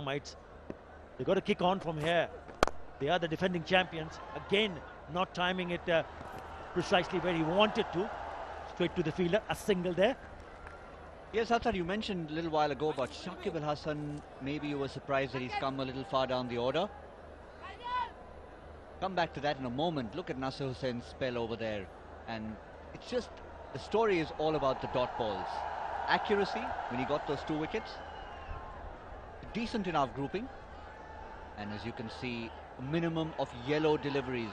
Dynamites. They've got to kick on from here. They are the defending champions. Again, not timing it precisely where he wanted to. Straight to the fielder, a single there. Yes, Hasan, you mentioned a little while ago about Shakib Al Hasan. Maybe you were surprised that he's come a little far down the order. Come back to that in a moment. Look at Nasser Hussain's spell over there. And it's just, the story is all about the dot balls. Accuracy, when he got those 2 wickets. Decent enough grouping. And as you can see, a minimum of yellow deliveries.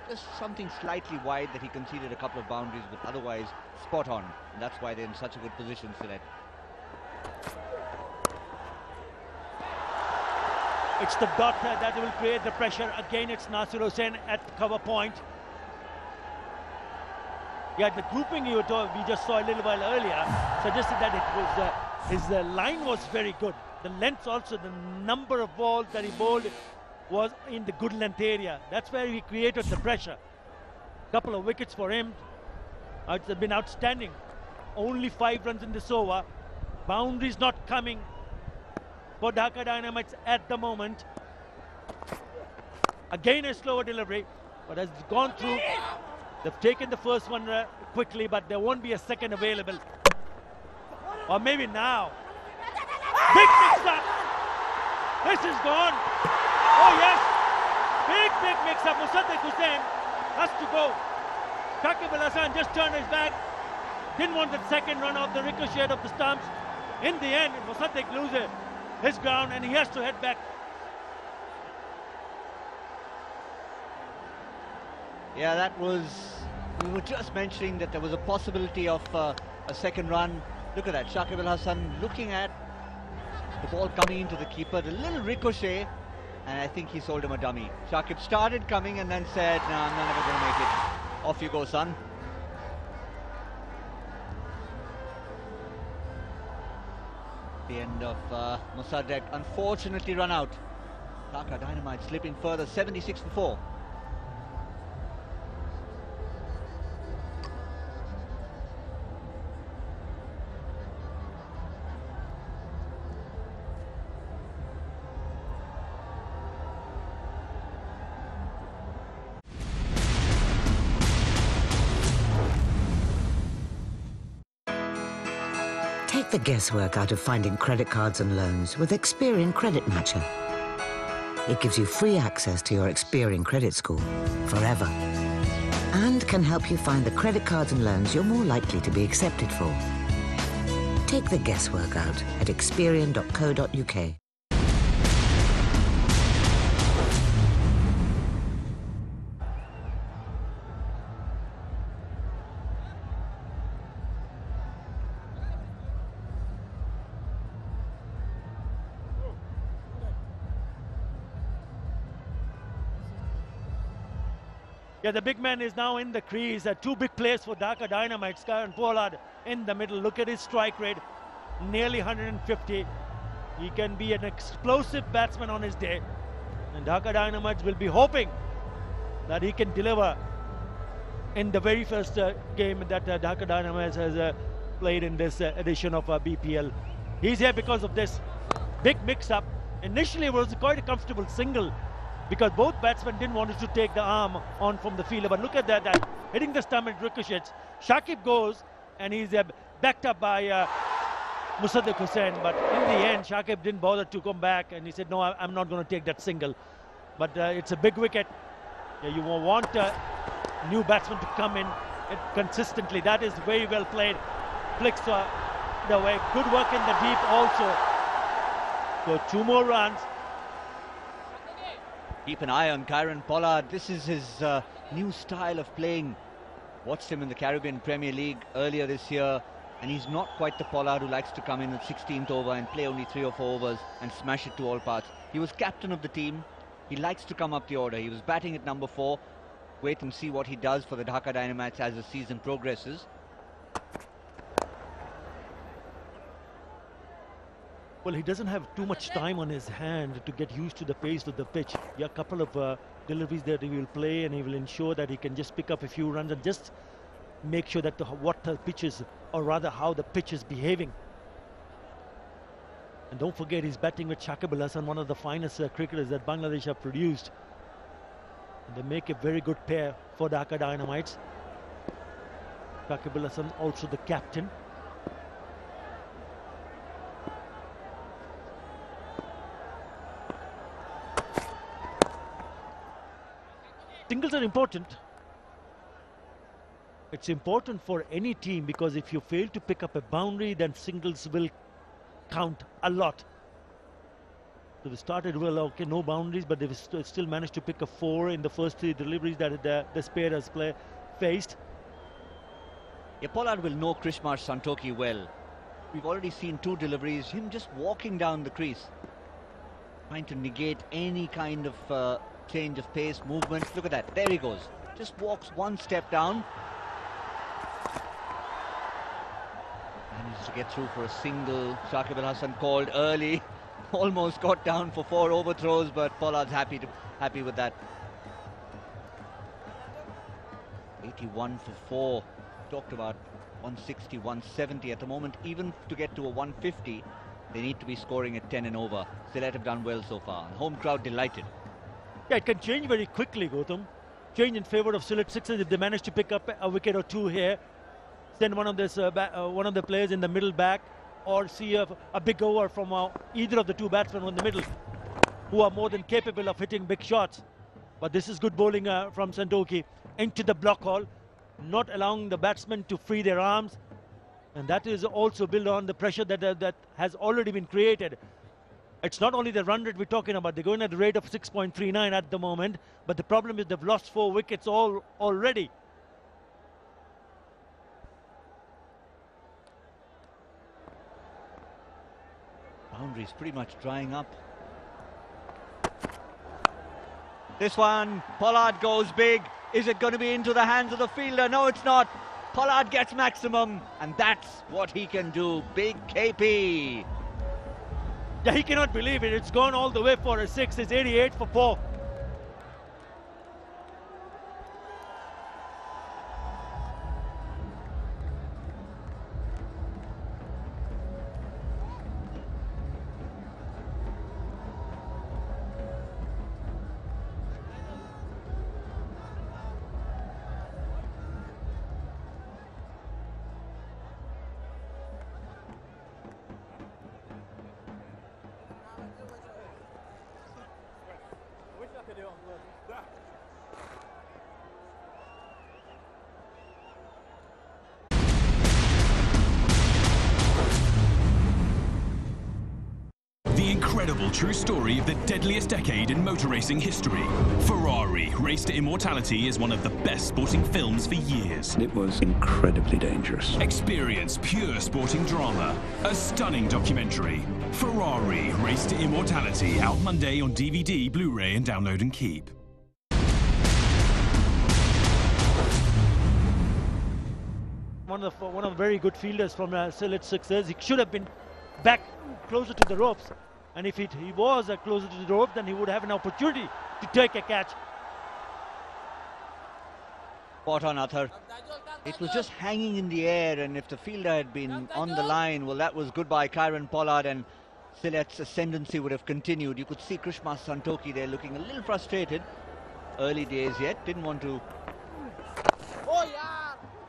Just something slightly wide that he conceded a couple of boundaries, but otherwise spot on. And that's why they're in such a good position, Sylhet. It's the dot that will create the pressure. Again, it's Nasser Hussain at cover point. Yeah, the grouping we just saw a little while earlier suggested that it was his line was very good. The length also, the number of balls that he bowled was in the good length area. That's where he created the pressure. Couple of wickets for him. It's been outstanding. Only 5 runs in this over. Boundaries not coming for Dhaka Dynamites at the moment. Again a slower delivery, but has gone through. They've taken the first one quickly, but there won't be a second available. Or maybe now. Big mix-up. This is gone. Oh yes. Big mix-up. Musaddiq Hussain has to go. Shakib Al Hasan just turned his back. Didn't want that second run off the ricochet of the stumps. In the end, Musaddiq loses his ground and he has to head back. Yeah, that was, we were just mentioning that there was a possibility of a second run. Look at that, Shakib Al Hasan looking at the ball coming into the keeper, the little ricochet, and I think he sold him a dummy. Shakib started coming and then said, no, I'm never going to make it. Off you go, son. The end of Musaddiq, unfortunately run out. Dhaka Dynamite slipping further, 76 for 4. Take the guesswork out of finding credit cards and loans with Experian Credit Matcher. It gives you free access to your Experian credit score forever and can help you find the credit cards and loans you're more likely to be accepted for. Take the guesswork out at experian.co.uk. Yeah, the big man is now in the crease. 2 big players for Dhaka Dynamite. Sky and Pollard in the middle. Look at his strike rate, nearly 150. He can be an explosive batsman on his day. And Dhaka Dynamites will be hoping that he can deliver in the very first game that Dhaka Dynamites has played in this edition of BPL. He's here because of this big mix-up. Initially, it was quite a comfortable single, because both batsmen didn't want to take the arm on from the fielder. But look at that, hitting the stump and ricochets. Shakib goes and he's backed up by Musaddiq Hussain. But in the end, Shakib didn't bother to come back and he said, no, I'm not going to take that single. But it's a big wicket. Yeah, you want new batsmen to come in consistently. That is very well played. Flicks the way. Good work in the deep also. So 2 more runs. Keep an eye on Kieron Pollard. This is his new style of playing. Watched him in the Caribbean Premier League earlier this year, and he's not quite the Pollard who likes to come in at 16th over and play only 3 or 4 overs and smash it to all parts. He was captain of the team. He likes to come up the order. He was batting at number 4. Wait and see what he does for the Dhaka Dynamites as the season progresses. Well, he doesn't have too much time on his hand to get used to the pace of the pitch. Yeah, a couple of deliveries that he will play, and he will ensure that he can just pick up a few runs and just make sure that what the pitch is, or rather how the pitch is behaving. And don't forget, he's batting with Shakib Al Hasan, one of the finest cricketers that Bangladesh have produced. And they make a very good pair for Dhaka Dynamites. Shakib Al Hasan also the captain. Singles are important. It's important for any team, because if you fail to pick up a boundary, then singles will count a lot. So we started well, okay, no boundaries, but they've still managed to pick up 4 in the first 3 deliveries that the pair has faced. Yeah, Pollard will know Krishmar Santoki well. We've already seen 2 deliveries, him just walking down the crease, trying to negate any kind of change of pace, movement. Look at that, there he goes. Just walks 1 step down. Managed to get through for a single. Shakib Al Hasan called early. Almost got down for 4 overthrows, but Pollard's happy with that. 81 for 4. Talked about 160, 170 at the moment. Even to get to a 150, they need to be scoring at 10 and over. Sylhet have done well so far. Home crowd delighted. Yeah, it can change very quickly, Gautam. Change in favour of Sylhet Sixers if they manage to pick up a wicket or 2 here. Send one of the players in the middle back, or see a big over from either of the 2 batsmen in the middle, who are more than capable of hitting big shots. But this is good bowling from Santoki into the block hole, not allowing the batsmen to free their arms, and that is also built on the pressure that has already been created. It's not only the run rate we're talking about. They're going at the rate of 6.39 at the moment, but the problem is they've lost 4 wickets already. Boundaries pretty much drying up. This one, Pollard goes big. Is it going to be into the hands of the fielder? No, it's not. Pollard gets maximum, and that's what he can do. Big KP. Yeah, he cannot believe it. It's gone all the way for a 6. It's 88 for 4. The incredible true story of the deadliest decade in motor racing history. Ferrari, Race to Immortality, is one of the best sporting films for years. It was incredibly dangerous. Experience pure sporting drama. A stunning documentary. Ferrari, Race to Immortality, out Monday on DVD, Blu-ray and download and keep. One of the very good fielders from Sylhet Sixers. He should have been back closer to the ropes, and if he was closer to the rope, then he would have an opportunity to take a catch. Spot on, Athar. It was just hanging in the air, and if the fielder had been on the line, well, that was goodbye Kieron Pollard, and Sylhet's ascendancy would have continued. You could see Krishmar Santoki there looking a little frustrated. Early days yet, didn't want to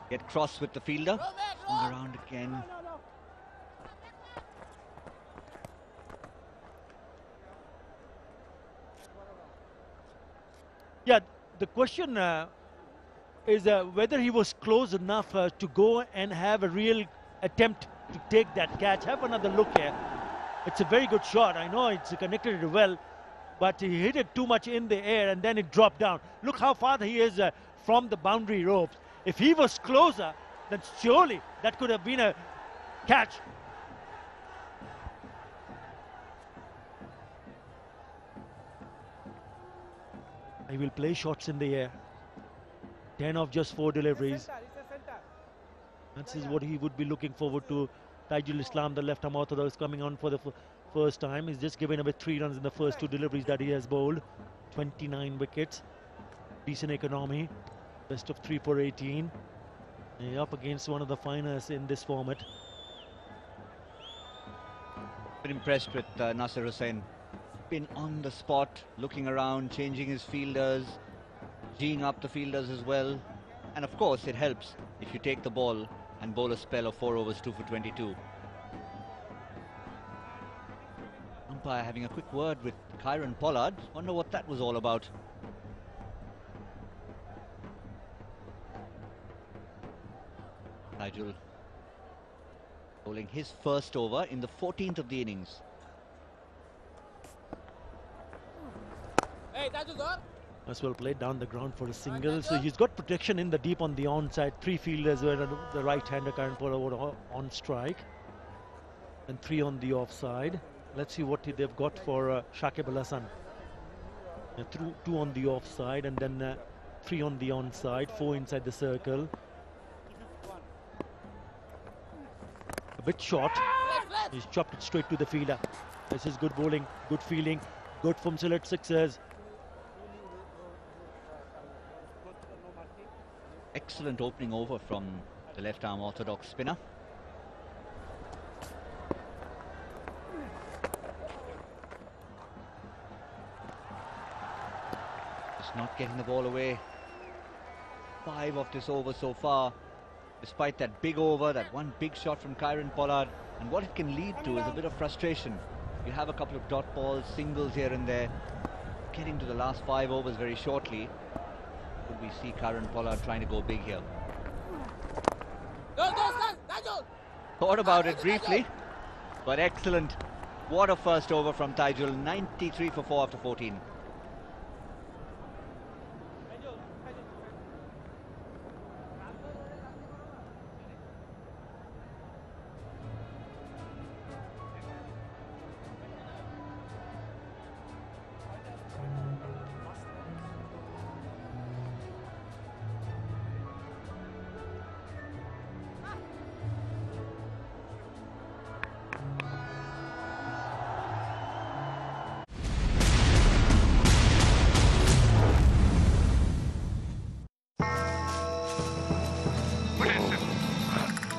get cross with the fielder. Swung around again. Yeah, the question is whether he was close enough to go and have a real attempt to take that catch. Have another look here. It's a very good shot. I know it's connected well, but he hit it too much in the air and then it dropped down. Look how far he is from the boundary ropes. If he was closer, then surely that could have been a catch. He will play shots in the air. 10 of just 4 deliveries. This is what he would be looking forward to. Taijul Islam, the left-arm orthodox, coming on for the first time. He's just given away 3 runs in the first 2 deliveries that he has bowled. 29 wickets. Decent economy. Best of 3 for 18. Up against one of the finest in this format. Been impressed with Nasser Hussain. Been on the spot, looking around, changing his fielders, geeing up the fielders as well. And of course, it helps if you take the ball and bowl a spell of 4 overs, 2 for 22. Umpire having a quick word with Kieron Pollard. Wonder what that was all about. Nigel bowling his first over in the 14th of the innings. As well played down the ground for a single. So he's got protection in the deep on the onside. 3 fielders were the right-hander Kieron Pollard on strike. And 3 on the offside. Let's see what they've got for Shakib Al Hasan. 2 on the offside and then 3 on the onside, 4 inside the circle. A bit short. He's chopped it straight to the fielder. This is good bowling, good fielding, good from Sylhet Sixers. Excellent opening over from the left-arm orthodox spinner. Just not getting the ball away. 5 of this over so far. Despite that big over, that one big shot from Kieron Pollard. And what it can lead to is a bit of frustration. You have a couple of dot balls, singles here and there. Getting to the last 5 overs very shortly. Could we see Kieron Pollard trying to go big here? Thought about it briefly, but excellent. What a first over from Taijul. 93 for 4 after 14.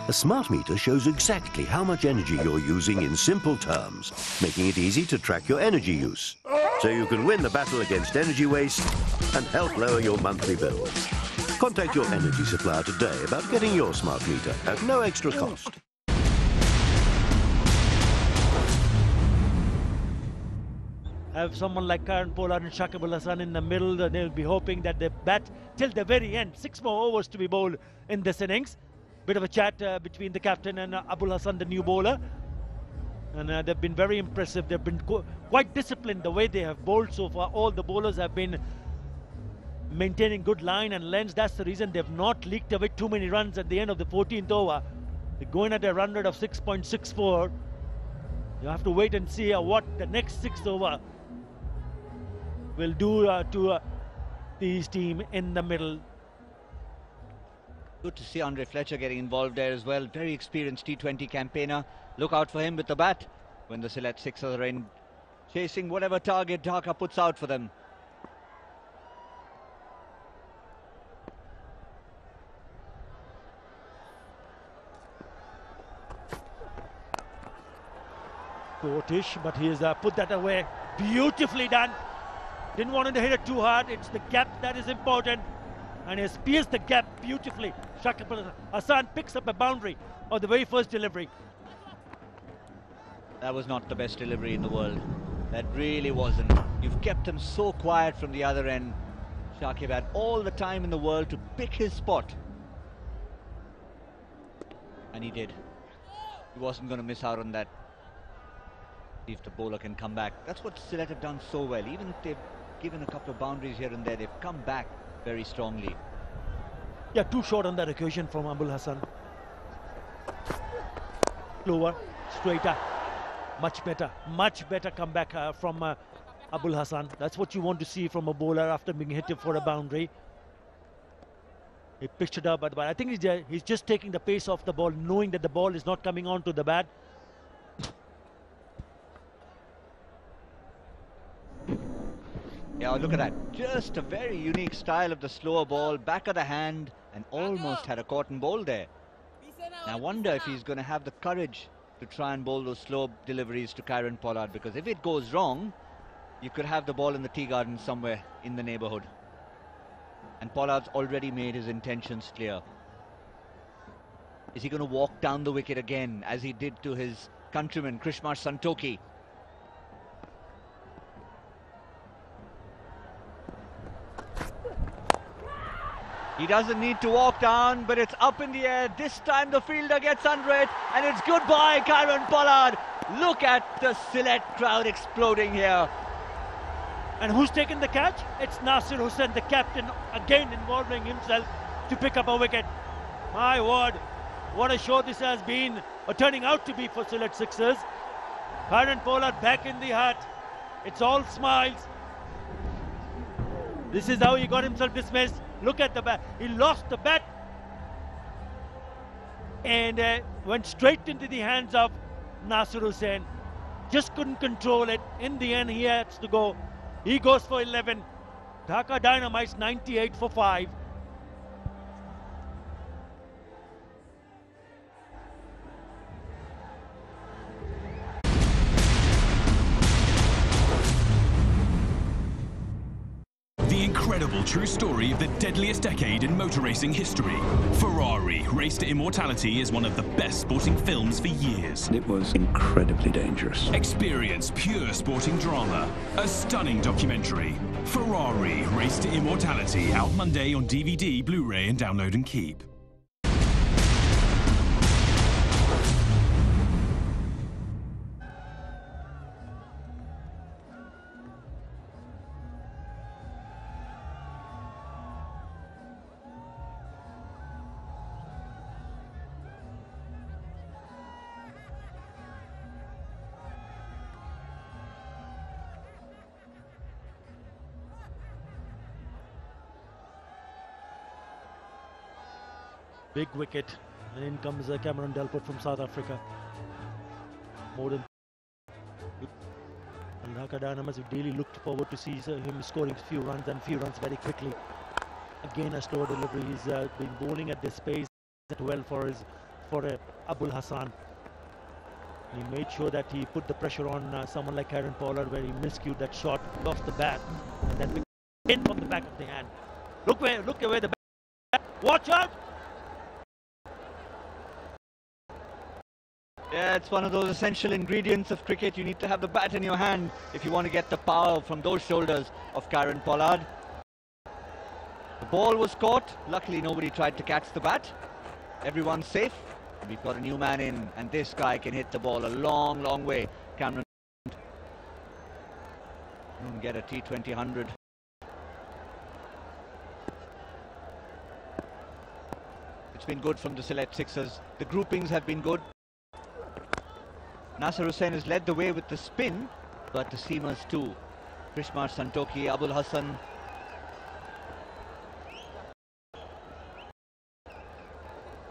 A smart meter shows exactly how much energy you're using in simple terms, making it easy to track your energy use. So you can win the battle against energy waste and help lower your monthly bills. Contact your energy supplier today about getting your smart meter at no extra cost. Have someone like Kieron Pollard and Shakib Al Hasan in the middle, and they'll be hoping that they bat till the very end. 6 more overs to be bowled in this innings. Bit of a chat between the captain and Abul Hasan, the new bowler. And they've been very impressive. They've been quite disciplined the way they have bowled so far. All the bowlers have been maintaining good line and length. That's the reason they've not leaked away too many runs at the end of the 14th over. They're going at a run rate of 6.64. You have to wait and see what the next 6th over will do to this team in the middle. Good to see Andre Fletcher getting involved there as well. Very experienced T20 campaigner. Look out for him with the bat when the Sylhet Sixers are in, chasing whatever target Dhaka puts out for them. Shortish, but he has put that away. Beautifully done. Didn't want him to hit it too hard. It's the gap that is important. And he has pierced the gap beautifully. Shakib Al Hasan picks up a boundary of the very first delivery. That was not the best delivery in the world. That really wasn't. You've kept him so quiet from the other end. Shakib had all the time in the world to pick his spot. And he did. He wasn't going to miss out on that. See if the bowler can come back. That's what Sylhet have done so well. Even if they've given a couple of boundaries here and there, they've come back very strongly. Yeah, too short on that occasion from Abul Hasan. Lower, straighter. Much better comeback from Abul Hasan. That's what you want to see from a bowler after being hit for a boundary. He pitched it up, but I think he's just taking the pace off the ball, knowing that the ball is not coming onto the bat. Yeah, look at that. Just a very unique style of the slower ball, back of the hand, and almost had a caught and bowl there. Now I wonder if he's going to have the courage to try and bowl those slow deliveries to Kieron Pollard, because if it goes wrong, you could have the ball in the tea garden somewhere in the neighbourhood. And Pollard's already made his intentions clear. Is he going to walk down the wicket again, as he did to his countryman Krishmar Santokhi? He doesn't need to walk down, but it's up in the air. This time the fielder gets under it, and it's goodbye, Kieron Pollard. Look at the Sylhet crowd exploding here. And who's taken the catch? It's Nasir Hussain, the captain, again involving himself to pick up a wicket. My word, what a show this has been, or turning out to be for Sylhet Sixers. Kieron Pollard back in the hat. It's all smiles. This is how he got himself dismissed. Look at the bat. He lost the bat and went straight into the hands of Nasir Hussain. Just couldn't control it. In the end, he has to go. He goes for 11. Dhaka Dynamites 98 for 5. The incredible true story of the deadliest decade in motor racing history. Ferrari, Race to Immortality, is one of the best sporting films for years. It was incredibly dangerous. Experience pure sporting drama. A stunning documentary. Ferrari, Race to Immortality, out Monday on DVD, Blu-ray and download and keep. Big wicket, and in comes Cameron Delport from South Africa. More than. And Dhaka Dynamites really looked forward to see him scoring few runs very quickly. Again, a slow delivery. He's been bowling at this pace well for Abul Hassan. He made sure that he put the pressure on someone like Kieron Pollard, where he miscued that shot, lost the bat, and then in from the back of the hand. Look where the bat. Watch out! Yeah, it's one of those essential ingredients of cricket. You need to have the bat in your hand if you want to get the power from those shoulders of Kieron Pollard. The ball was caught. Luckily, nobody tried to catch the bat. Everyone's safe. We've got a new man in, and this guy can hit the ball a long, long way. Cameron can get a T20 100. It's been good from the Sylhet Sixers. The groupings have been good. Nasir Hussain has led the way with the spin, but the seamers too. Krishmar Santokhi, Abul Hassan.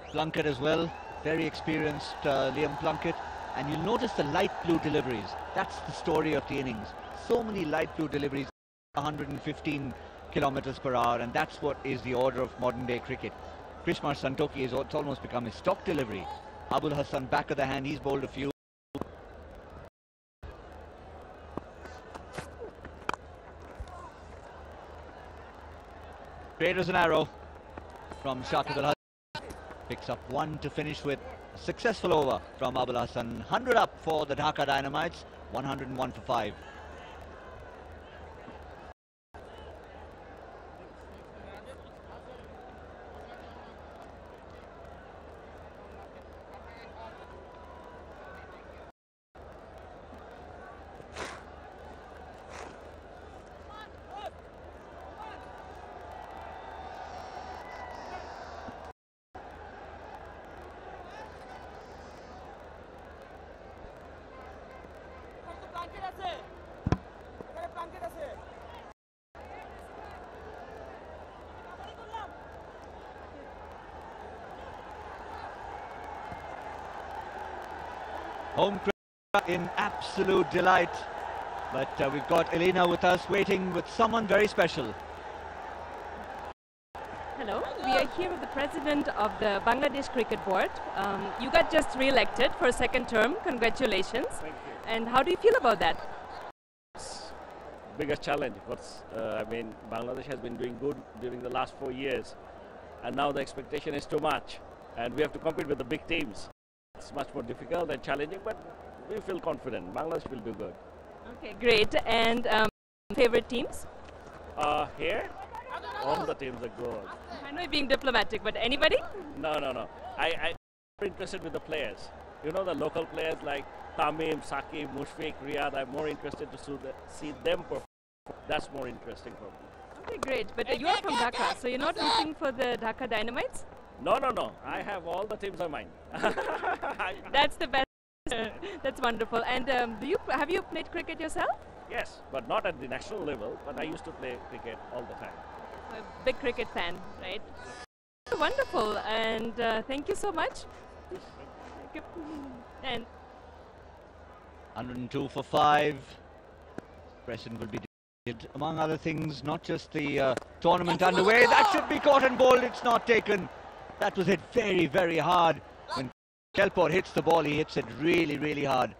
Plunkett as well, very experienced Liam Plunkett. And you'll notice the light blue deliveries. That's the story of the innings. So many light blue deliveries, 115 kilometers per hour, and that's what is the order of modern day cricket. Krishmar Santokhi it's almost become his stock delivery. Abul Hassan back of the hand, he's bowled a few. Straight as an arrow from Shakib Al Hassan. Picks up one to finish with a successful over from Abul Hassan. 100 up for the Dhaka Dynamites, 101 for 5. Home crowd in absolute delight, but we've got Elena with us waiting with someone very special. Hello, we are here with the president of the Bangladesh Cricket Board. You got just re-elected for a second term. Congratulations. Thank you. And how do you feel about that? Biggest challenge. I mean, Bangladesh has been doing good during the last 4 years, and now the expectation is too much, and we have to compete with the big teams. It's much more difficult and challenging, but we feel confident. Bangladesh will do good. Okay, great. And favorite teams? Here, all the teams are good. I know you're being diplomatic, but anybody? No. I'm more interested with the players. You know, the local players like Tamim, Saqib, Mushfiq, Riyad. I'm more interested to see them perform. That's more interesting for me. Okay, great. But you are from Dhaka, so you're not rooting for the Dhaka Dynamites? No. I have all the teams on mine. That's the best. That's wonderful. And have you played cricket yourself? Yes, but not at the national level. But I used to play cricket all the time. A big cricket fan, right? Wonderful. And thank you so much. Thank you. And 102 for 5. Preston will be did, among other things, not just the tournament underway. That should be caught and bowled. It's not taken. That was hit very, very hard. When Delport hits the ball, he hits it really, really hard.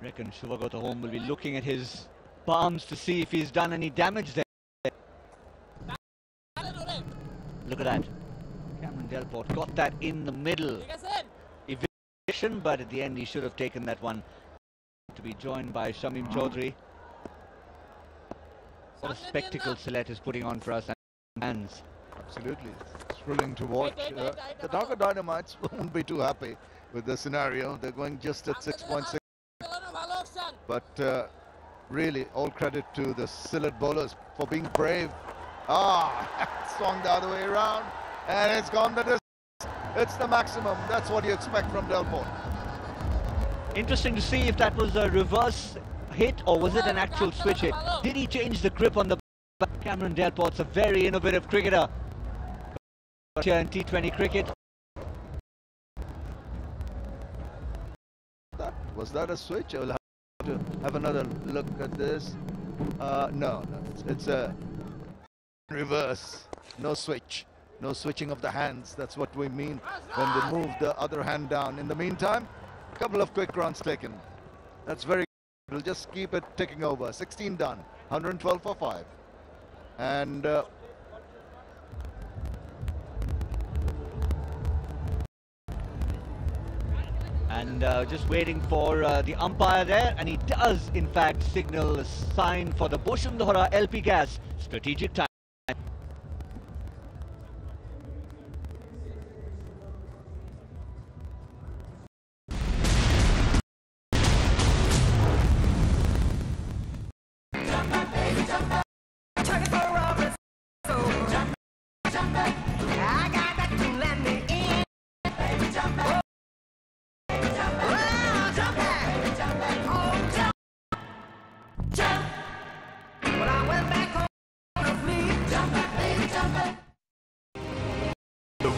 I reckon Shubhagota Home will be looking at his palms to see if he's done any damage there. Look at that. Cameron Delport got that in the middle. Evasion, but at the end he should have taken that one. To be joined by Shamim Chaudhry. What a spectacle Sylhet is putting on for us. Hands. Absolutely. It's thrilling to watch. The Dhaka Dynamites won't be too happy with the scenario. They're going just at 6.6. But really, all credit to the Sylhet bowlers for being brave. Swung the other way around. And it's gone the distance. It's the maximum. That's what you expect from Delport. Interesting to see if that was a reverse hit or was it an actual switch hit. Did he change the grip on the back? Cameron Delport's a very innovative cricketer here in T20 cricket. Was that a switch? I will have to have another look at this. No, it's a reverse. No switch. No switching of the hands. That's what we mean when they move the other hand down. In the meantime, a couple of quick runs taken. That's very good. We'll just keep it ticking over. 16 done. 112 for 5. And just waiting for the umpire there, and he does in fact signal a sign for the Boshundhara LP Gas strategic time.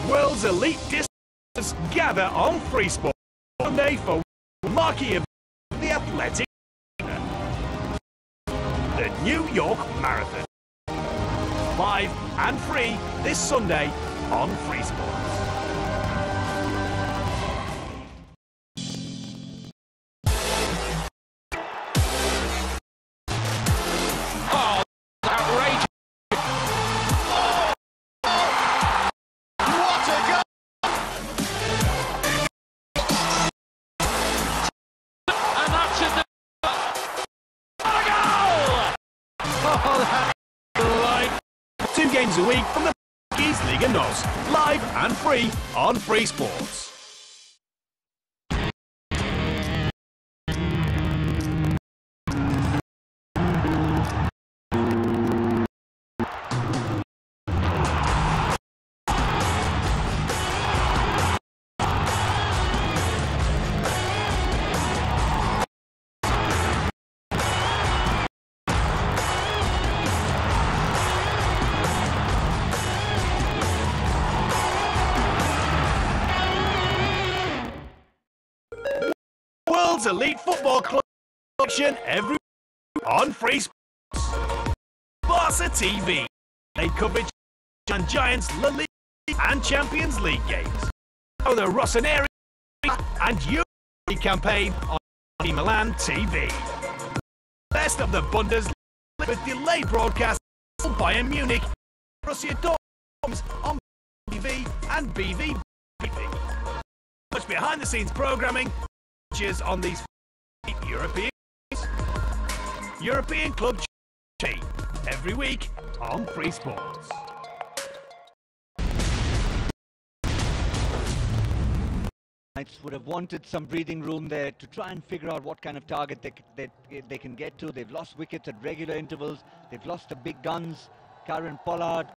World's elite distance gather on Free Sport Sunday for marquee event, the Athletic, the New York Marathon. Live and free this Sunday on Free Sport. Two games a week from the Portuguese League and Oz, live and free on Free Sports. World's elite football club action every week on Free Sports. Barca TV. coverage and Giants La Liga and Champions League games. Oh, the Rossoneri and Euro campaign on Milan TV. Best of the Bundesliga with delayed broadcast of Bayern Munich, Borussia Dortmund on TV and BV. Much behind-the-scenes programming on these European club chain every week on Free Sports. Would have wanted some breathing room there to try and figure out what kind of target they can get to. They've lost wickets at regular intervals. They've lost the big guns. Karen Pollard,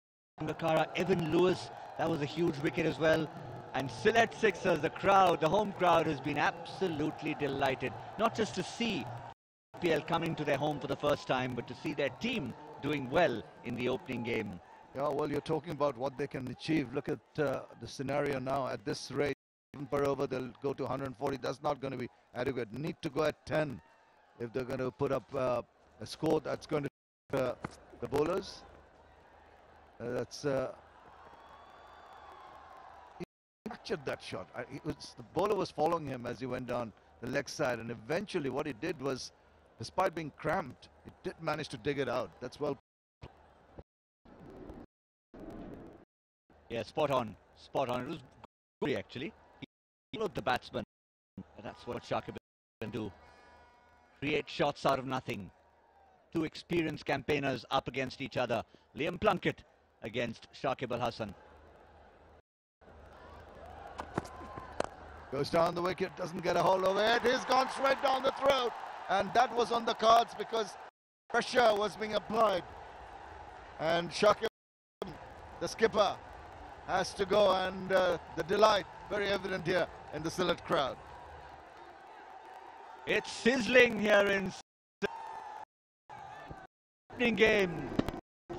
Ngakara, Evan Lewis. That was a huge wicket as well. And Sylhet Sixers, the home crowd has been absolutely delighted. Not just to see BPL coming to their home for the first time, but to see their team doing well in the opening game. Yeah, well, you're talking about what they can achieve. Look at the scenario now at this rate. Per over, they'll go to 140. That's not going to be adequate. Need to go at 10 if they're going to put up a score that's going to the bowlers. He captured that shot. The bowler was following him as he went down the leg side, and eventually what he did was, despite being cramped, he did manage to dig it out. That's well. Yeah, spot on. Spot on. It was good actually. He followed the batsman, and that's what Shakib can do. Create shots out of nothing. Two experienced campaigners up against each other. Liam Plunkett against Shakib Al Hasan. Goes down the wicket, doesn't get a hold of it. He's gone straight down the throat, and that was on the cards because pressure was being applied. And Shakib, the skipper, has to go, and the delight very evident here in the Sylhet crowd. It's sizzling here in opening game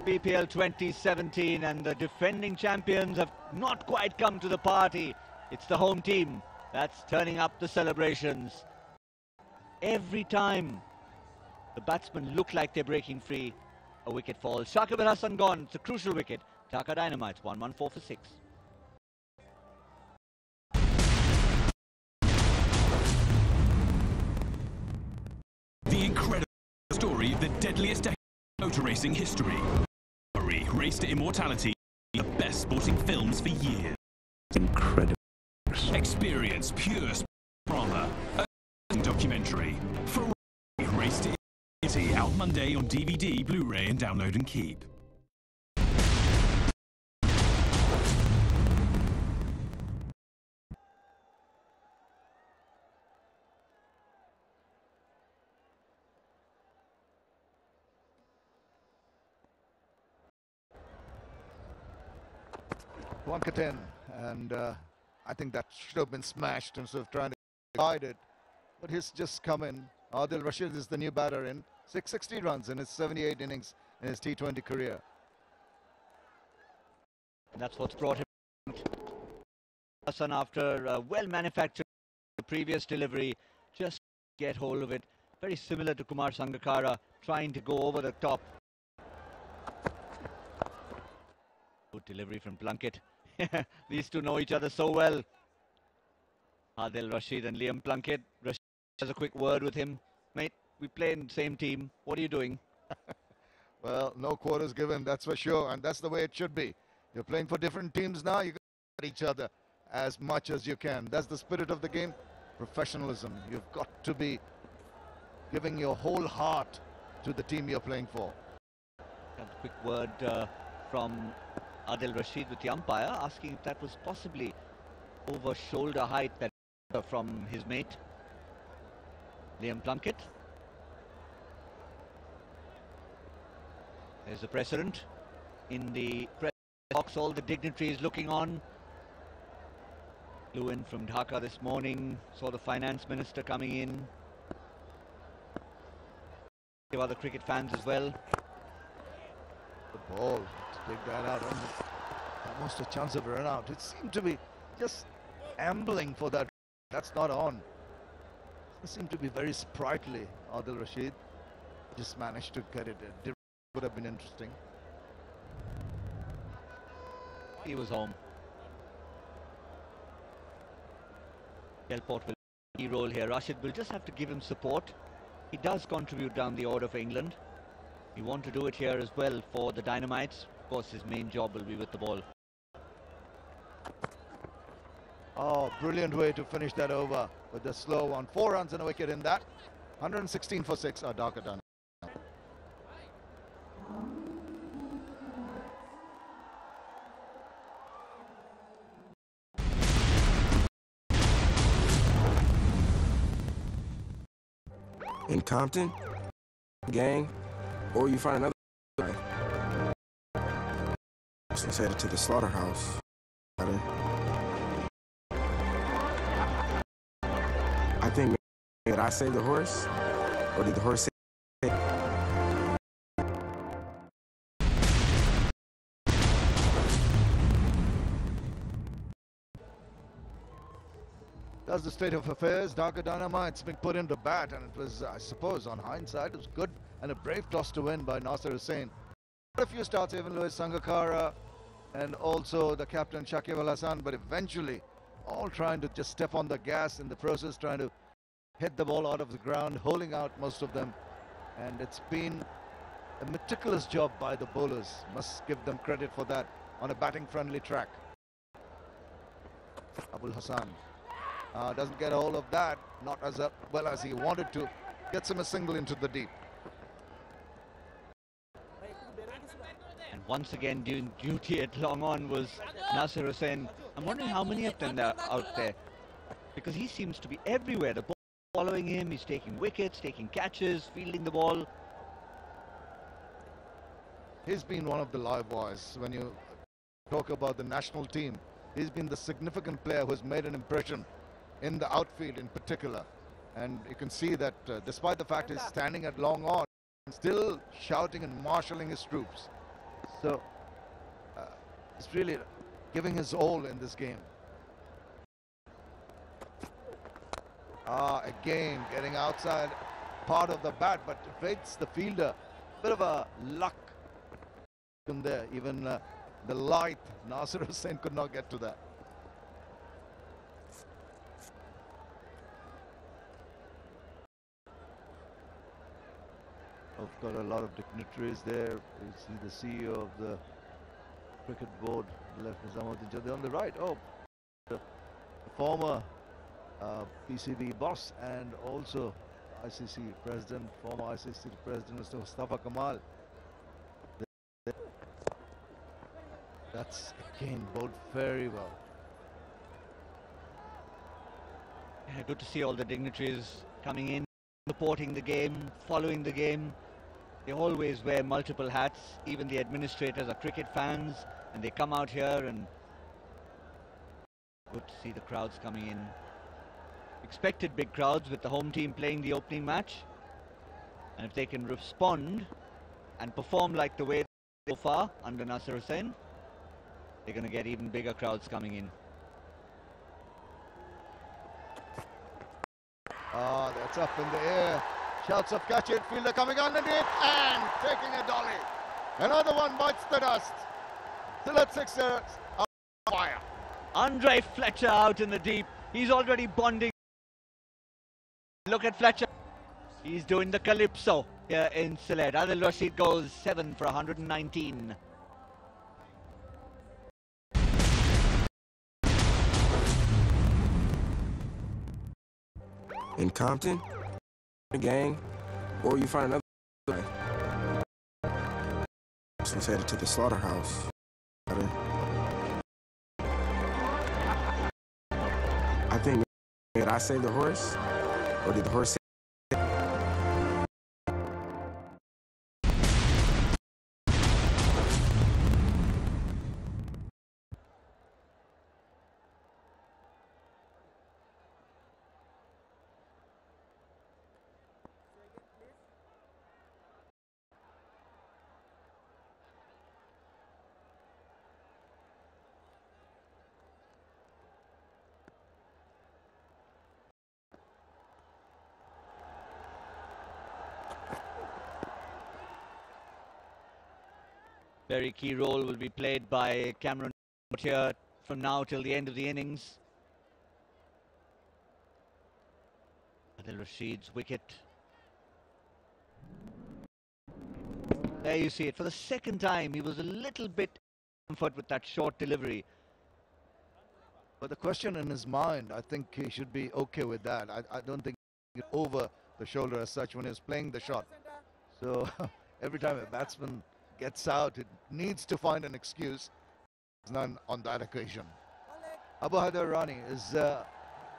BPL 2017, and the defending champions have not quite come to the party. It's the home team that's turning up the celebrations. Every time the batsmen look like they're breaking free, a wicket falls. Shakib Al Hasan gone. It's a crucial wicket. Dhaka Dynamites 114 for 6. The incredible story of the deadliest decade in motor racing history. Race to Immortality, the best sporting films for years. Incredible. Experience pure drama. A documentary. Ferrari Race to Immortality, out Monday on DVD, Blu-ray, and download and keep. One cut in, and I think that should have been smashed instead of trying to hide it. But he's just come in. Adil Rashid is the new batter in 660 runs in his 78 innings in his T20 career. And that's what's brought him Hassan after a well-manufactured previous delivery. Just get hold of it. Very similar to Kumar Sangakkara, trying to go over the top. Good delivery from Plunkett. These two know each other so well. Adil Rashid and Liam Plunkett. Rashid has a quick word with him. Mate, we play in the same team. What are you doing? Well, no quarters given, that's for sure, and that's the way it should be. You're playing for different teams now. You got each other as much as you can. That's the spirit of the game. Professionalism. You've got to be giving your whole heart to the team you're playing for. A quick word from Adil Rashid with the umpire, asking if that was possibly over shoulder height that from his mate Liam Plunkett. There's the president in the press box, all the dignitaries looking on. Flew in from Dhaka this morning, saw the finance minister coming in. There were other cricket fans as well. The ball, to take that out, almost a chance of a run out. It seemed to be just ambling for that. That's not on. It seemed to be very sprightly. Adil Rashid just managed to get it. It would have been interesting. he was home. Delport will play a key role here. Rashid will just have to give him support. He does contribute down the order for England. He wants to do it here as well for the Dynamites. Of course, his main job will be with the ball. Oh, brilliant way to finish that over with the slow one. 4 runs and a wicket in that. 116 for 6 are Dhaka done. In Compton, gang, or you find another guy. So let's head to the slaughterhouse. I think, did I save the horse? Or did the horse save? That's the state of affairs. Dhaka Dynamites being put into bat, and it was, I suppose, on hindsight, it was good and a brave toss to win by Nasir Hussain. A few starts, even Louis Sangakkara and also the captain Shakib Al Hassan, but eventually all trying to just step on the gas in the process, trying to hit the ball out of the ground, holding out most of them, and it's been a meticulous job by the bowlers. Must give them credit for that on a batting friendly track. Abul Hassan doesn't get a hold of that, not as well as he wanted to. Gets him a single into the deep. And once again doing duty at long on was Nasir Hussain. I'm wondering how many of them are out there, because he seems to be everywhere. The ball following him, he's taking wickets, taking catches, fielding the ball. He's been one of the live wires when you talk about the national team. He's been the significant player who's made an impression in the outfield in particular, and you can see that despite the fact he's standing at long on, still shouting and marshalling his troops. So he's really giving his all in this game. Again getting outside part of the bat, but evades the fielder. Bit of a luck in there. Even the light Nasir Hussain could not get to that. I've got a lot of dignitaries there. You see the CEO of the cricket board, left Nizamuddin Jadid. On the right, the former PCB boss and also ICC president, former ICC president Mr. Mustafa Kamal. That's again bowled very well. Yeah, good to see all the dignitaries coming in, supporting the game, following the game. They always wear multiple hats. Even the administrators are cricket fans, and they come out here, and good to see the crowds coming in. Expected big crowds with the home team playing the opening match, and if they can respond and perform like the way so far under Nasir Hussain, they're going to get even bigger crowds coming in. That's up in the air. Shouts of catch it, fielder coming underneath and taking a dolly. Another one bites the dust. Sylhet Sixers on fire. Andre Fletcher out in the deep. He's already bonding. Look at Fletcher. He's doing the calypso here in Sylhet. Adil Rashid goes 7 for 119. In Compton, the gang, or you find another guy. So let's head to the slaughterhouse. I think, did I save the horse? Or did the horse save? Very key role will be played by Cameron here from now till the end of the innings. Adil Rashid's wicket. There you see it. For the second time, he was a little bit comfort with that short delivery. But the question in his mind, I think he should be okay with that. I don't think he over the shoulder as such when he's playing the shot. So every time a batsman gets out, it needs to find an excuse. There's none on that occasion. Abu Haider Rani is a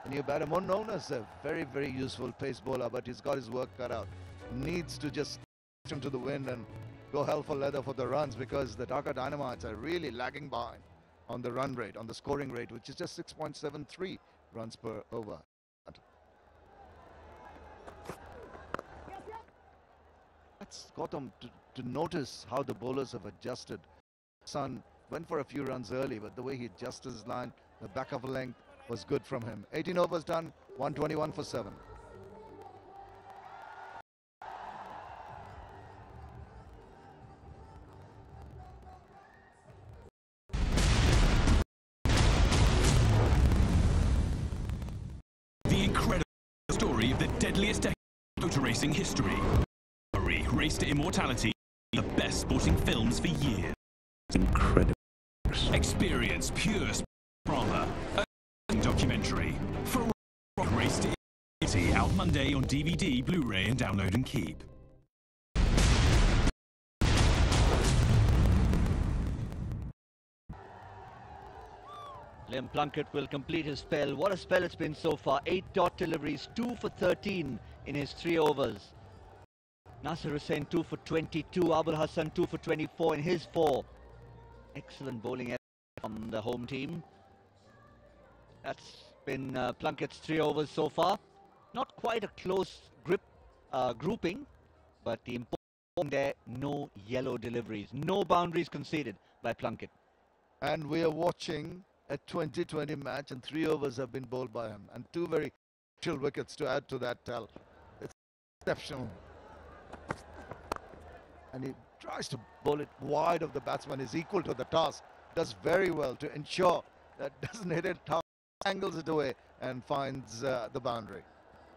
new batter, more known as a very, very useful pace bowler, but he's got his work cut out. Needs to just push him to the wind and go hell for leather for the runs, because the Dhaka Dynamites are really lagging behind on the run rate, on the scoring rate, which is just 6.73 runs per over. That's got them to notice how the bowlers have adjusted. Sun went for a few runs early, but the way he adjusted his line, the back of a length was good from him. 18 overs done, 121 for 7. The incredible story of the deadliest motor racing history. Race to Immortality, the best sporting films for years. Incredible. Experience pure drama, a documentary. For Race to Immortality, out Monday on DVD, Blu-ray and download and keep. Liam Plunkett will complete his spell. What a spell it's been so far. 8 dot deliveries, 2 for 13 in his 3 overs. Nasser Hussain 2 for 22, Abul Hassan 2 for 24 in his 4. Excellent bowling effort from the home team. That's been Plunkett's 3 overs so far. Not quite a close grouping, but the important there, no yellow deliveries, no boundaries conceded by Plunkett. And we are watching a 2020 match, and 3 overs have been bowled by him, and 2 very crucial wickets to add to that tally. It's exceptional. And he tries to bowl it wide of the batsman. Is equal to the task. Does very well to ensure that doesn't hit it, angles it away and finds the boundary.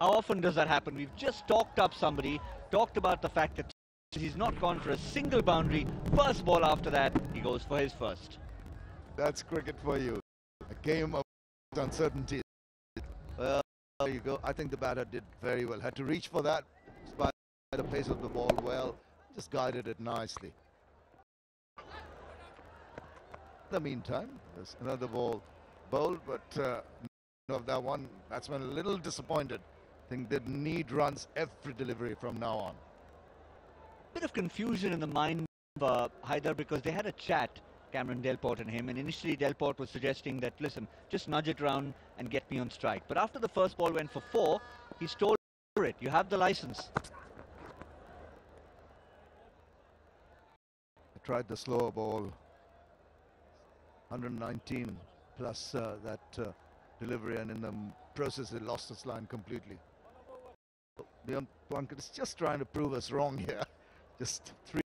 How often does that happen? We've just talked up somebody, talked about the fact that he's not gone for a single boundary. First ball after that, he goes for his first. That's cricket for you. A game of uncertainty. Well, there you go. I think the batter did very well. Had to reach for that, despite the pace of the ball well. Just guided it nicely. In the meantime, there's another ball bowled, but of that one, batsman a little disappointed. I think they need runs every delivery from now on. Bit of confusion in the mind of Haider, because they had a chat, Cameron Delport and him, and initially Delport was suggesting that, listen, just nudge it round and get me on strike. But after the first ball went for 4, he stole it. You have the license. Tried the slower ball, 119 plus that delivery, and in the process it lost its line completely. Liam Plunkett is just trying to prove us wrong here. Just 3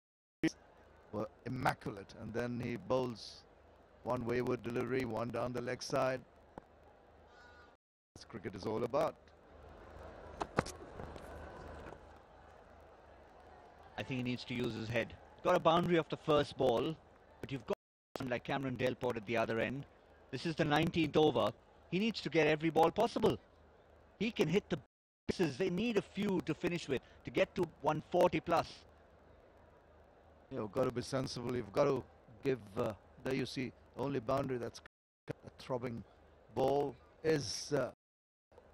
were immaculate, and then he bowls 1 wayward delivery, 1 down the leg side. That's cricket is all about. I think he needs to use his head. Got a boundary off the first ball, but you've got someone like Cameron Delport at the other end. This is the 19th over. He needs to get every ball possible. He can hit the bases. They need a few to finish with to get to 140 plus. You've got to be sensible. You've got to give, there you see, only boundary that's a throbbing ball is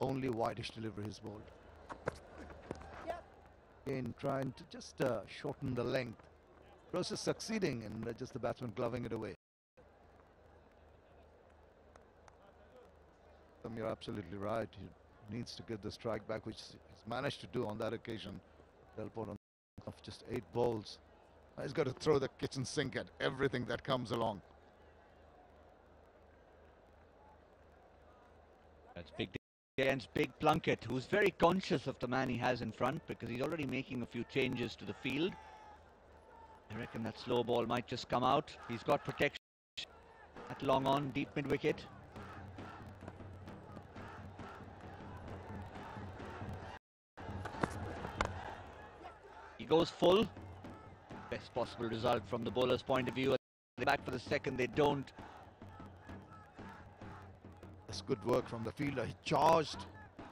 only whitish delivery is bowled. Again, trying to just shorten the length. Process succeeding, and just the batsman gloving it away. You're absolutely right. He needs to get the strike back, which he's managed to do on that occasion. Delport on just 8 balls. He's got to throw the kitchen sink at everything that comes along. That's big against Big Plunkett, who's very conscious of the man he has in front, because he's already making a few changes to the field. I reckon that slow ball might just come out. He's got protection. That long on, deep mid-wicket. He goes full. Best possible result from the bowler's point of view. They're back for the second, they don't. That's good work from the fielder. He charged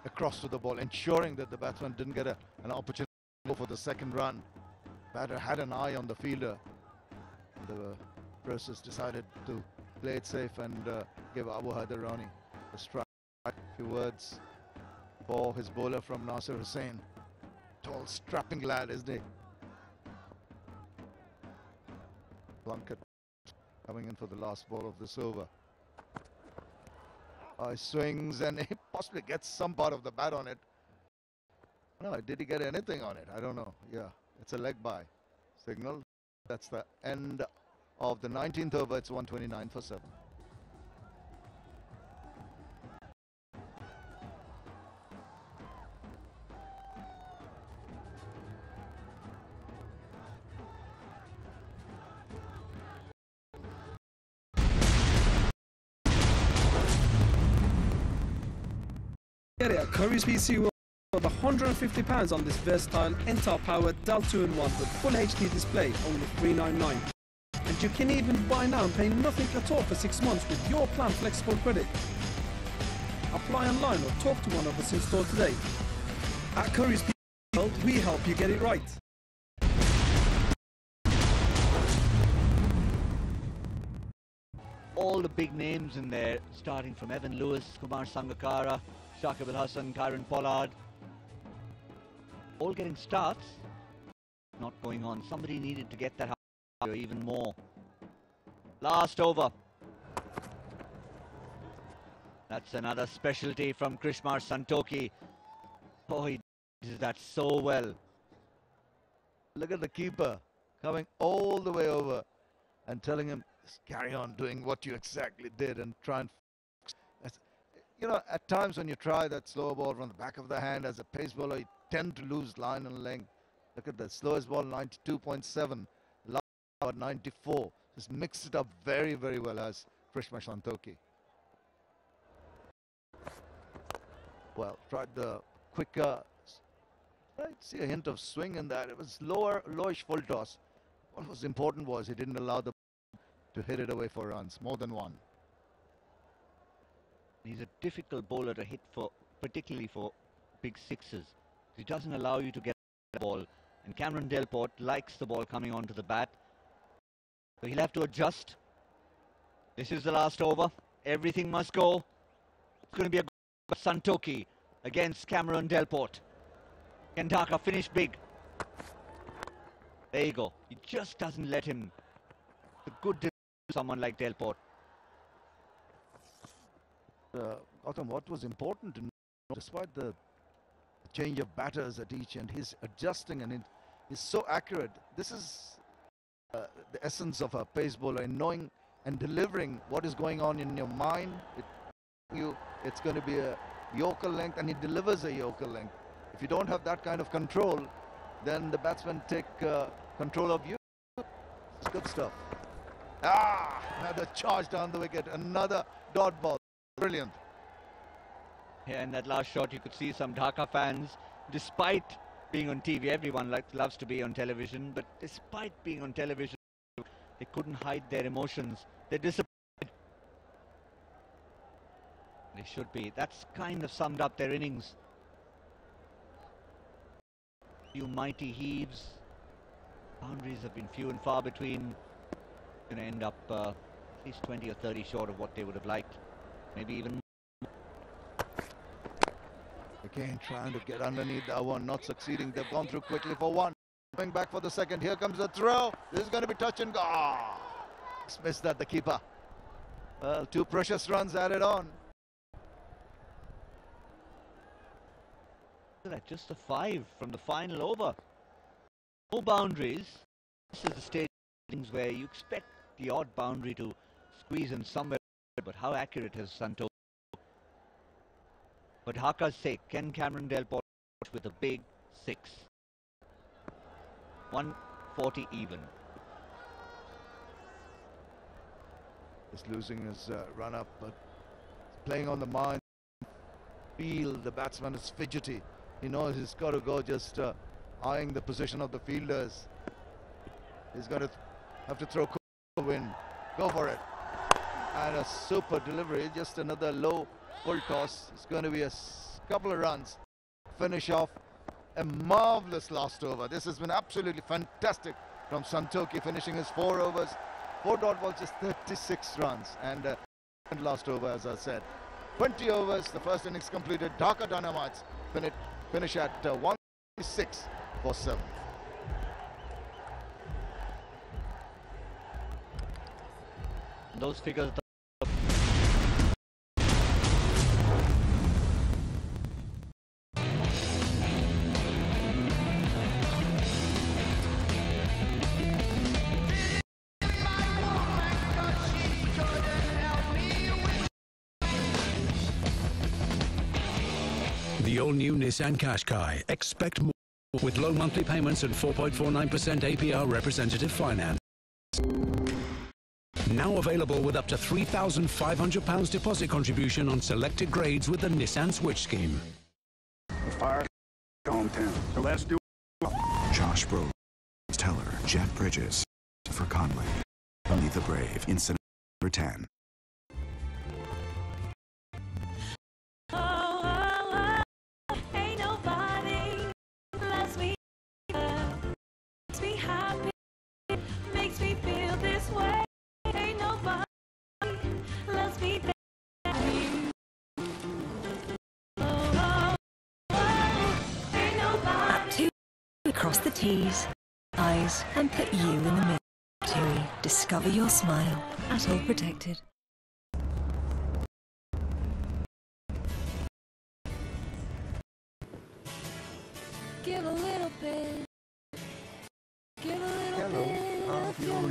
across to the ball, ensuring that the batsman didn't get an opportunity to go for the second run. Batter had an eye on the fielder. The process decided to play it safe and give Abu Haidarani a strike. A few words for his bowler from Nasir Hussain. Tall, strapping lad, isn't he? Plunkett coming in for the last ball of this over. He swings and he possibly gets some part of the bat on it. No, did he get anything on it? I don't know. Yeah, it's a leg by signal. That's the end of the 19th over. It's 129 for 7. Get it at Curry's PC World for £150 on this versatile Intel-powered Dell 2-in-1 with full HD display, only $399. And you can even buy now and pay nothing at all for 6 months with your plan flexible credit. Apply online or talk to one of us in store today. At Curry's PC World, we help you get it right. All the big names in there, starting from Evan Lewis, Kumar Sangakkara, Shakib Al Hasan, Kieron Pollard, all getting starts. Not going on. Somebody needed to get that or even more. Last over. That's another specialty from Krishmar Santoki. Oh, he does that so well. Look at the keeper coming all the way over and telling him, carry on doing what you exactly did and try and... You know, at times when you try that slower ball from the back of the hand as a pace bowler, you tend to lose line and length. Look at that, slowest ball 92.7, last at 94. Just mixed it up very, very well as Krishmar Santoki. Well, tried the quicker, I see a hint of swing in that. It was lowish full toss. What was important was he didn't allow the to hit it away for runs, more than one. He's a difficult bowler to hit for, particularly for big sixes. He doesn't allow you to get the ball. And Cameron Delport likes the ball coming onto the bat. So he'll have to adjust. This is the last over. Everything must go. It's going to be a Santoki against Cameron Delport. Can Dhaka finish big? There you go. He just doesn't let him. The good to someone like Delport. Gautam, what was important, despite the change of batters at each end, he's adjusting and he's so accurate. This is the essence of a pace bowler, in knowing and delivering what is going on in your mind. It's going to be a Yorker length, and he delivers a Yorker length. If you don't have that kind of control, then the batsmen take control of you. It's good stuff. Another charge down the wicket, another dot ball. Brilliant. Yeah, in that last shot you could see some Dhaka fans, despite being on TV, everyone loves to be on television, but despite being on television, they couldn't hide their emotions. They're disappointed. They should be. That's kind of summed up their innings. Few mighty heaves. Boundaries have been few and far between. Going to end up at least 20 or 30 short of what they would have liked. Maybe even more. Again, trying to get underneath that one, not succeeding. They've gone through quickly for one. Coming back for the second. Here comes the throw. This is going to be touch and go. Missed that, the keeper. Well, 2 precious runs added on. Look at that, just a 5 from the final over. No boundaries. This is the stage of things where you expect the odd boundary to squeeze in somewhere. But how accurate has Santoki? For Dhaka's sake, can Cameron Delport with a big 6? 140 even. He's losing his run-up, but playing on the mind. Feel the batsman is fidgety. He knows he's got to go just eyeing the position of the fielders. He's going to have to throw in. Go for it. And a super delivery. Just another low full toss. It's going to be a couple of runs. Finish off a marvellous last over. This has been absolutely fantastic from Santoki, finishing his 4 overs. 4 dot balls, just 36 runs. And last over, as I said. 20 overs, the first innings completed. Dhaka Dynamites finish at 106 for 7. Those figures. The all-new Nissan Qashqai. Expect more with low monthly payments and 4.49% APR representative finance. Now available with up to £3,500 deposit contribution on selected grades with the Nissan Switch scheme. The fire hometown. So let's do it. Josh Brolin, Teller, Jeff Bridges, for Conley, Only the Brave, Incident number 10. Cross the T's, I's, and put you in the middle. TUI. Discover your smile at All Protected. Give a little bit. Give a little bit of your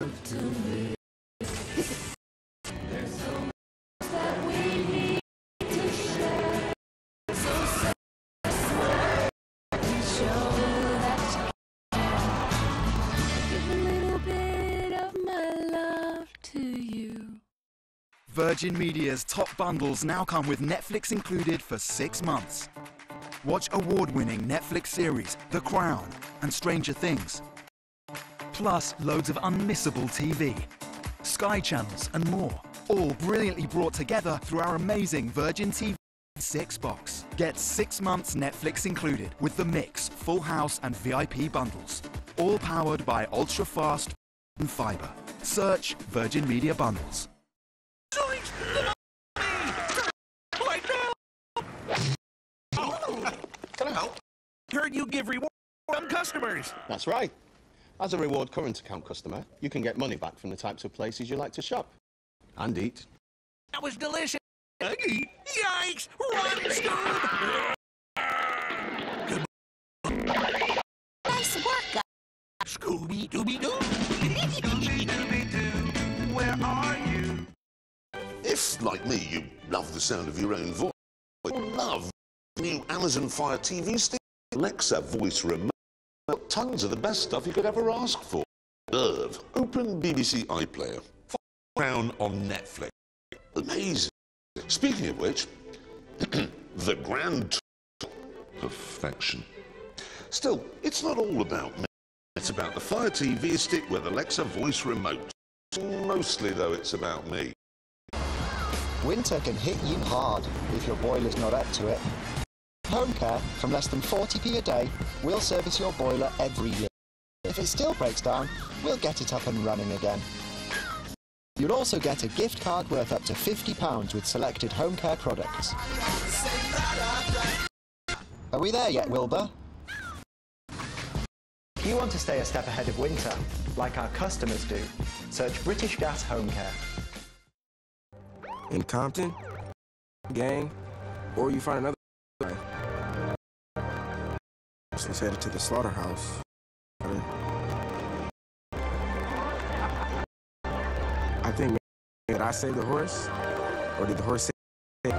love to me. There's so much that we need to share. So say and show that give a little bit of my love to you. Virgin Media's top bundles now come with Netflix included for 6 months. Watch award-winning Netflix series The Crown and Stranger Things. Plus loads of unmissable TV, Sky channels and more. All brilliantly brought together through our amazing Virgin TV 6 box. Get 6 months Netflix included with the Mix, Full House and VIP bundles. All powered by ultra-fast and fibre. Search Virgin Media Bundles. Can I help? Heard you give reward to customers. That's right. As a reward current account customer, you can get money back from the types of places you like to shop and eat. That was delicious. Yikes! Run, Scoob! Nice work, Scooby-Dooby-Doo! Scooby-Dooby-Doo, where are you? If, like me, you love the sound of your own voice, or love the new Amazon Fire TV stick, Alexa voice remote, tons of the best stuff you could ever ask for. Open BBC iPlayer. Crown on Netflix. Amazing. Speaking of which, the grand perfection. Still, it's not all about me. It's about the Fire TV stick with Alexa voice remote. Mostly, though, it's about me. Winter can hit you hard if your boiler's not up to it. Home Care, from less than 40p a day, we'll service your boiler every year. If it still breaks down, we'll get it up and running again. You'll also get a gift card worth up to £50 with selected home care products. Are we there yet, Wilbur? If you want to stay a step ahead of winter, like our customers do, search British Gas Home Care. In Compton, gang, or you find another guy. So he's headed to the slaughterhouse. I think, did I save the horse? Or did the horse save?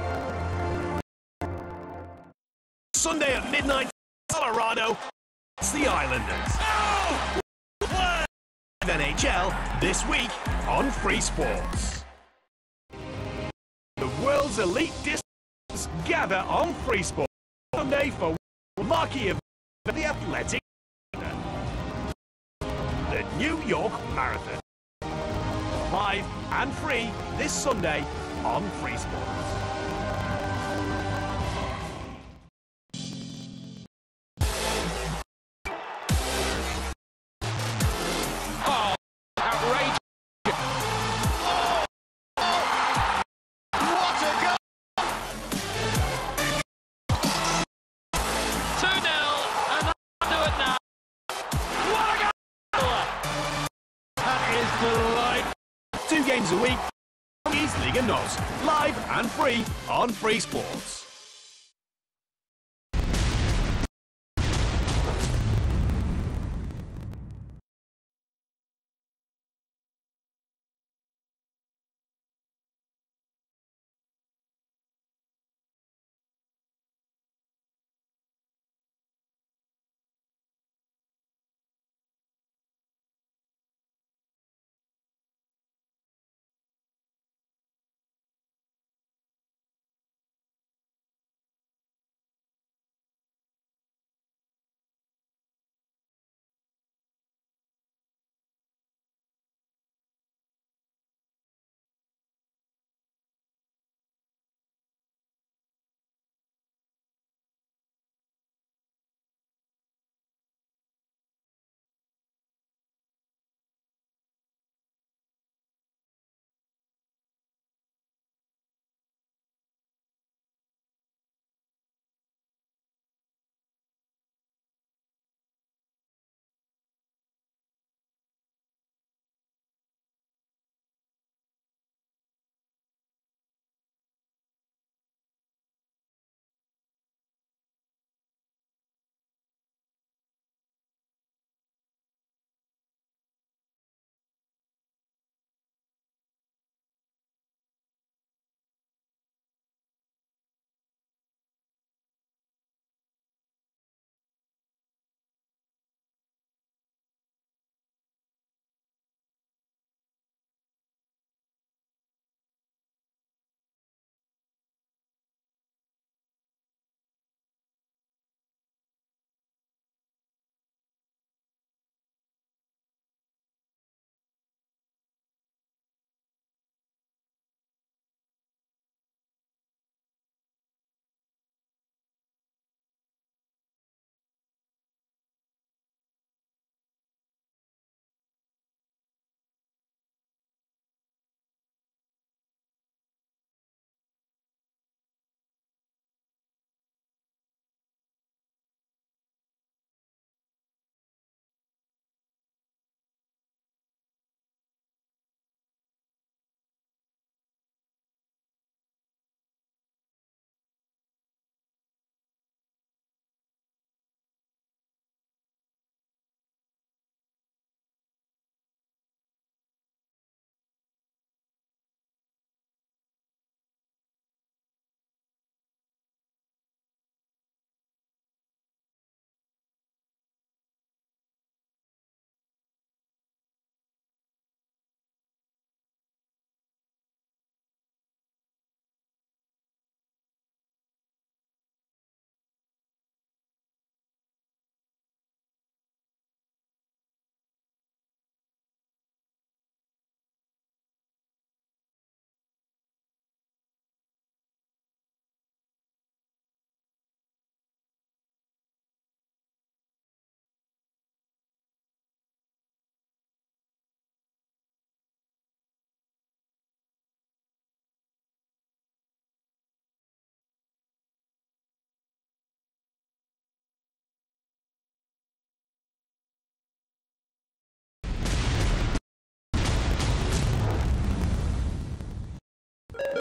Sunday at midnight, Colorado, it's the Islanders. Oh! Then BPL this week on Free Sports. The world's elite disciplines gather on Free Sports Sunday for marquee event of the athletic. The New York Marathon. Live and free this Sunday on Free Sports. Oh, outrageous. What a goal! 2-0, and they'll do it now. What a goal! That is delightful. 2 games a week. East Liga Nos, live and free on Free Sports.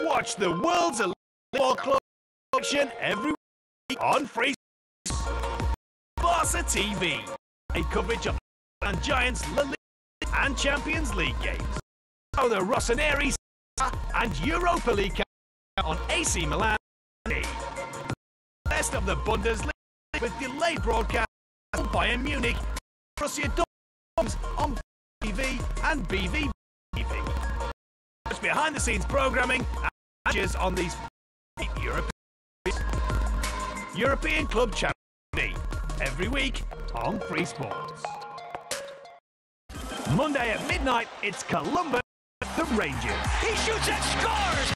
Watch the world's elite ball club action every week on Free Barca TV. A coverage of and Giants, La Liga and Champions League games. Oh, the Rossoneri and Europa League on AC Milan. Best of the Bundesliga with delayed broadcast on Bayern Munich, Borussia Dortmund on TV and BV TV. Watch behind-the-scenes programming and matches on these European Club Channel TV every week on Free Sports. Monday at midnight, it's Columbus the Rangers. He shoots and scores!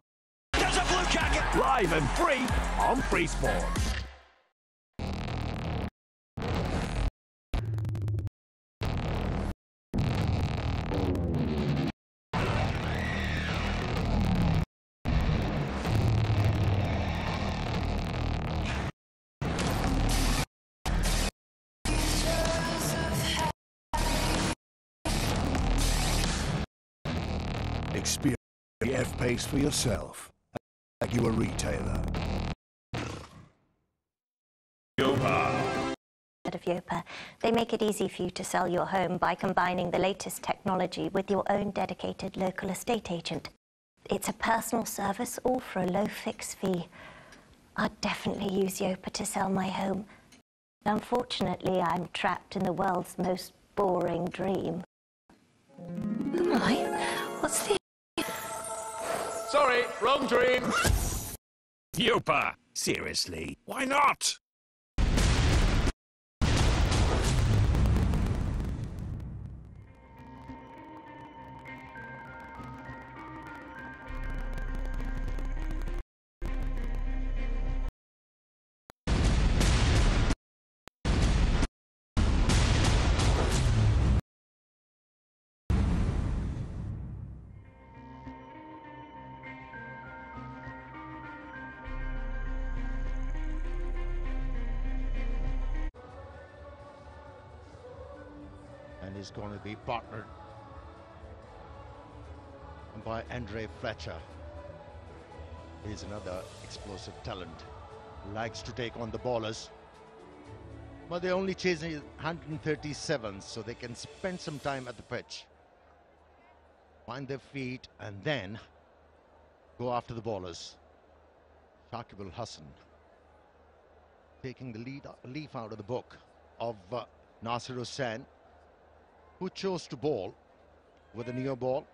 Does a blue jacket! Live and free on Free Sports. Experience the F-Pace for yourself, like you a retailer. Of Yopa. They make it easy for you to sell your home by combining the latest technology with your own dedicated local estate agent. It's a personal service, all for a low fixed fee. I'd definitely use Yopa to sell my home. Unfortunately, I'm trapped in the world's most boring dream. Am I? What's the... Sorry, wrong dream. Yopa, seriously, why not? And is going to be partnered by Andre Fletcher. He's another explosive talent. Likes to take on the ballers. But they're only chasing 137, so they can spend some time at the pitch. Find their feet and then go after the ballers. Shakib Al Hassan taking the leaf out of the book of Nasir Hussain, who chose to bowl with a near ball.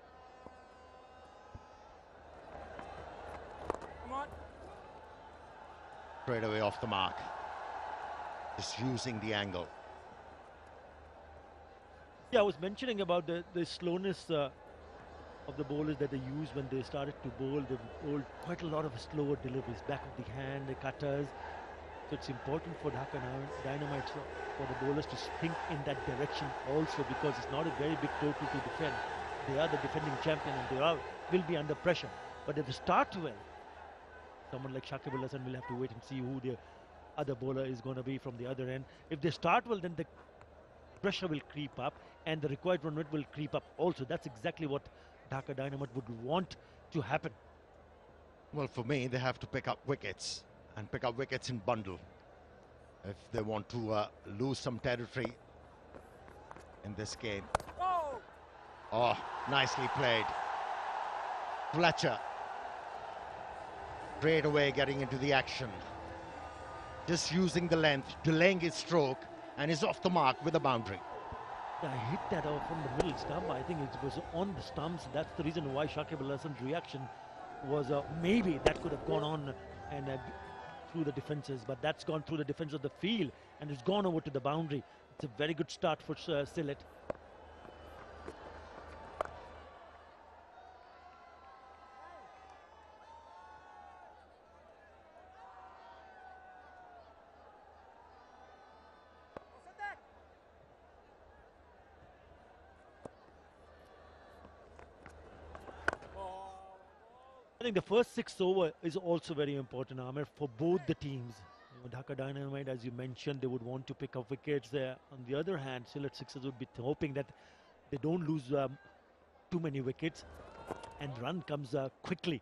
Come on. Straight away off the mark. Just using the angle. Yeah, I was mentioning about the slowness of the bowlers that they used when they started to bowl. They bowled quite a lot of slower deliveries, back of the hand, the cutters. So it's important for Dhaka Dynamite for the bowlers to think in that direction also, because it's not a very big total to defend. They are the defending champion and they will be under pressure. But if they start well, someone like Shakib Al Hassan will have to wait and see who the other bowler is going to be from the other end. If they start well, then the pressure will creep up and the required run rate will creep up also. That's exactly what Dhaka Dynamite would want to happen. Well, for me, they have to pick up wickets. And pick up wickets in bundle if they want to lose some territory in this game. Oh, nicely played. Fletcher straight away getting into the action, just using the length, delaying his stroke, and is off the mark with a boundary. Yeah, I hit that off from the middle stump. I think it was on the stumps. That's the reason why Shakib Al Hassan's reaction was maybe that could have gone on and through the defences, but that's gone through the defence of the field and it's gone over to the boundary. It's a very good start for Sylhet. I think the first 6 over is also very important, Amir, for both the teams. Dhaka Dynamite, as you mentioned, they would want to pick up wickets there. On the other hand, Sylhet Sixers would be hoping that they don't lose too many wickets and run comes quickly.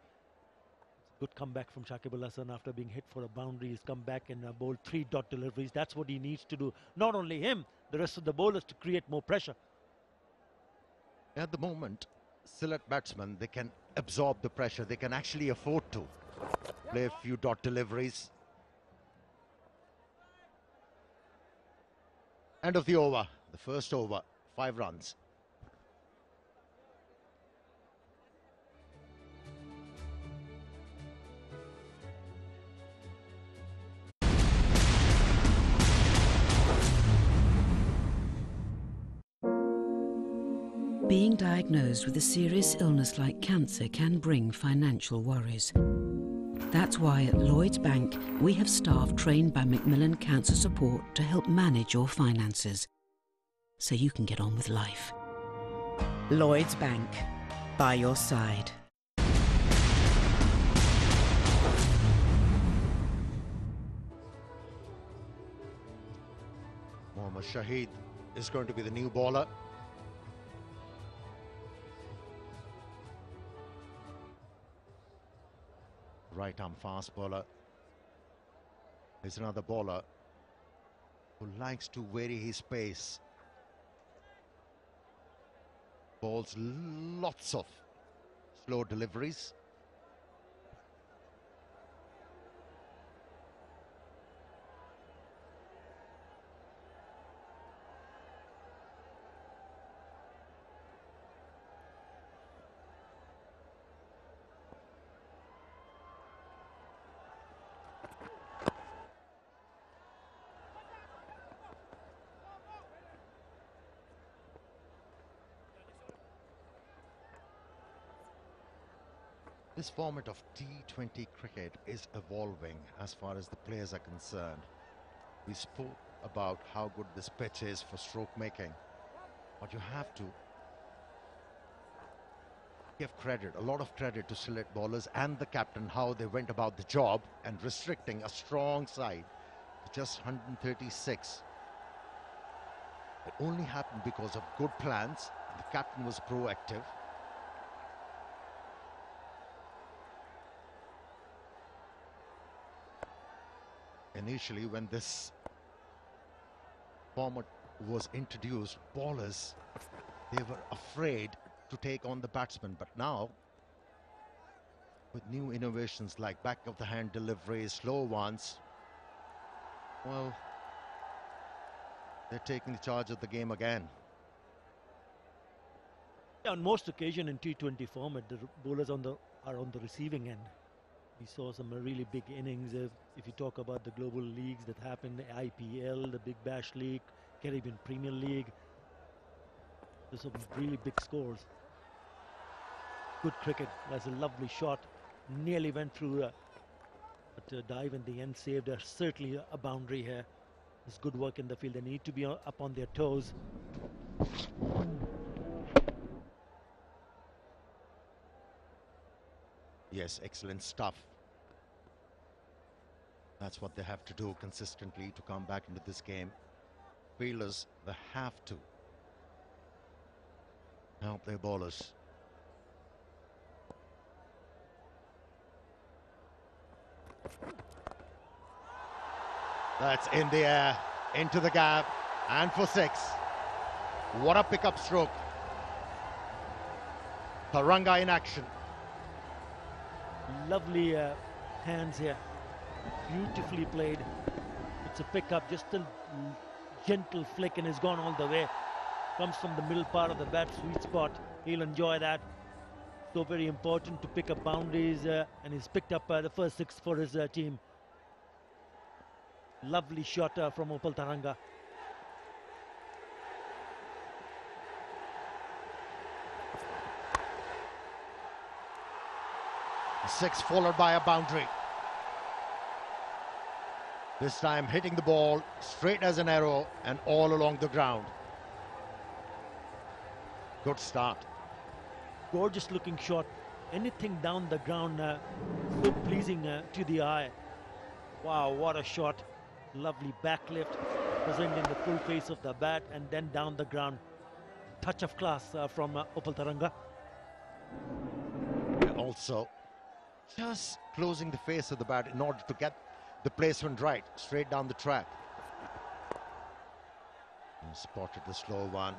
It's a good comeback from Shakib Al Hassan after being hit for a boundary. He's come back and bowled 3 dot deliveries. That's what he needs to do. Not only him, the rest of the bowlers to create more pressure. At the moment, Sylhet batsmen, they can absorb the pressure. They can actually afford to play a few dot deliveries. End of the over, the first over, 5 runs. Being diagnosed with a serious illness like cancer can bring financial worries. That's why at Lloyds Bank we have staff trained by Macmillan Cancer Support to help manage your finances, so you can get on with life. Lloyds Bank, by your side. Mohammad Shahid is going to be the new bowler. Right arm fast bowler. Here's another bowler who likes to vary his pace. Bowls lots of slow deliveries. This format of T20 cricket is evolving as far as the players are concerned. We spoke about how good this pitch is for stroke making, but you have to give credit, a lot of credit to Sylhet bowlers and the captain, how they went about the job and restricting a strong side to just 136. It only happened because of good plans. The captain was proactive. Initially, when this format was introduced, bowlers, they were afraid to take on the batsman. But now, with new innovations like back of the hand deliveries, slow ones, well, they're taking charge of the game again. On most occasions in T20 format, the bowlers are on the receiving end. We saw some really big innings. If you talk about the global leagues that happen, the IPL, the Big Bash League, Caribbean Premier League, there's some really big scores. Good cricket. That's a lovely shot. Nearly went through, but a dive in the end saved certainly a boundary here. There's good work in the field. They need to be up on their toes. Yes, excellent stuff. That's what they have to do consistently to come back into this game. Fielders, they have to help their bowlers. That's in the air, into the gap, and for 6. What a pickup stroke. Taranga in action. Lovely hands here. Beautifully played. It's a pickup, just a gentle flick, and it's gone all the way. Comes from the middle part of the bat, sweet spot. He'll enjoy that. So very important to pick up boundaries, and he's picked up the first 6 for his team. Lovely shot from Opal Taranga. A 6 followed by a boundary. This time hitting the ball straight as an arrow and all along the ground. Good start. Gorgeous looking shot. Anything down the ground, so pleasing to the eye. Wow, what a shot. Lovely backlift, presenting the full face of the bat, and then down the ground. Touch of class from Opal Taranga. Also, just closing the face of the bat in order to get the placement right, straight down the track. And spotted the slow one,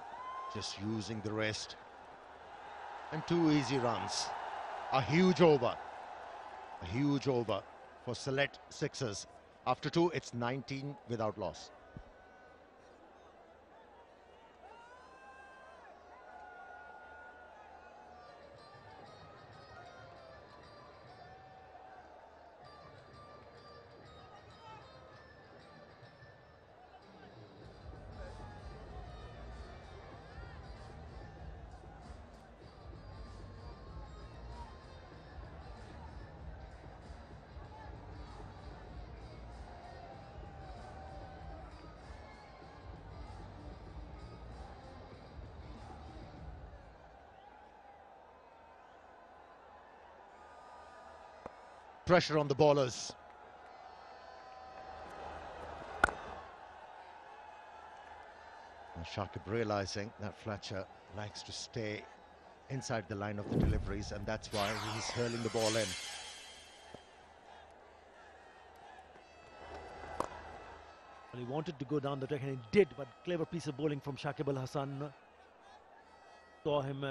just using the wrist. And 2 easy runs. A huge over. A huge over for Sylhet Sixers. After 2, it's 19 without loss. pressure on the bowlers. And Shakib realizing that Fletcher likes to stay inside the line of the deliveries, and that's why he's hurling the ball in. Well, he wanted to go down the track and he did, but clever piece of bowling from Shakib Al Hasan. Saw him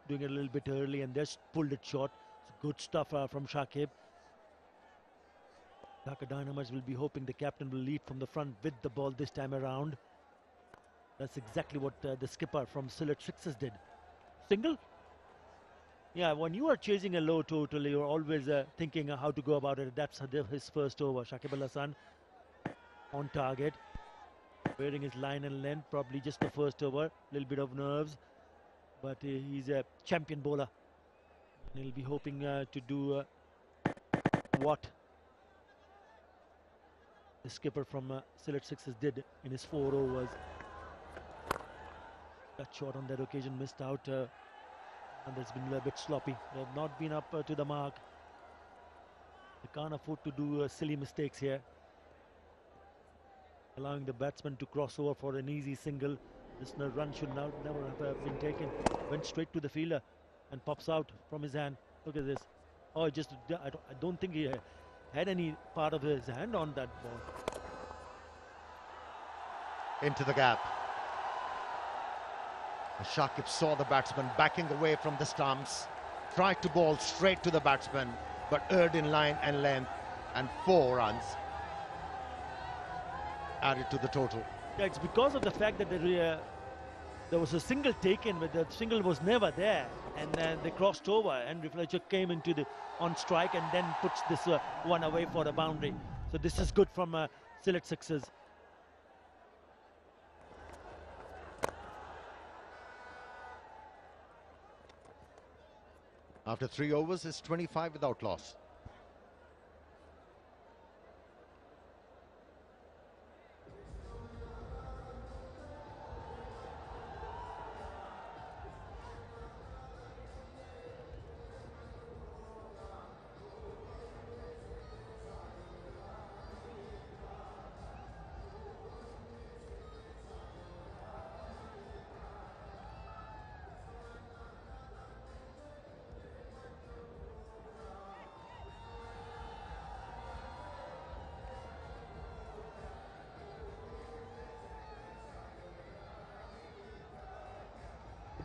doing it a little bit early and just pulled it short. It's good stuff from Shakib. Dhaka Dynamites will be hoping the captain will lead from the front with the ball this time around. That's exactly what the skipper from Sylhet Sixers did. Single? Yeah, when you are chasing a low total, you're always thinking how to go about it. That's his first over. Shakib Al Hasan on target, wearing his line and length, probably just the first over, little bit of nerves, but he's a champion bowler. And he'll be hoping to do what the skipper from Sylhet Sixers did in his 4 overs. That shot on that occasion missed out, and that's been a little bit sloppy. They have not been up to the mark. They can't afford to do silly mistakes here. Allowing the batsman to cross over for an easy single. This run should never have been taken. Went straight to the fielder and pops out from his hand. Look at this. Oh, I don't think he had any part of his hand on that ball. Into the gap. Shakib saw the batsman backing away from the stumps, tried to bowl straight to the batsman, but erred in line and length, and 4 runs added to the total. Yeah, it's because of the fact that there was a single taken, but the single was never there, and then they crossed over, and Fletcher came into on strike and then puts this one away for the boundary. So this is good from Sylhet Sixers. After 3 overs, it's 25 without loss.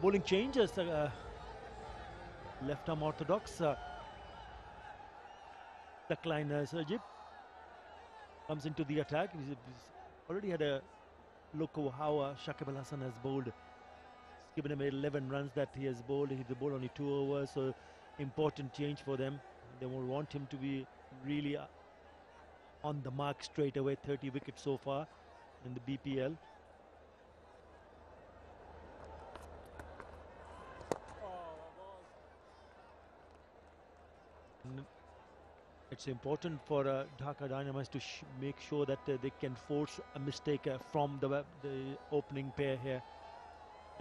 Bowling changes, left arm orthodox. Duckline Sajib comes into the attack. He's already had a look at how Shakib Al Hasan has bowled. It's given him 11 runs that he has bowled. He's bowled only 2 overs, so important change for them. They will want him to be really on the mark straight away. 30 wickets so far in the BPL. It's important for Dhaka Dynamites to make sure that they can force a mistake from the opening pair here.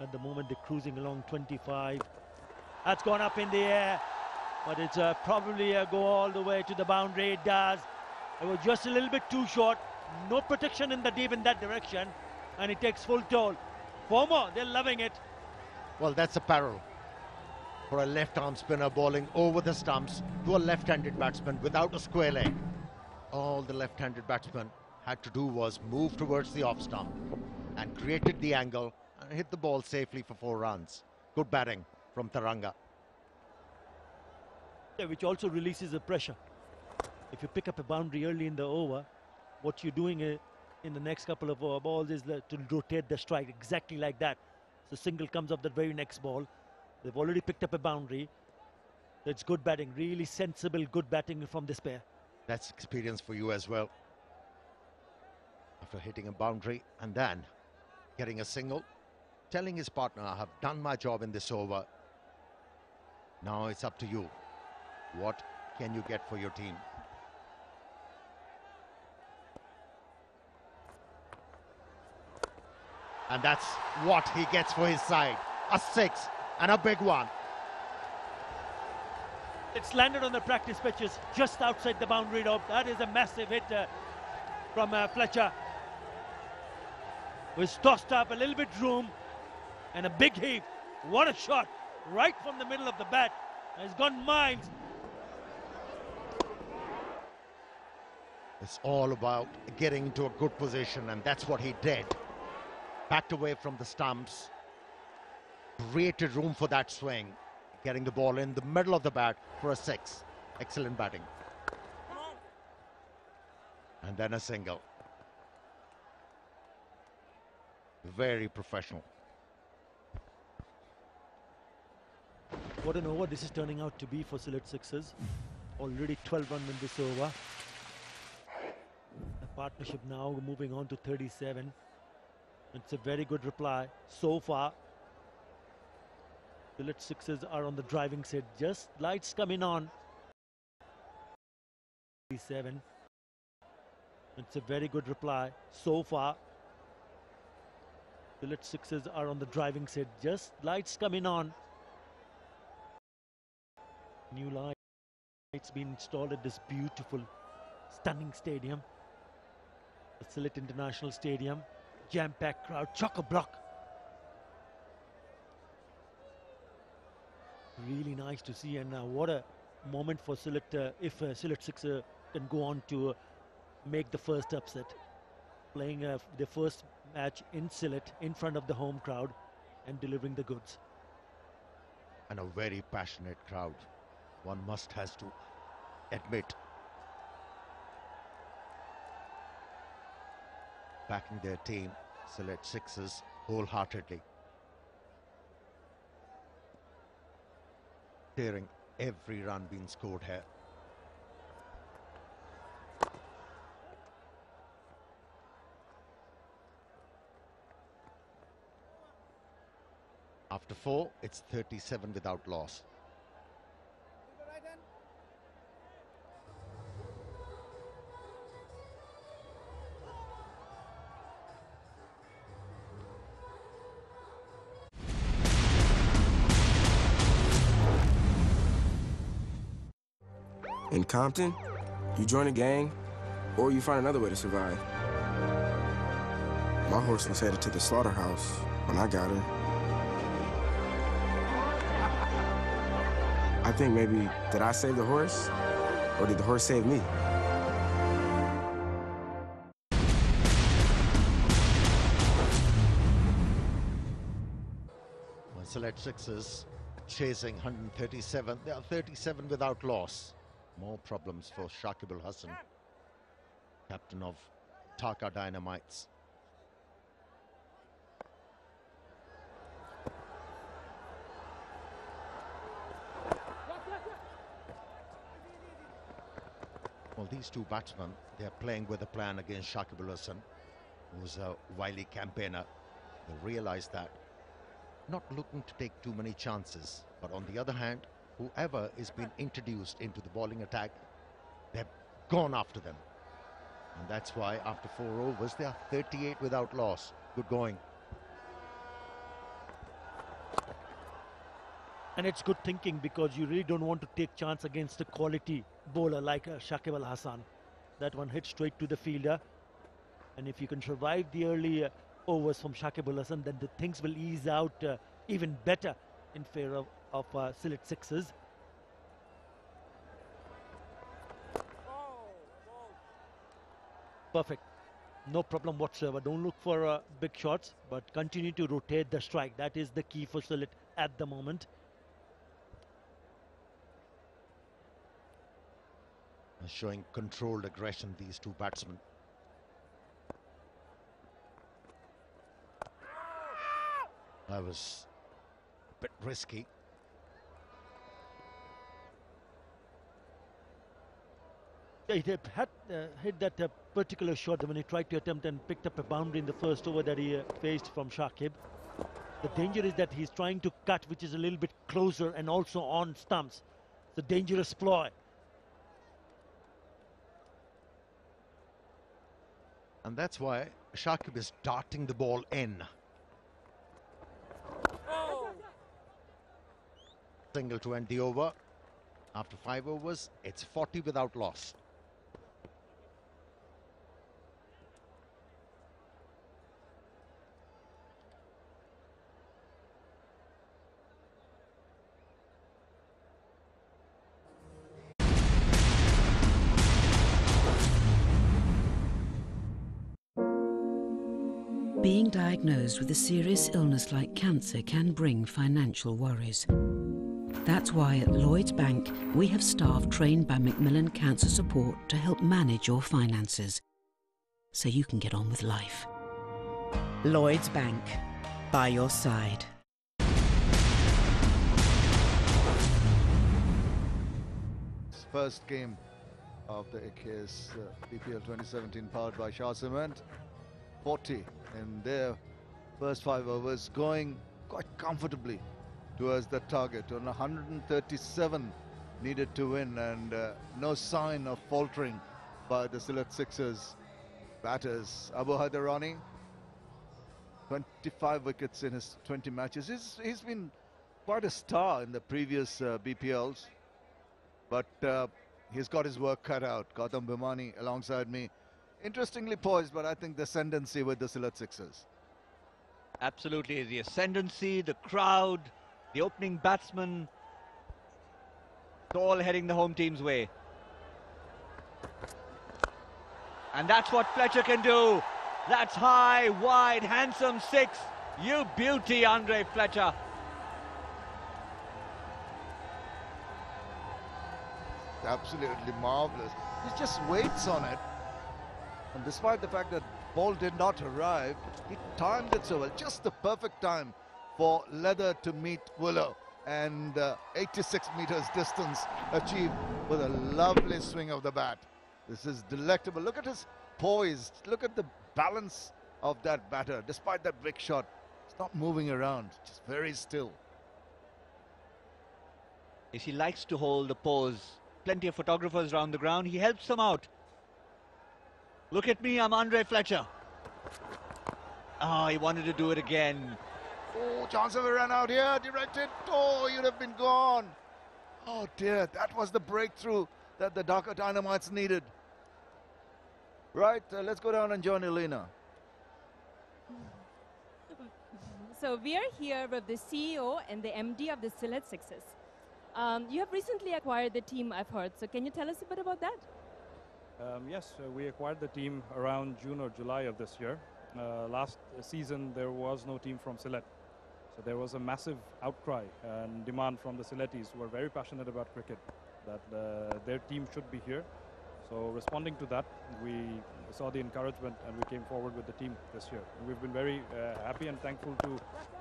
At the moment they're cruising along 25. That's gone up in the air, but it's probably go all the way to the boundary. It does. It was just a little bit too short. No protection in the deep in that direction, and it takes full toll. 4 more, they're loving it. Well, that's a peril for a left-arm spinner bowling over the stumps to a left-handed batsman without a square leg. All the left-handed batsman had to do was move towards the off stump and created the angle and hit the ball safely for 4 runs. Good batting from Taranga. Yeah, which also releases the pressure. If you pick up a boundary early in the over, what you're doing in the next couple of balls is to rotate the strike exactly like that. So single comes up the very next ball. They've already picked up a boundary. It's good batting, really sensible, good batting from this pair. That's experience for you as well. After hitting a boundary and then getting a single, telling his partner, I have done my job in this over. Now it's up to you. What can you get for your team? And that's what he gets for his side. A 6 and a big one. It's landed on the practice pitches just outside the boundary rope. That is a massive hit from Fletcher. Was tossed up, a little bit room, and a big heave. What a shot, right from the middle of the bat. It's gone miles. It's all about getting into a good position, and that's what he did. Backed away from the stumps, created room for that swing, getting the ball in the middle of the bat for a 6. Excellent batting. And then a single. Very professional. What an over this is turning out to be for Sylhet Sixers. Already 12 runs in this over. The partnership now moving on to 37. It's a very good reply so far. Sylhet Sixers are on the driving set. Just lights coming on. 37. It's a very good reply so far. Sylhet Sixers are on the driving set. Just lights coming on. New lights been installed at this beautiful, stunning stadium. The Sylhet International Stadium. Jam-packed crowd, chock-a-block. Really nice to see, and what a moment for Sylhet if Sylhet Sixers can go on to make the first upset. Playing their first match in Sylhet in front of the home crowd and delivering the goods. And a very passionate crowd, one must has to admit. Backing their team, Sylhet Sixers, wholeheartedly. Cheering every run being scored here. After 4, it's 37 without loss. In Compton, you join a gang, or you find another way to survive. My horse was headed to the slaughterhouse when I got her. I think maybe, did I save the horse, or did the horse save me? When Sylhet Sixers chasing 137, they are 37 without loss. More problems for Shakib Al Hasan, captain of Dhaka Dynamites. Well, these two batsmen, they are playing with a plan against Shakib Al Hasan, who's a wily campaigner. They realize that. Not looking to take too many chances, but on the other hand, whoever is being introduced into the bowling attack, they've gone after them. And that's why after 4 overs, they are 38 without loss. Good going. And it's good thinking, because you really don't want to take chance against a quality bowler like Shakib Al Hasan. That one hit straight to the fielder. And if you can survive the early overs from Shakib Al Hasan, then the things will ease out even better in favor of Sylhet Sixers. Perfect. No problem whatsoever. Don't look for big shots, but continue to rotate the strike. That is the key for Sylhet at the moment. Showing controlled aggression, these two batsmen. That was a bit risky. Yeah, he had hit that particular shot when he tried to attempt and picked up a boundary in the first over that he faced from Shakib. The danger is that he's trying to cut, which is a little bit closer and also on stumps. It's a dangerous ploy. And that's why Shakib is darting the ball in. Single to end the over. After 5 overs, it's 40 without loss. Being diagnosed with a serious illness like cancer can bring financial worries. That's why at Lloyds Bank we have staff trained by Macmillan Cancer Support to help manage your finances, so you can get on with life. Lloyds Bank, by your side. First game of the AKS BPL 2017 powered by Shah Cement. 40 in their first 5 overs, going quite comfortably towards the target. On 137 needed to win, and no sign of faltering by the Sylhet Sixers batters. Abu Haidarani, 25 wickets in his 20 matches. He's been quite a star in the previous BPLs, but he's got his work cut out. Gautam Bhimani alongside me. Interestingly poised, but I think the ascendancy with the Sylhet Sixers. Absolutely, the ascendancy, the crowd, the opening batsman, it's all heading the home team's way. And that's what Fletcher can do. That's high, wide, handsome 6. You beauty, Andre Fletcher. Absolutely marvellous. He just waits on it. And despite the fact that ball did not arrive, he timed it so well. Just the perfect time for Leather to meet Willow. And 86 meters distance achieved with a lovely swing of the bat. This is delectable. Look at his poise. Look at the balance of that batter. Despite that big shot, it's not moving around. Just very still. Yes, he likes to hold the pose. Plenty of photographers around the ground. He helps them out. Look at me, I'm Andre Fletcher. Oh, he wanted to do it again. Oh, chance of a run out here, directed. Oh, you'd have been gone. Oh dear, that was the breakthrough that the Dhaka Dynamites needed. Right, let's go down and join Elena. So we are here with the CEO and the MD of the Sylhet Sixers. You have recently acquired the team, I've heard. So can you tell us a bit about that? Yes, we acquired the team around June or July of this year. Last season there was no team from Sylhet, so there was a massive outcry and demand from the Sylhetis, who are very passionate about cricket, that their team should be here. So responding to that, we saw the encouragement and we came forward with the team this year. And we've been very happy and thankful to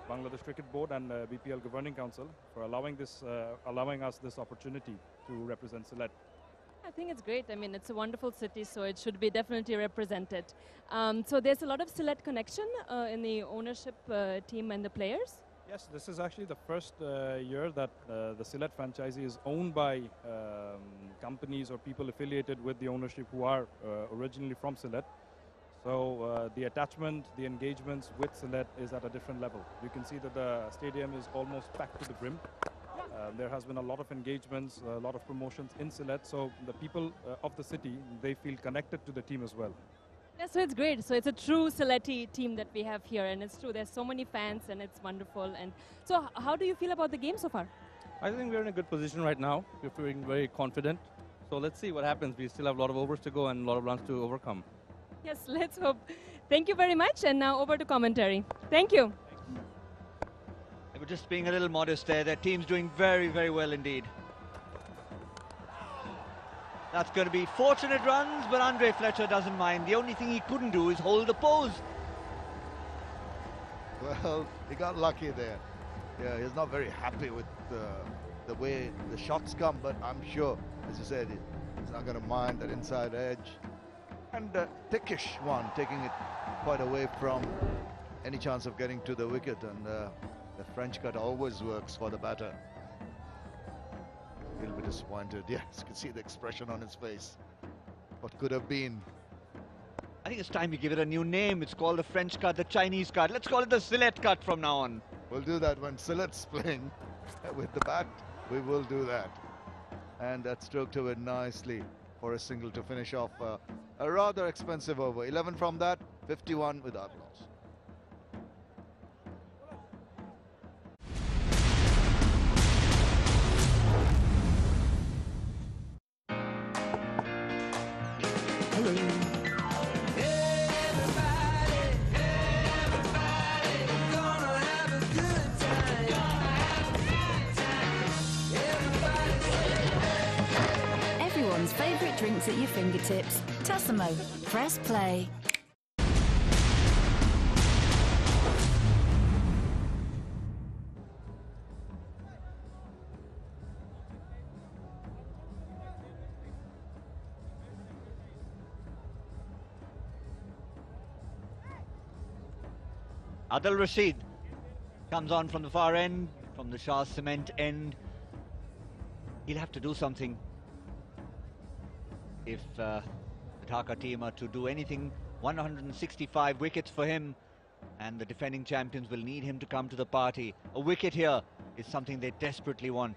Bangladesh Cricket Board and BPL Governing Council for allowing us this opportunity to represent Sylhet. I think it's great. I mean, it's a wonderful city, so it should be definitely represented. So there's a lot of Sylhet connection in the ownership team and the players? Yes, this is actually the first year that the Sylhet franchisee is owned by companies or people affiliated with the ownership who are originally from Sylhet. So the attachment, the engagements with Sylhet is at a different level. You can see that the stadium is almost packed to the brim. There has been a lot of engagements, a lot of promotions in Sylhet, so the people of the city, they feel connected to the team as well. Yeah, so it's great. So it's a true Sylheti team that we have here, and it's true. There's so many fans, and it's wonderful. And so, how do you feel about the game so far? I think we're in a good position right now. We're feeling very confident. So let's see what happens. We still have a lot of overs to go and a lot of runs to overcome. Yes, let's hope. Thank you very much. And now over to commentary. Thank you. They were just being a little modest there. Their team's doing very, very well indeed. That's going to be fortunate runs, but Andre Fletcher doesn't mind. The only thing he couldn't do is hold the pose. Well, he got lucky there. Yeah, he's not very happy with the way the shots come, but I'm sure, as you said, he's not going to mind that inside edge. And thickish one, taking it quite away from any chance of getting to the wicket. And the French cut always works for the batter. He'll be disappointed. Yes, you can see the expression on his face. What could have been. I think it's time you give it a new name. It's called the French cut, the Chinese cut. Let's call it the Sylhet cut from now on. We'll do that when Sylhet's playing with the bat. We will do that. and that stroked away nicely for a single to finish off a rather expensive over. 11 from that, 51 without loss. Everyone's favourite drinks at your fingertips. Tassimo. Press play. Adil Rashid comes on from the far end, from the Shah Cement end. He'll have to do something if the Dhaka team are to do anything. 165 wickets for him, and the defending champions will need him to come to the party. A wicket here is something they desperately want.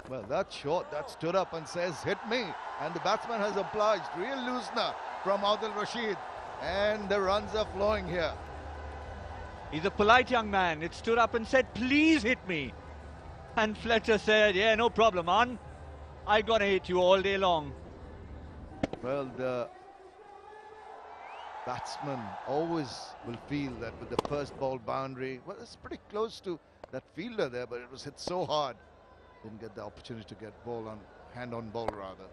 Well, that shot that stood up and says, hit me. And the batsman has obliged. Real loosener from Adil Rashid. And the runs are flowing here. He's a polite young man. It stood up and said, please hit me. And Fletcher said, yeah, no problem, man. I'm going to hit you all day long. Well, the batsman always will feel that with the first ball boundary, well, it's pretty close to that fielder there, but it was hit so hard. Didn't get the opportunity to get ball on, hand on ball rather.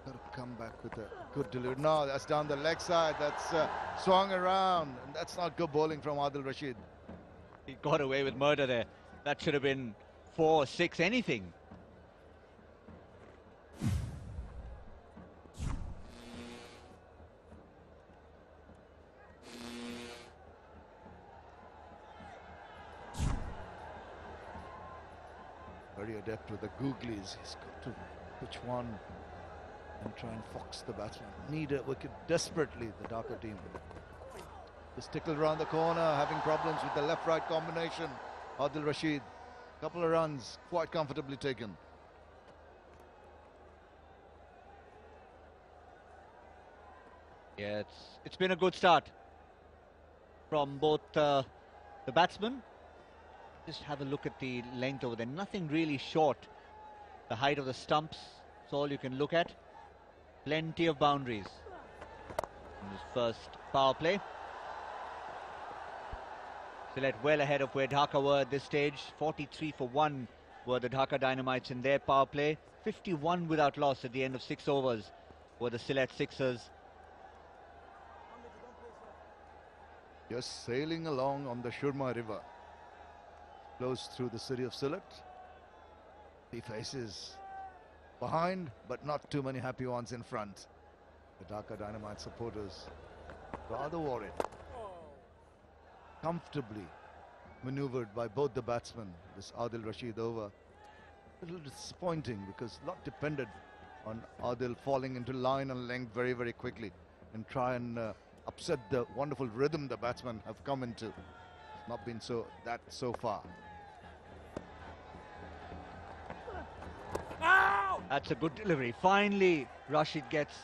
Got to come back with a good delivery. No, that's down the leg side. That's swung around. And that's not good bowling from Adil Rashid. He got away with murder there. That should have been 4, 6, anything. Very adept with the googlies. He's got to pitch one and try and fox the batsman. Need a wicket desperately, the Dhaka team. Just tickled around the corner, having problems with the left-right combination. Adil Rashid, couple of runs, quite comfortably taken. Yeah, it's been a good start from both the batsmen. Just have a look at the length over there. Nothing really short. The height of the stumps, that's all you can look at. Plenty of boundaries in this first power play. Sylhet well ahead of where Dhaka were at this stage. 43 for 1 were the Dhaka Dynamites in their power play. 51 without loss at the end of 6 overs were the Sylhet Sixers. Just sailing along on the Shurma River. Flows through the city of Sylhet. He faces behind, but not too many happy ones in front. The Dhaka Dynamite supporters rather worried. Comfortably maneuvered by both the batsmen. This Adil Rashid over. A little disappointing because a lot depended on Adil falling into line and length very, very quickly and try and upset the wonderful rhythm the batsmen have come into. It's not been so far. That's a good delivery. Finally, Rashid gets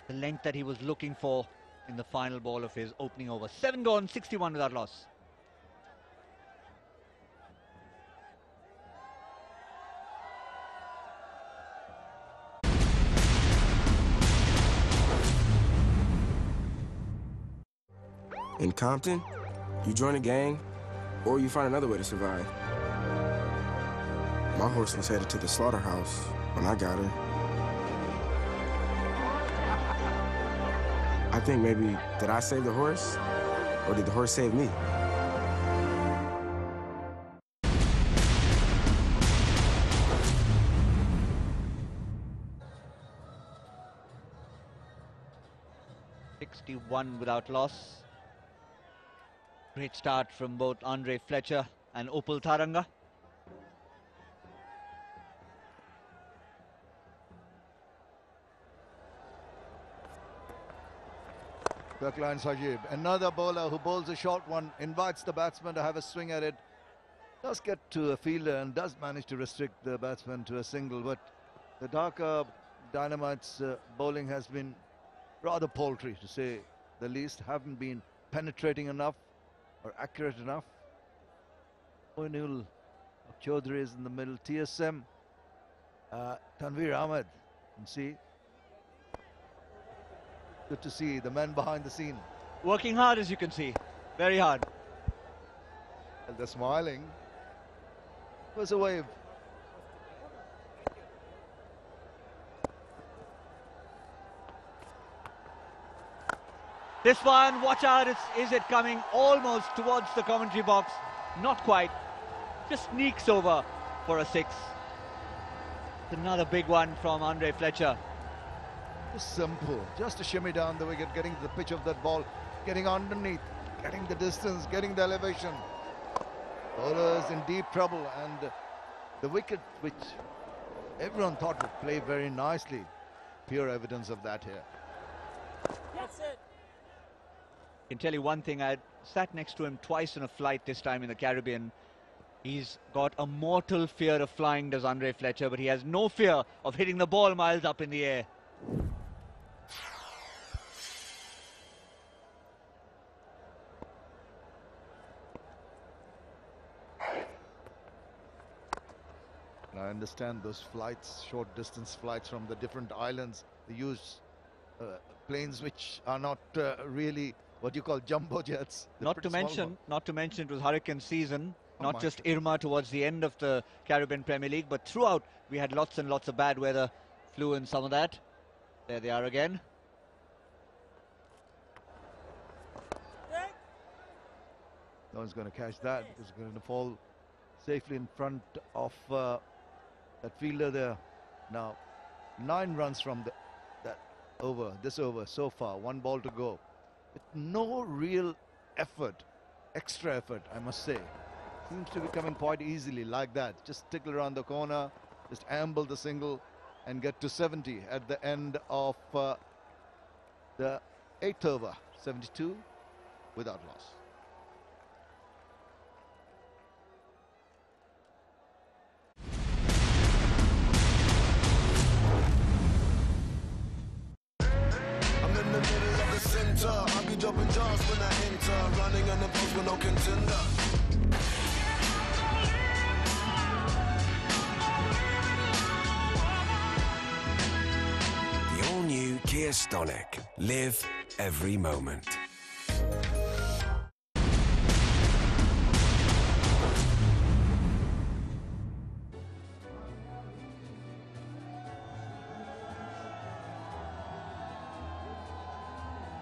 the length that he was looking for in the final ball of his opening over. 7 gone, 61 without loss. In Compton, you join a gang, or you find another way to survive. My horse was headed to the slaughterhouse when I got her. I think maybe, did I save the horse, or did the horse save me? .61 without loss. Great start from both Andre Fletcher and Upul Tharanga. Kirkline Sajib, another bowler who bowls a short one, invites the batsman to have a swing at it. Does get to a fielder and does manage to restrict the batsman to a single, but the Dhaka Dynamite's bowling has been rather paltry, to say the least. Haven't been penetrating enough or accurate enough. Moinul Chaudhary is in the middle. TSM, Tanveer Ahmed, you can see. Good to see the men behind the scene. Working hard, as you can see. Very hard. And they're smiling. It was a wave. This one, watch out, is it coming almost towards the commentary box? Not quite. Just sneaks over for a 6. Another big one from Andre Fletcher. Just simple, just a shimmy down the wicket, getting to the pitch of that ball, getting underneath, getting the distance, getting the elevation. Bowler is in deep trouble, and the wicket, which everyone thought would play very nicely, pure evidence of that here. That's it. I can tell you one thing, I sat next to him twice in a flight, this time in the Caribbean. He's got a mortal fear of flying, does Andre Fletcher, but he has no fear of hitting the ball miles up in the air. I understand those flights, short distance flights from the different islands, they use planes which are not really what you call jumbo jets. Not to mention it was hurricane season, not just God. Irma towards the end of the Caribbean Premier League, but throughout we had lots and lots of bad weather. Flew in some of that. There they are again. No one's going to catch that. It's going to fall safely in front of that fielder there. Now 9 runs from this over so far, 1 ball to go, with no real effort, extra effort, I must say. Seems to be coming quite easily like that. Just tickle around the corner, just amble the single and get to 70 at the end of the 8th over. 72 without loss. I'll be dropping jars when I enter, running on the post with no contender. The all-new Kia Stonic. Live every moment.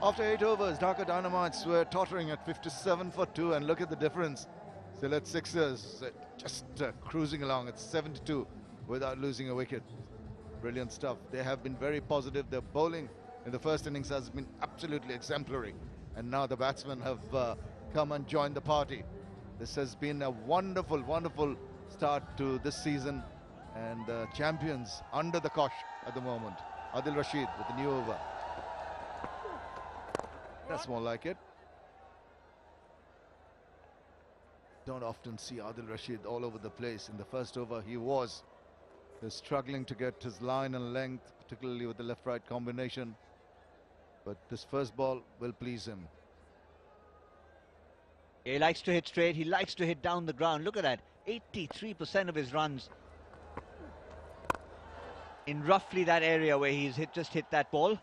After 8 overs, Dhaka Dynamites were tottering at 57 for 2, and look at the difference. Sylhet Sixers just cruising along at 72 without losing a wicket. Brilliant stuff. They have been very positive. Their bowling in the first innings has been absolutely exemplary, and now the batsmen have come and joined the party. This has been a wonderful, wonderful start to this season, and champions under the cosh at the moment. Adil Rashid with the new over. That's more like it. Don't often see Adil Rashid all over the place. In the first over, he was struggling to get his line and length, particularly with the left-right combination. But this first ball will please him. He likes to hit straight. He likes to hit down the ground. Look at that. 83% of his runs in roughly that area where he's just hit that ball.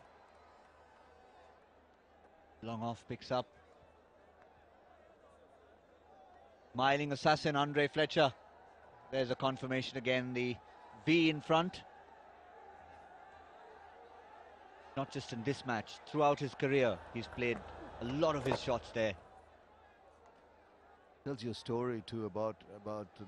Long off, picks up. Smiling assassin Andre Fletcher. There's a confirmation again, the V in front. Not just in this match, throughout his career, he's played a lot of his shots there. Tells you a story too about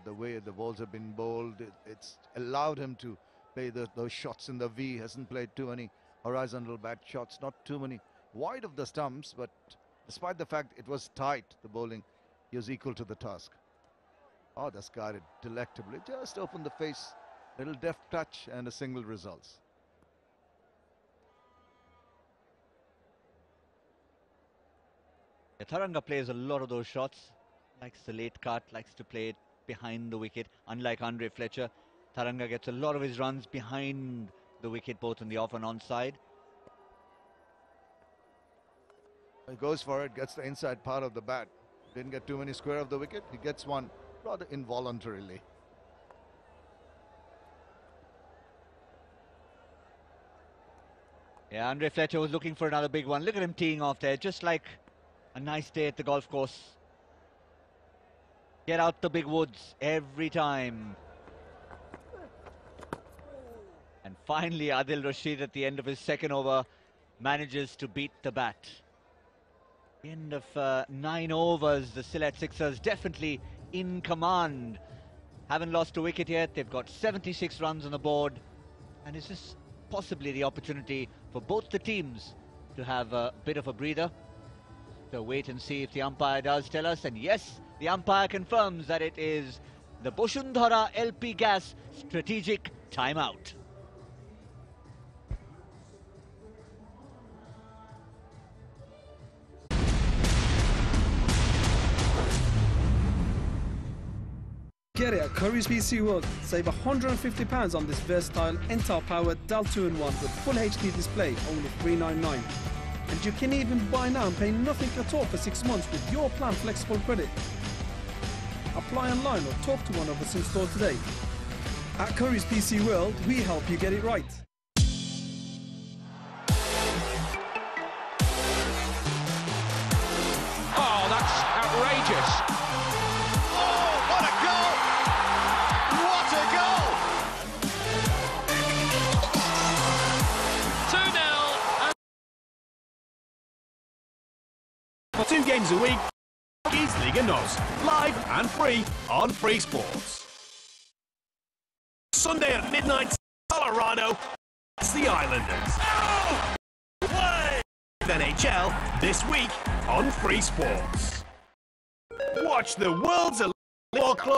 the way the balls have been bowled. It's allowed him to play those shots in the V. Hasn't played too many horizontal bat shots, not too many wide of the stumps, but despite the fact it was tight, the bowling, he was equal to the task. Oh, that's guided delectably. Just open the face, little deft touch, and a single results. Tharanga plays a lot of those shots, likes the late cut, likes to play it behind the wicket. Unlike Andre Fletcher, Tharanga gets a lot of his runs behind the wicket, both on the off and on side. He goes for it, gets the inside part of the bat. Didn't get too many square of the wicket. He gets one rather involuntarily. Yeah, Andre Fletcher was looking for another big one. Look at him teeing off there, just like a nice day at the golf course. Get out the big woods every time. And finally, Adil Rashid at the end of his second over manages to beat the bat. End of 9 overs, the Sylhet Sixers definitely in command. Haven't lost a wicket yet. They've got 76 runs on the board. And is this possibly the opportunity for both the teams to have a bit of a breather? So wait and see if the umpire does tell us. And yes, the umpire confirms that it is the Bosundhara LP Gas strategic timeout. Get it at Curry's PC World. Save £150 on this versatile Intel-powered Dell 2-in-1 with full HD display, only $399. And you can even buy now and pay nothing at all for 6 months with your plan flexible credit. Apply online or talk to one of us in store today. At Curry's PC World, we help you get it right. Oh, that's outrageous. For 2 games a week, Portuguese Liga Nos, live and free on Free Sports. Sunday at midnight, Colorado, it's the Islanders. Oh! Play! NHL this week on Free Sports. Watch the world's elite ball club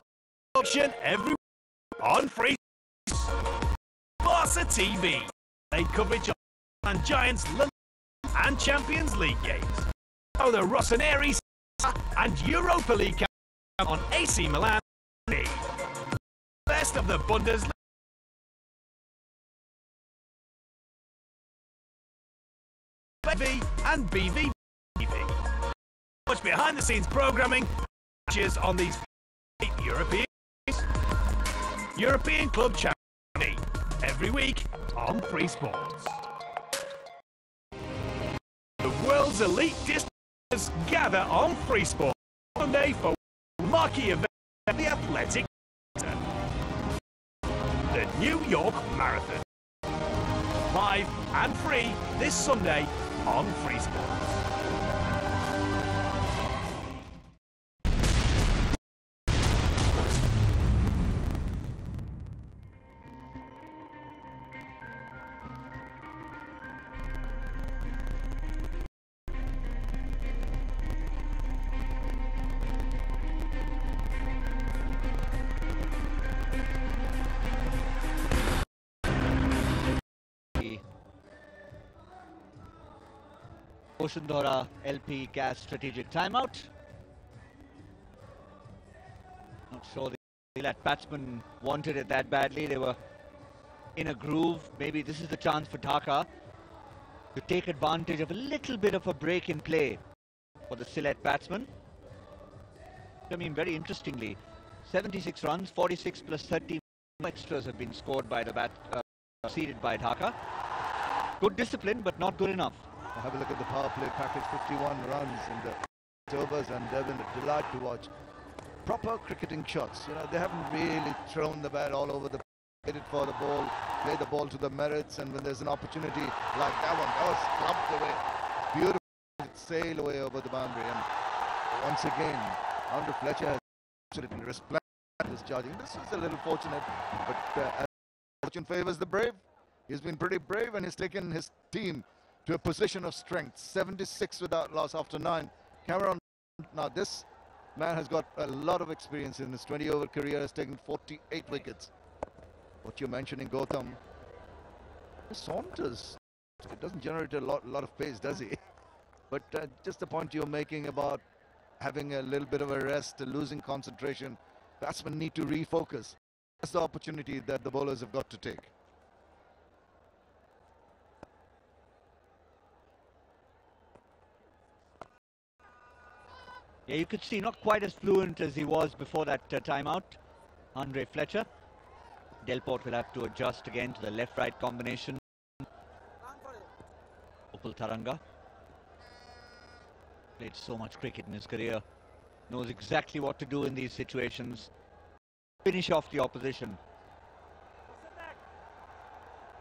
action every week on Free Sports. Barca TV, they coverage on Giants and Champions League games. Oh, the Rossoneri and Europa League on AC Milan. Best of the Bundesliga. BV and BV TV. Much behind-the-scenes programming matches on these European Club Champions every week on Free Sports. The world's elite distributors gather on Free Sport Sunday for marquee event at the Athletic Center, the New York Marathon. Live and free this Sunday on Free Sports. Bosundhara LP Gas strategic timeout. Not sure the batsmen wanted it that badly. They were in a groove. Maybe this is the chance for Dhaka to take advantage of a little bit of a break in play for the Sylhet batsmen. I mean, very interestingly, 76 runs, 46 plus 30 extras have been scored by the seeded by Dhaka. Good discipline, but not good enough. Have a look at the power play package, 51 runs in the overs, and they've been a delight to watch. Proper cricketing shots. You know, they haven't really thrown the bat all over the hit it for the ball, play the ball to the merits, and when there's an opportunity like that one, that was clubbed away. Beautiful, it sailed away over the boundary, and once again, Andre Fletcher has absolutely resplendent his charging. This is a little fortunate, but fortune favors the brave. He's been pretty brave, and he's taken his team to a position of strength. 76 without loss after 9. Cameron, now this man has got a lot of experience in his 20-over career, has taken 48 wickets. What you're mentioning, Gautam, Saunders, it doesn't generate a lot of pace, does he? But just the point you're making about having a little bit of a rest, losing concentration, batsmen need to refocus. That's the opportunity that the bowlers have got to take. Yeah, you could see not quite as fluent as he was before that timeout. Andre Fletcher. Delport will have to adjust again to the left-right combination. Upal Taranga. Played so much cricket in his career. Knows exactly what to do in these situations. Finish off the opposition.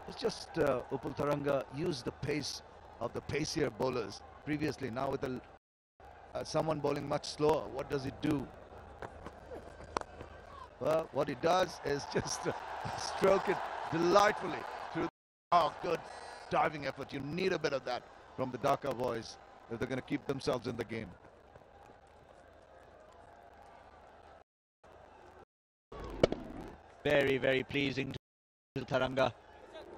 It's just Upal Taranga used the pace of the pacier bowlers previously. Now with the someone bowling much slower, what does it do? Well, what it does is just stroke it delightfully through. Oh, good diving effort. You need a bit of that from the Dhaka boys if they're going to keep themselves in the game. Very, very pleasing to Taranga.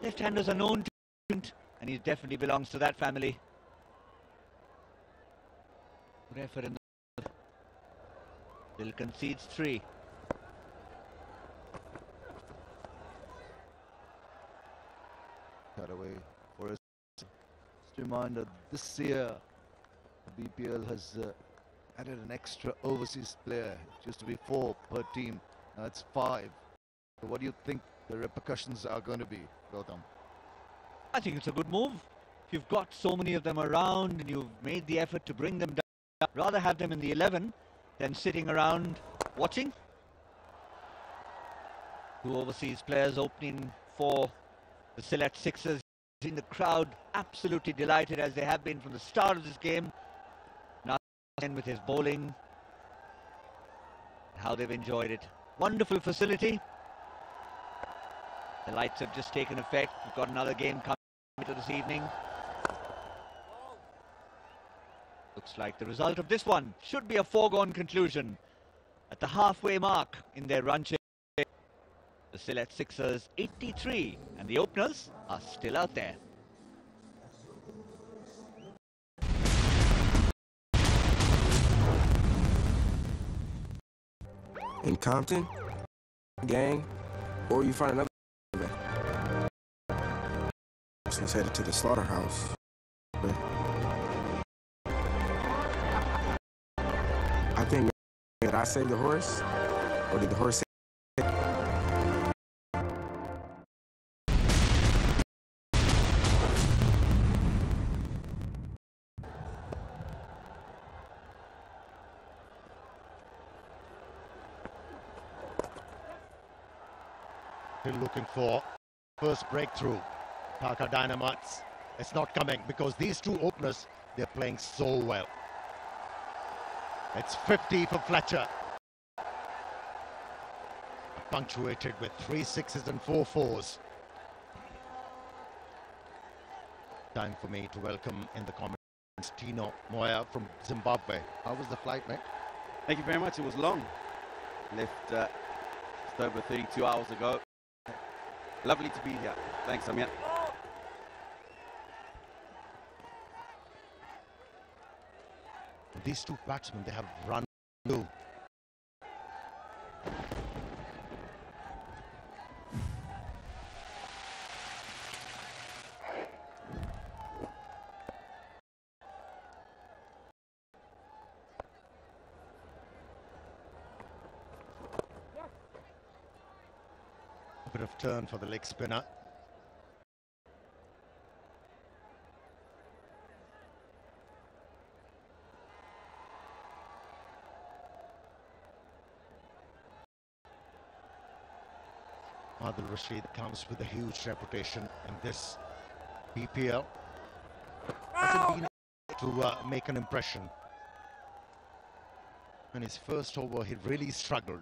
Left-handers are known to, and he definitely belongs to that family. Good effort in the... Still concedes 3. Cut away for us. Just a reminder, this year the BPL has added an extra overseas player. It used to be 4 per team. Now it's 5. So what do you think the repercussions are going to be, Gautam? I think it's a good move. If you've got so many of them around and you've made the effort to bring them down, rather have them in the 11 than sitting around watching. 2 overseas players opening for the Sylhet Sixers. In the crowd, absolutely delighted as they have been from the start of this game. Now with his bowling, how they've enjoyed it. Wonderful facility. The lights have just taken effect. We've got another game coming to this evening. Looks like the result of this one should be a foregone conclusion. At the halfway mark in their run chase, the Sylhet Sixers 83, and the openers are still out there. In Compton, gang, or you find another. He's headed to the slaughterhouse. I think, did I save the horse? Or did the horse save? Still looking for first breakthrough. Dhaka Dynamites. It's not coming because these 2 openers, they're playing so well. It's 50 for Fletcher. Punctuated with 3 6s and 4 4s. Time for me to welcome in the comments Tino Moya from Zimbabwe. How was the flight, mate? Thank you very much. It was long. Left just over 32 hours ago. Lovely to be here. Thanks, Amir. These 2 batsmen, they have run through. A bit of turn for the leg spinner. Adil Rashid comes with a huge reputation in this BPL. Hasn't been able to make an impression. In his first over, he really struggled.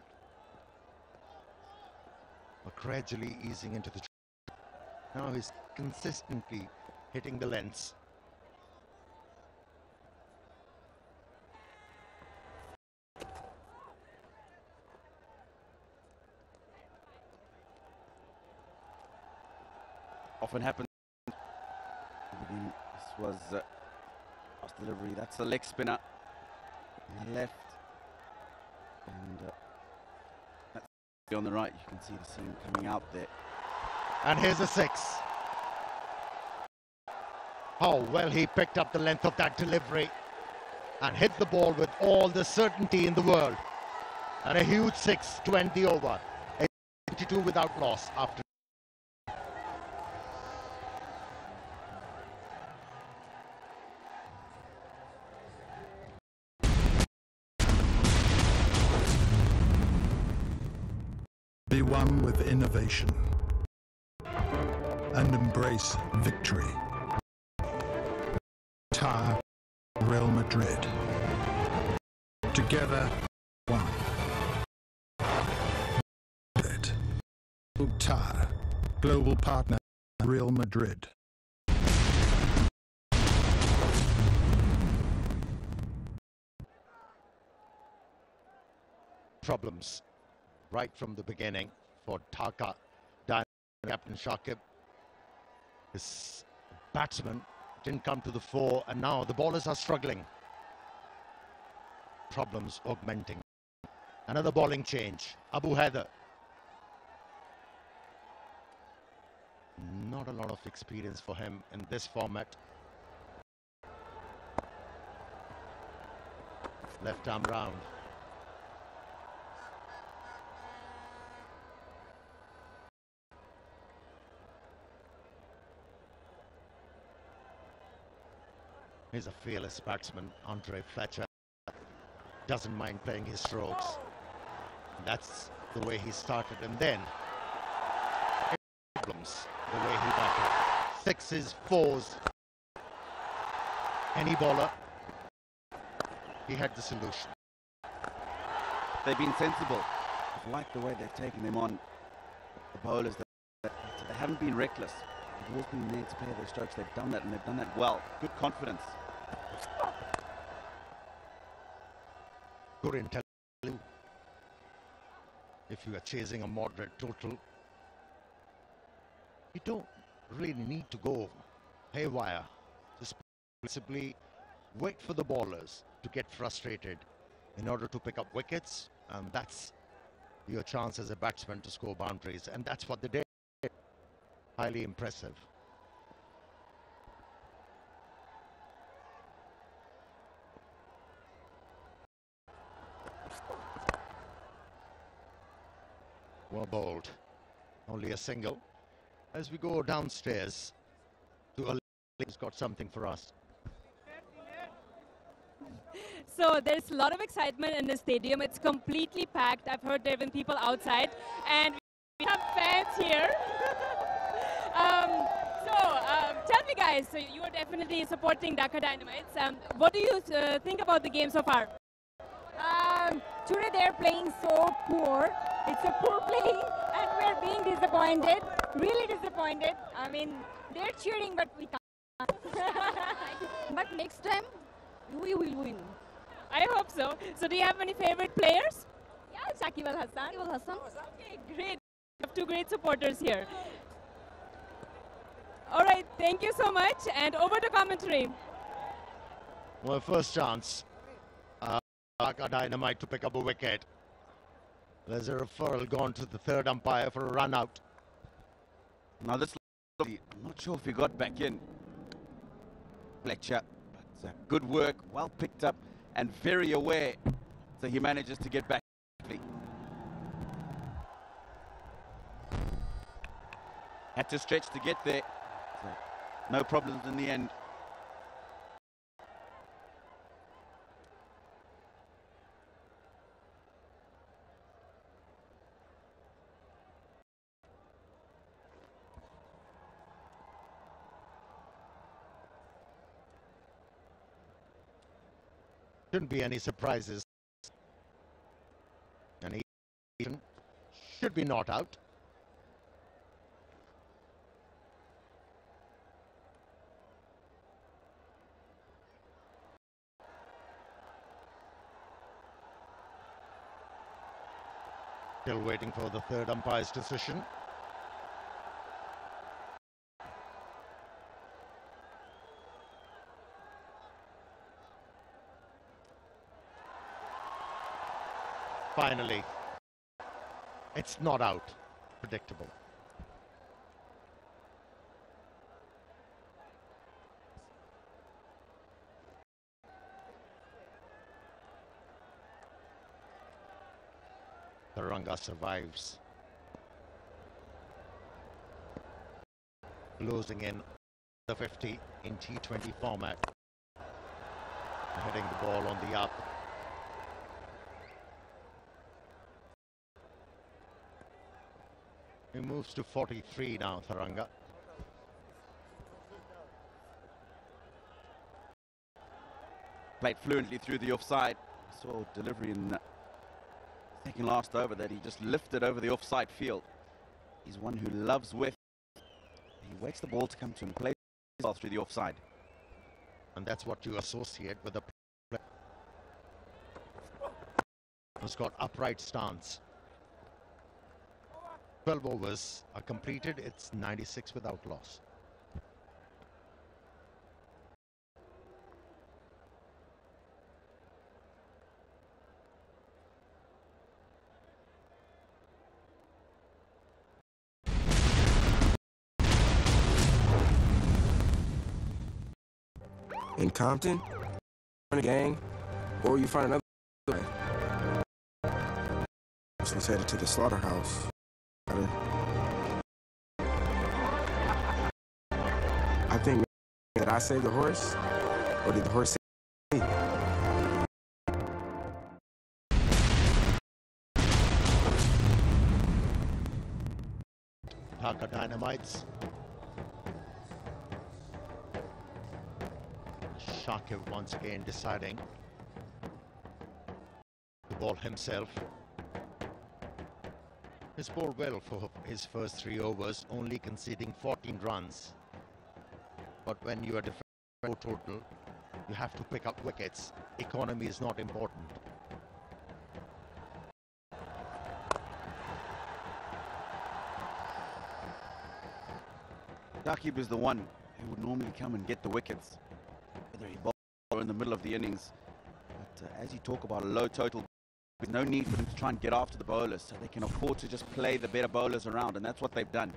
But gradually easing into the... Now he's consistently hitting the lengths. Often happens. This was lost delivery. That's the leg spinner. And left. And On the right, you can see the seam coming out there. And here's a 6. How well he picked up the length of that delivery and hit the ball with all the certainty in the world. And a huge 6 to end the over. 82 without loss after. Be one with innovation and embrace victory. Tire Real Madrid. Together, one. Tire, global partner, Real Madrid. Problems right from the beginning for Dhaka. Captain Shakib. His batsman didn't come to the fore, and now the bowlers are struggling. Problems augmenting. Another bowling change. Abu Haider. Not a lot of experience for him in this format. Left arm round. He's a fearless batsman, Andre Fletcher. Doesn't mind playing his strokes. That's the way he started, and then problems the way he batted. 6s, 4s. Any bowler, he had the solution. They've been sensible. I like the way they've taken them on. The bowlers, they haven't been reckless. They've always been there to play their strokes. They've done that, and they've done that well. Good confidence. Good intelligence. If you are chasing a moderate total, you don't really need to go haywire. Just principally wait for the bowlers to get frustrated in order to pick up wickets, and that's your chance as a batsman to score boundaries, and that's what they did. Highly impressive. Well bowled. Only a single. As we go downstairs to Ali, who's got something for us. So there's a lot of excitement in the stadium. It's completely packed. I've heard there have been people outside, and we have fans here. Tell me, guys, so you are definitely supporting Dhaka Dynamites. What do you think about the game so far? Today they're playing so poor. It's a poor playing, and we're being disappointed. Really disappointed. I mean, they're cheering, but we can't. But next time, we will win. I hope so. So do you have any favorite players? Yeah, Shakib Al Hasan. Okay, great. We have two great supporters here. All right, thank you so much, and over to commentary. Well, first chance. Dhaka Dynamite to pick up a wicket. There's a referral gone to the third umpire for a run out. Now this, I'm not sure if he got back in. Fletcher, but good work, well picked up and very aware. So he manages to get back. Had to stretch to get there. So no problems in the end. Shouldn't be any surprises. And he should be not out. Still waiting for the third umpire's decision. Finally, It's not out. Predictable. Taranga survives. Closing in the 50 in T20 format. Heading the ball on the up. He moves to 43 now, Taranga. Played fluently through the offside. Saw delivery in second last over that he just lifted over the offside field. He's one who loves width. He waits the ball to come to him, plays well through the offside. And that's what you associate with a player who's got upright stance. 12 overs are completed. It's 96 without loss. In Compton, join a gang, or you find another way. So he's headed to the slaughterhouse. I think that I saved the horse, or did the horse save me? Dhaka Dynamites. Shakib once again deciding the ball himself. He scored well for his first 3 overs, only conceding 14 runs. But when you are defending total, you have to pick up wickets. Economy is not important. Shakib is the one who would normally come and get the wickets, whether he bowls or in the middle of the innings. But as you talk about a low total, there's no need for them to try and get after the bowlers, so they can afford to just play the better bowlers around, and that's what they've done.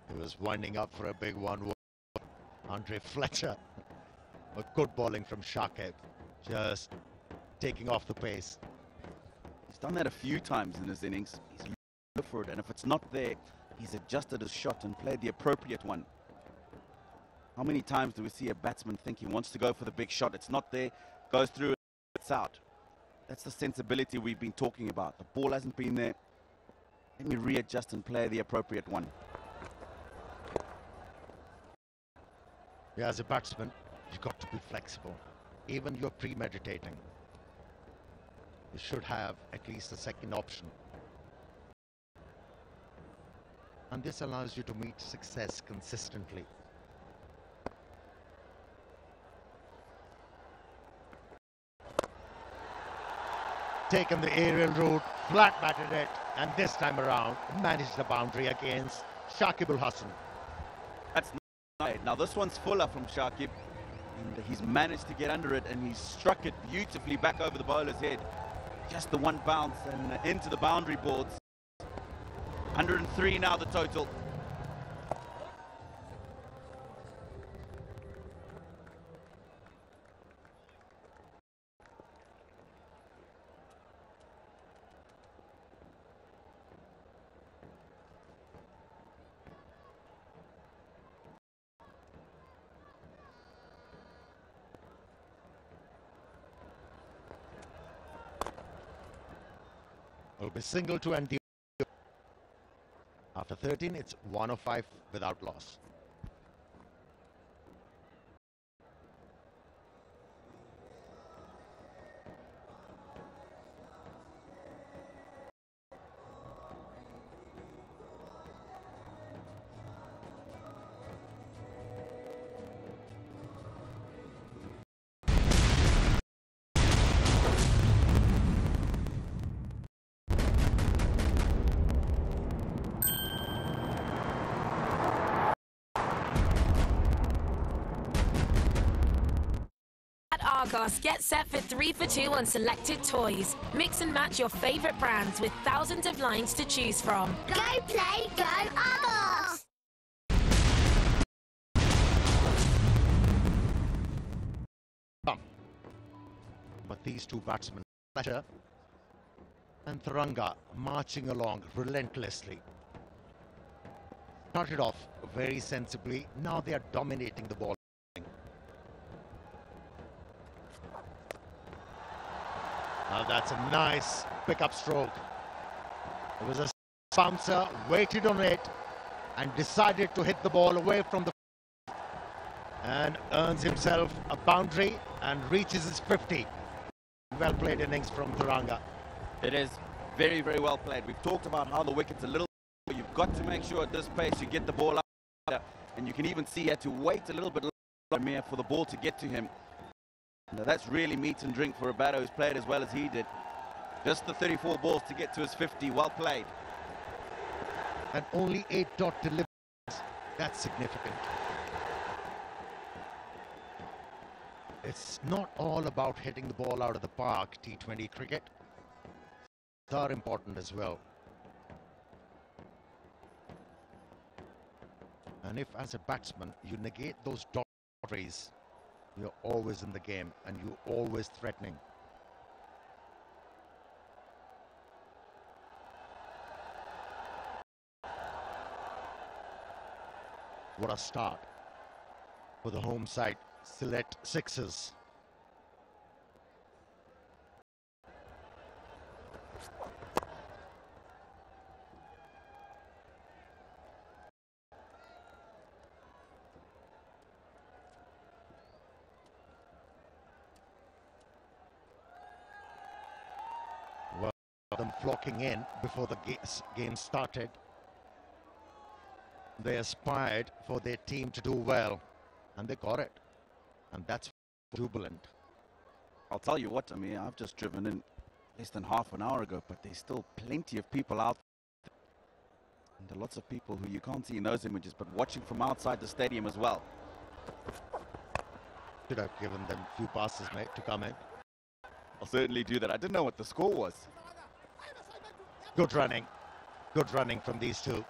He was winding up for a big one. Andre Fletcher. A good bowling from Shakib. Just taking off the pace. He's done that a few times in his innings. He's looked for it, and if it's not there, he's adjusted his shot and played the appropriate one. How many times do we see a batsman think he wants to go for the big shot? It's not there, goes through, it's out. That's the sensibility we've been talking about. The ball hasn't been there. Let me readjust and play the appropriate one. Yeah, as a batsman, you've got to be flexible. Even you're premeditating. You should have at least a second option. And this allows you to meet success consistently. Taken the aerial route, flat batted it, and this time around managed the boundary against Shakib Al Hasan. That's not. Now this one's fuller from Shakib, and he's managed to get under it, and he's struck it beautifully back over the bowler's head. Just the one bounce and into the boundary boards. 103 now the total. Will be single to end the. After 13, it's 105 without loss. Argos, get set for 3 for 2 on selected toys. Mix and match your favourite brands with thousands of lines to choose from. Go play, go Argos! But these two batsmen, Fletcher and Thuranga, marching along relentlessly. Started off very sensibly, now they are dominating the ball. Now that's a nice pickup stroke. It was a bouncer, waited on it and decided to hit the ball away from the and earns himself a boundary and reaches his 50. Well played innings from Thuranga. It is very, very well played. We've talked about how the wicket's a little... You've got to make sure at this pace you get the ball up. And you can even see he had to wait a little bit longer for the ball to get to him. Now that's really meat and drink for a batter who's played as well as he did. Just the 34 balls to get to his 50. Well played. And only 8 dot deliveries. That's significant. It's not all about hitting the ball out of the park, T20 cricket. They are important as well. And if as a batsman you negate those deliveries, you're always in the game and you're always threatening. What a start for the home side. Sylhet sixes. Well, them flocking in before the game started. They aspired for their team to do well, and they got it. And that's jubilant. I'll tell you what, I mean, I've just driven in less than half an hour ago, but there's still plenty of people out there. And there are lots of people who you can't see in those images, but watching from outside the stadium as well. Should have given them a few passes, mate, to come in. I'll certainly do that. I didn't know what the score was. Good running. Good running from these two.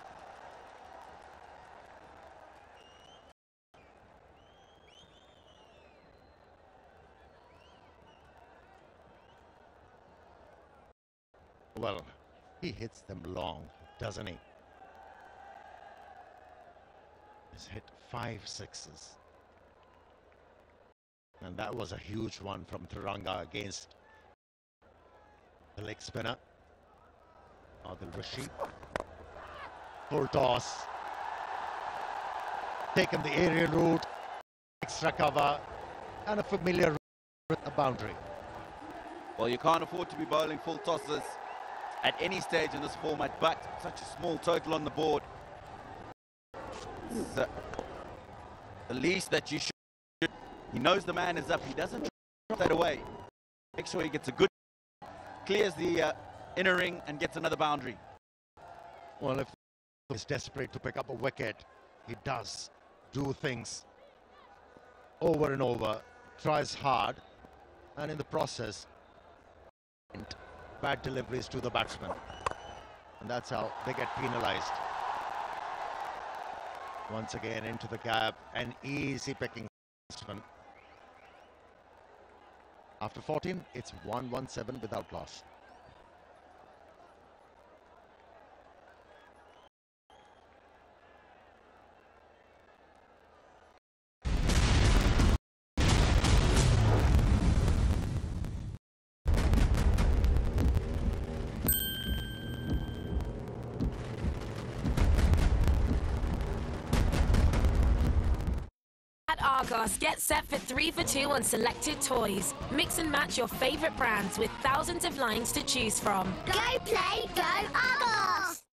Well, he hits them long, doesn't he? He's hit 5 sixes. And that was a huge one from Thuranga against the leg spinner, Adil Rashid. Full toss. Taken the aerial route, extra cover, and a familiar with a boundary. Well, you can't afford to be bowling full tosses at any stage in this format, but such a small total on the board. The least that you should. He knows the man is up. He doesn't drop that away. Make sure he gets a good, clears the inner ring and gets another boundary. Well, if he's desperate to pick up a wicket, he does do things over and over, tries hard, and in the process, bad deliveries to the batsman, and that's how they get penalized. Once again into the gap, an easy picking batsman. After 14, it's 117 without loss. Argos, get set for 3 for 2 on selected toys. Mix and match your favourite brands with thousands of lines to choose from. Go play, go Argos!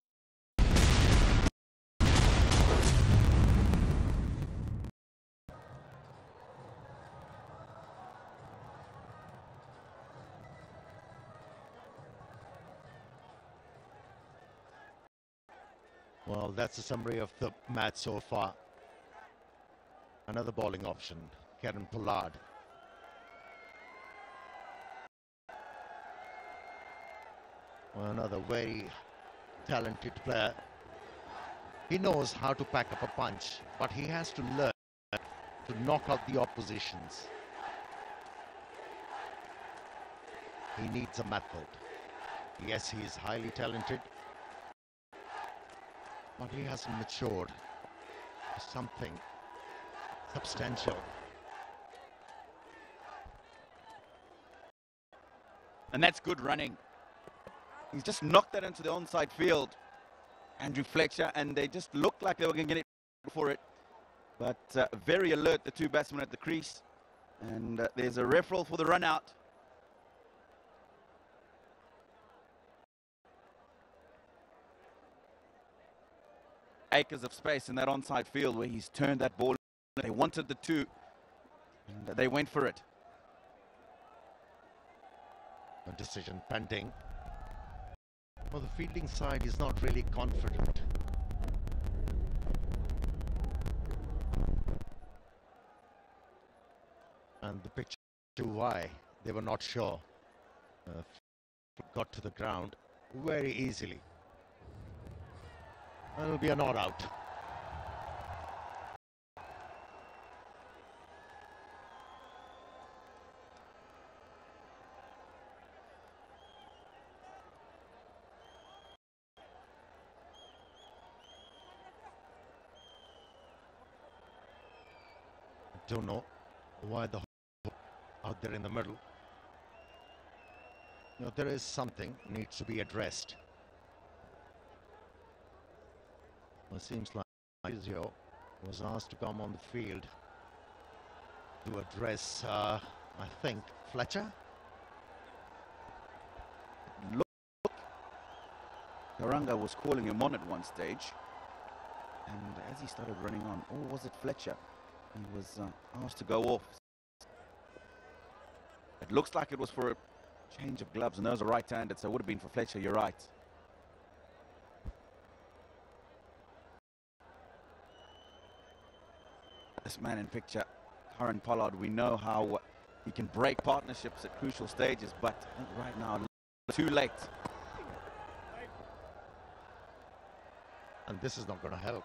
Well, that's a summary of the match so far. Another bowling option, Karen Pollard. Another very talented player. He knows how to pack up a punch, but he has to learn to knock out the oppositions. He needs a method. Yes, he is highly talented, but he hasn't matured to something substantial. And that's good running. He's just knocked that into the onside field, Andrew Fletcher, and they just looked like they were going to get it for it. But very alert, the two batsmen at the crease. And there's a referral for the run out. Acres of space in that onside field where he's turned that ball. They wanted the two, and they went for it. A decision pending. Well, the fielding side is not really confident. And the pitch too wide. They were not sure. Got to the ground very easily. It'll be a not out. Don't know why the out there in the middle. You know, there is something needs to be addressed. It seems like Izio was asked to come on the field to address, I think, Fletcher. Look, Garanga was calling him on at one stage, and as he started running on, or was it Fletcher? He was asked to go off. It looks like it was for a change of gloves, and those are right-handed, so it would have been for Fletcher, you're right. This man in picture, Curran Pollard, we know how he can break partnerships at crucial stages, but I think right now, too late. And this is not going to help.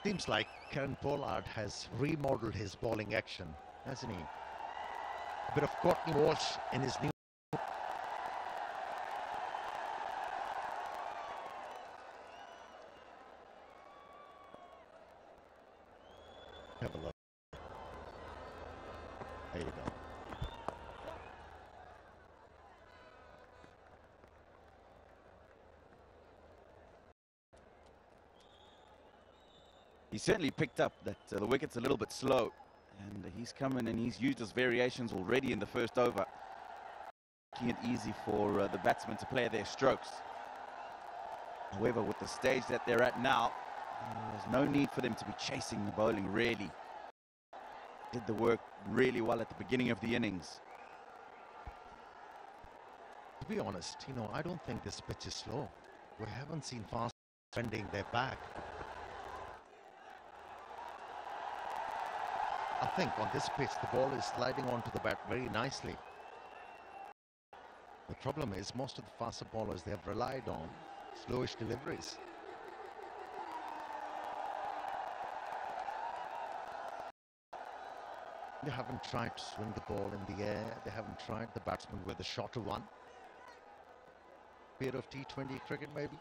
Seems like Curran Pollard has remodeled his bowling action, hasn't he? A bit of Courtney Walsh in his new... Have a look. There you go. He certainly picked up that the wicket's a little bit slow, and he's come in and he's used his variations already in the first over, making it easy for the batsmen to play their strokes. However, with the stage that they're at now, there's no need for them to be chasing the bowling, really. Did the work really well at the beginning of the innings. To be honest, you know, I don't think this pitch is slow. We haven't seen fast bending their back. I think on this pitch the ball is sliding onto the bat very nicely. The problem is most of the faster bowlers, they have relied on slowish deliveries. They haven't tried to swing the ball in the air. They haven't tried the batsman with a shorter one. Bit of T20 cricket maybe.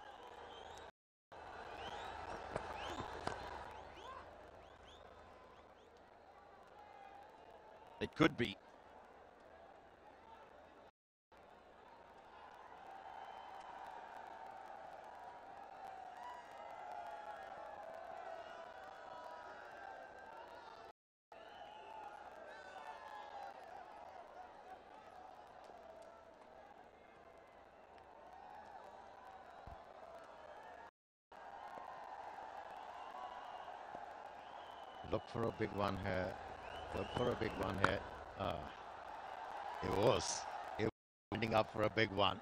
It could be. Look for a big one here. Look for a big one here. It was ending up for a big one.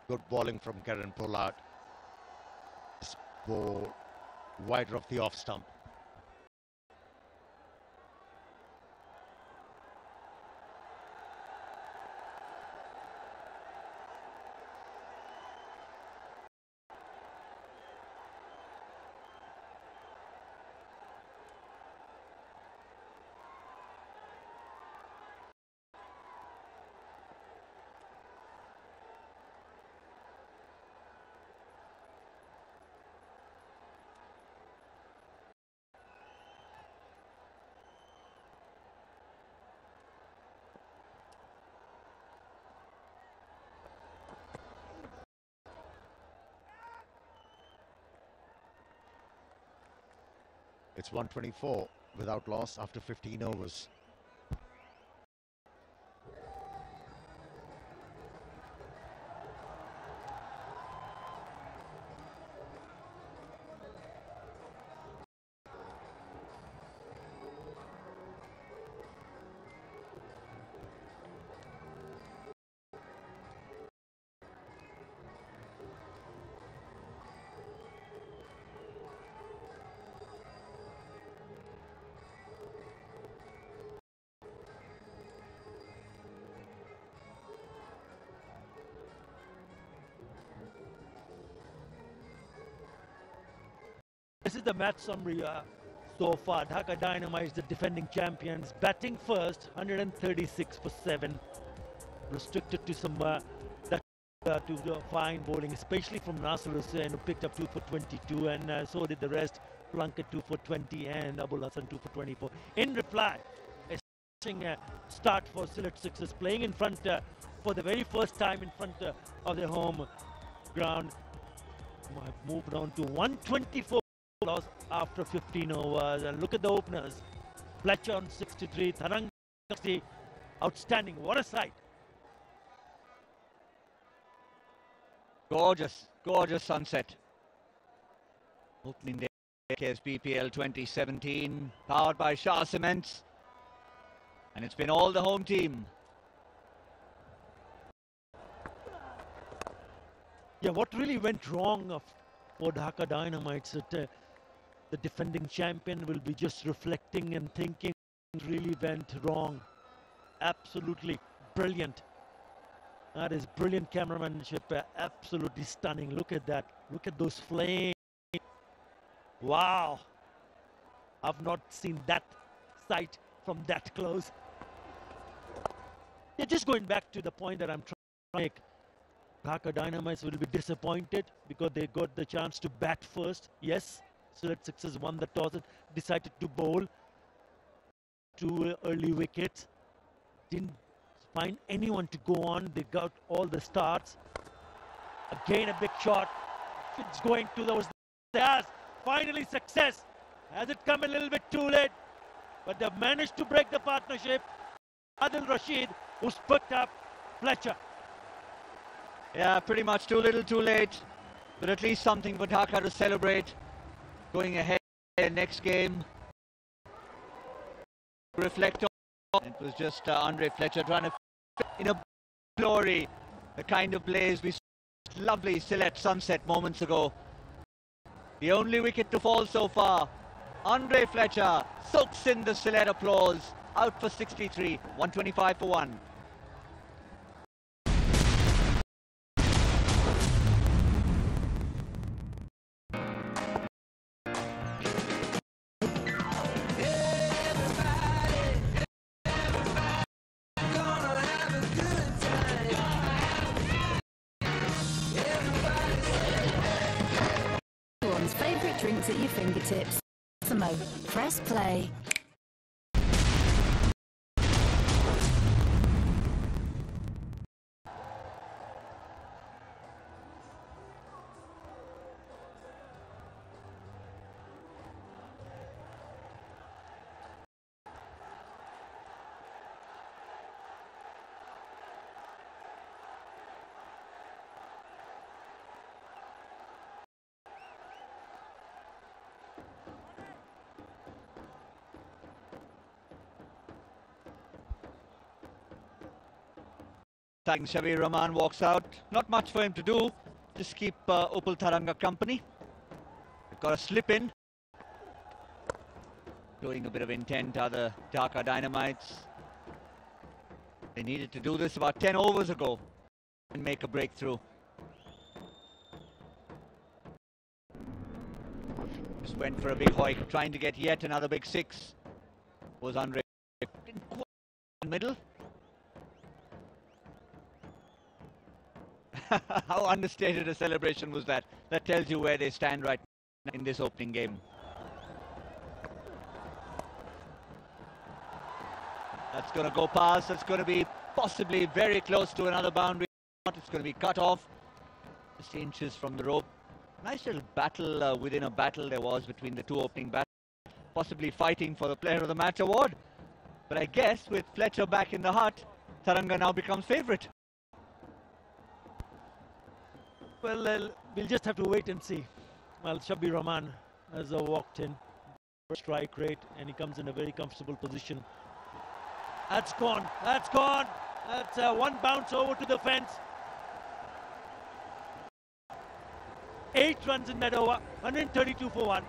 Good bowling from Karen Pollard. This ball wider of the off stump. It's 124 without loss after 15 overs. This is the match summary so far. Dhaka Dynamites, the defending champions, batting first, 136 for 7. Restricted to some to fine bowling, especially from Nasser Hussain, who picked up 2 for 22, and so did the rest. Plunkett 2 for 20 and Abul Hassan 2 for 24. In reply, a start for Sylhet Sixers, playing in front for the very first time in front of their home ground. Have moved on to 124 loss after 15 overs. And look at the openers. Fletcher on 63, Tharang 60. Outstanding. What a sight. Gorgeous, gorgeous sunset. Opening day, BPL 2017, powered by Shah Cements. And it's been all the home team. Yeah, what really went wrong for Dhaka Dynamites, that the defending champion will be just reflecting and thinking what really went wrong. Absolutely brilliant. That is brilliant cameramanship, absolutely stunning. Look at that. Look at those flames. Wow. I've not seen that sight from that close. Yeah, just going back to the point that I'm trying to make. Dhaka Dynamites will be disappointed because they got the chance to bat first. Yes, Sylhet Sixers won the toss and decided to bowl. 2 early wickets. Didn't find anyone to go on. They got all the starts. Again a big shot. It's going to those stars. Finally success. Has it come a little bit too late? But they've managed to break the partnership. Adil Rashid, who's picked up Fletcher. Yeah, pretty much too little too late. But at least something for Dhaka to celebrate. Going ahead next game. Reflect on. It was just Andre Fletcher trying to fit in a glory. The kind of blaze we saw. Lovely Sylhet sunset moments ago. The only wicket to fall so far. Andre Fletcher soaks in the Sylhet applause. Out for 63. 125 for 1. Everyone's favourite drinks at your fingertips. Tassimo. Press play. Shabir Rahman walks out. Not much for him to do. Just keep Upal Tharanga company. They've got a slip in. Showing a bit of intent are the Dhaka Dynamites. They needed to do this about 10 overs ago and make a breakthrough. Just went for a big hoik, trying to get yet another big six. Was unreal. Didn't quite in the middle. How understated a celebration was that? That tells you where they stand right now in this opening game. That's going to go past. That's going to be possibly very close to another boundary. It's going to be cut off. Just inches from the rope. Nice little battle within a battle there was between the two opening batters. Possibly fighting for the Player of the Match award. But I guess with Fletcher back in the hut, Tharanga now becomes favourite. Well, we'll just have to wait and see. Well, Shabir Rahman has walked in. Strike rate, and he comes in a very comfortable position. That's gone. That's gone. That's one bounce over to the fence. 8 runs in that over. 132 for 1.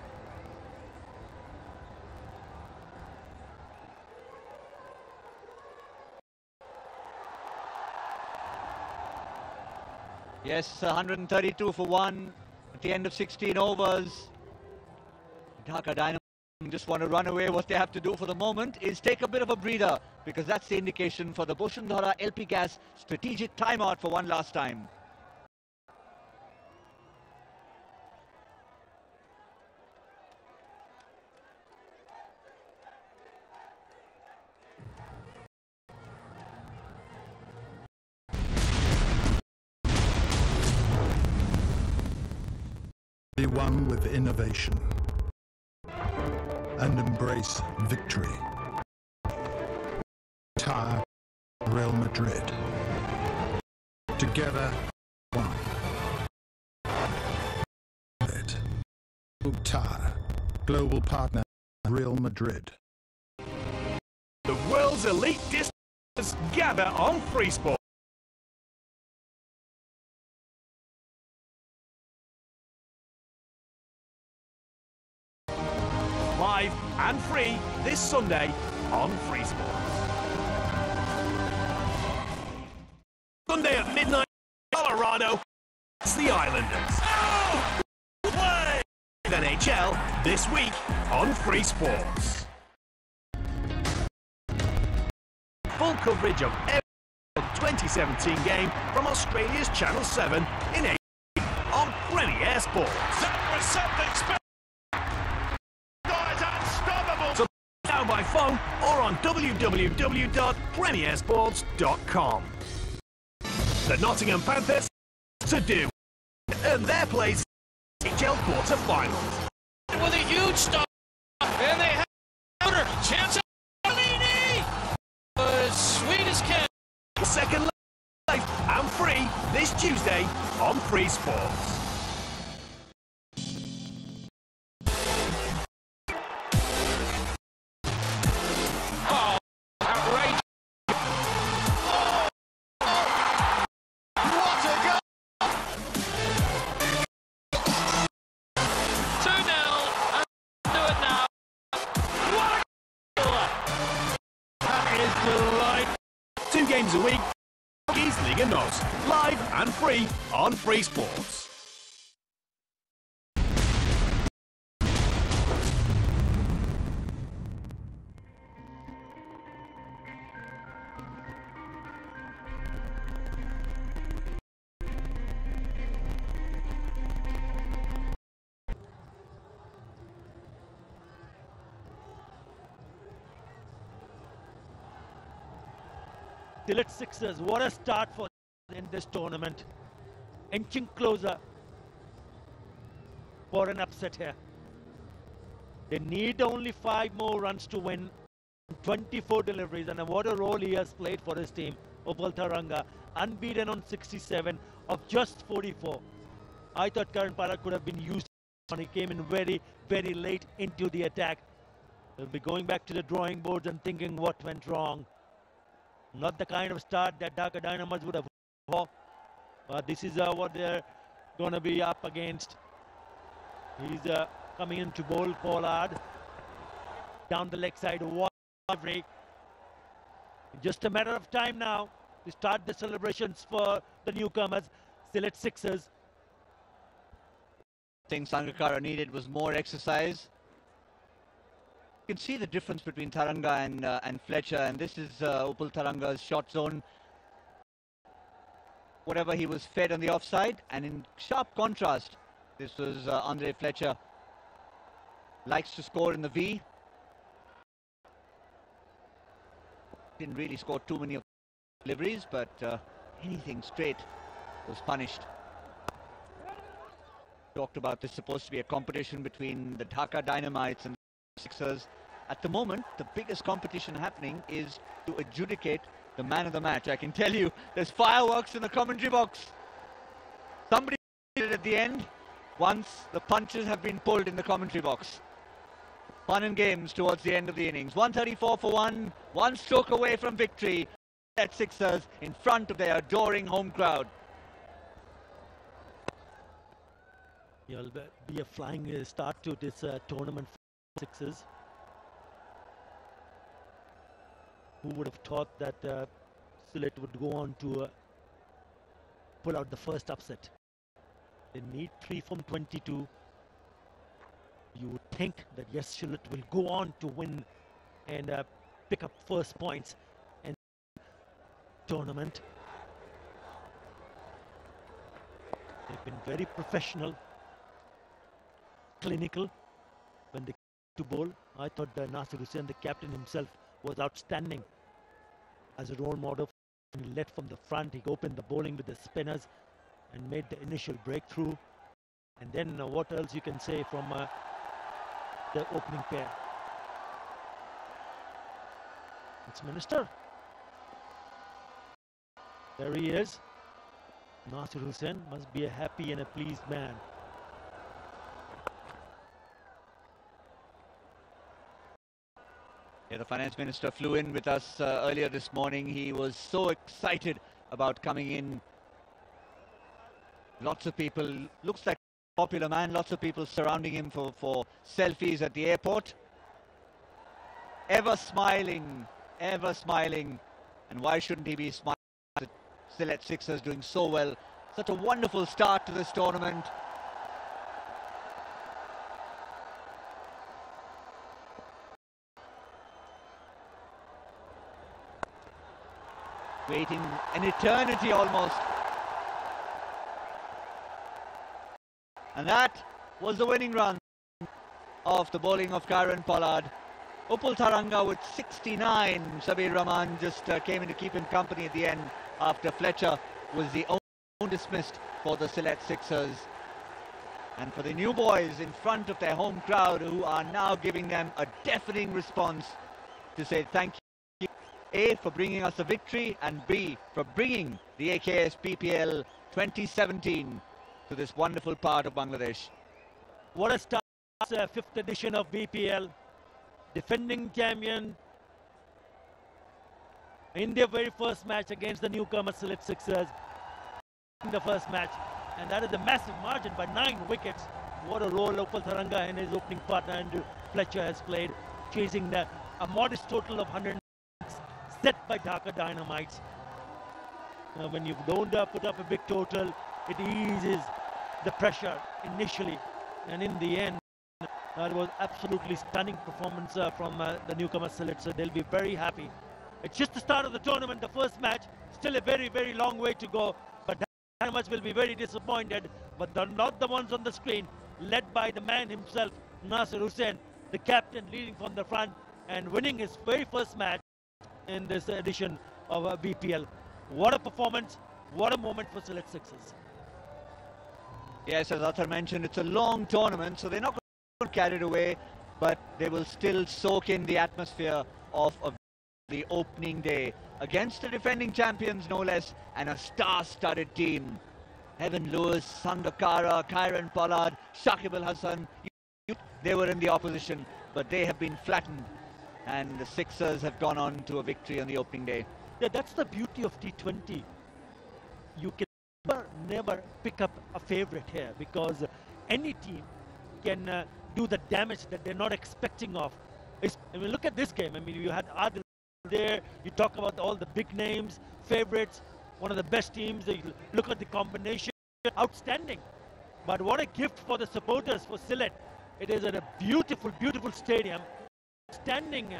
Yes, 132 for 1 at the end of 16 overs. Dhaka Dynamo just want to run away. What they have to do for the moment is take a bit of a breather, because that's the indication for the Boshundhara LP Gas strategic timeout for one last time. Be one with innovation and embrace victory. Tire Real Madrid. Together, one. Tire, global partner, Real Madrid. The world's elite distance gather on Free Sport. Live and free this Sunday on Free Sports. Sunday at midnight, Colorado. It's the Islanders. Oh! Play! NHL this week on Free Sports. Full coverage of every 2017 game from Australia's Channel 7 in HD on Premier Sports. That was something special. So now by phone or on www.premiersports.com. The Nottingham Panthers to do and their place NHL quarter-finals. With a huge stop, and they have a chance of Lini. Sweet as can. Second live and free this Tuesday on Free Sports. Games a week, East Liga Nos, live and free on Free Sports. Sylhet Sixers, what a start for in this tournament. Inching closer for an upset here. They need only 5 more runs to win. 24 deliveries, and what a role he has played for his team. Upal Tharanga, unbeaten on 67 of just 44. I thought Karan Parag could have been used when he came in very, very late into the attack. They'll be going back to the drawing boards and thinking what went wrong. Not the kind of start that Dhaka Dynamos would have hoped for. This is what they're going to be up against. He's coming in to bowl Pollard. Down the leg side, Wavre. Just a matter of time now to start the celebrations for the newcomers, Sylhet Sixers. I think Sangakkara needed was more exercise. You can see the difference between Taranga and Fletcher, and this is Upul Taranga's short zone. Whatever he was fed on the offside, and in sharp contrast, this was Andre Fletcher. Likes to score in the V. Didn't really score too many of deliveries, but anything straight was punished. Talked about this supposed to be a competition between the Dhaka Dynamites and the Sixers. At the moment, the biggest competition happening is to adjudicate the man of the match. I can tell you, there's fireworks in the commentary box. Somebody did it at the end once the punches have been pulled in the commentary box. Fun and games towards the end of the innings. 134 for one stroke away from victory at Sixers in front of their adoring home crowd. It'll be a flying start to this tournament for Sixers. Who would have thought that Sylhet would go on to pull out the first upset? They need 3 from 22. You would think that yes, Sylhet will go on to win and pick up first points in the tournament. They've been very professional, clinical when they came to bowl. I thought that Nasir Hussain, the captain himself, was outstanding as a role model. He led from the front, he opened the bowling with the spinners and made the initial breakthrough. And then what else you can say from the opening pair? It's Minister. There he is. Nasir Hussain must be a happy and a pleased man. Yeah, the Finance Minister flew in with us earlier this morning. He was so excited about coming in. Lots of people, looks like a popular man, lots of people surrounding him for selfies at the airport. Ever smiling, and why shouldn't he be smiling? The Sylhet Sixers doing so well. Such a wonderful start to this tournament. Waiting an eternity almost. And that was the winning run of the bowling of Kieron Pollard. Upul Taranga with 69. Sabir Rahman just came in to keep him company at the end after Fletcher was the only dismissed for the Sylhet Sixers. And for the new boys in front of their home crowd, who are now giving them a deafening response to say thank you, A, for bringing us a victory, and B, for bringing the AKS BPL 2017 to this wonderful part of Bangladesh. What a start, 5th edition of BPL. Defending champion in their very first match against the newcomer Sylhet Sixers. In the first match, and that is a massive margin by 9 wickets. What a role Upul Taranga and his opening partner Andrew Fletcher has played, chasing a modest total of 100 set by Dhaka Dynamites. When you don't put up a big total, it eases the pressure initially, and in the end, it was absolutely stunning performance from the newcomer Sylhet, so they'll be very happy. It's just the start of the tournament, the first match, still a very, very long way to go, but Dynamites will be very disappointed, but they're not the ones on the screen, led by the man himself, Nasir Hussain, the captain leading from the front and winning his very first match in this edition of BPL. What a performance, what a moment for Sylhet Sixers. Yes, as Athar mentioned, it's a long tournament, so they're not going to get carried away, but they will still soak in the atmosphere of the opening day against the defending champions, no less, and a star-studded team. Heaven Lewis, Sangakkara, Kieron Pollard, Shakib Al Hasan, they were in the opposition, but they have been flattened, and the Sixers have gone on to a victory on the opening day. Yeah, that's the beauty of T20. You can never pick up a favorite here because any team can do the damage that they're not expecting of. I mean, look at this game. I mean, you had Adil there. You talk about all the big names, favorites, one of the best teams. You look at the combination, outstanding. But what a gift for the supporters for Sylhet. It is at a beautiful, beautiful stadium. Standing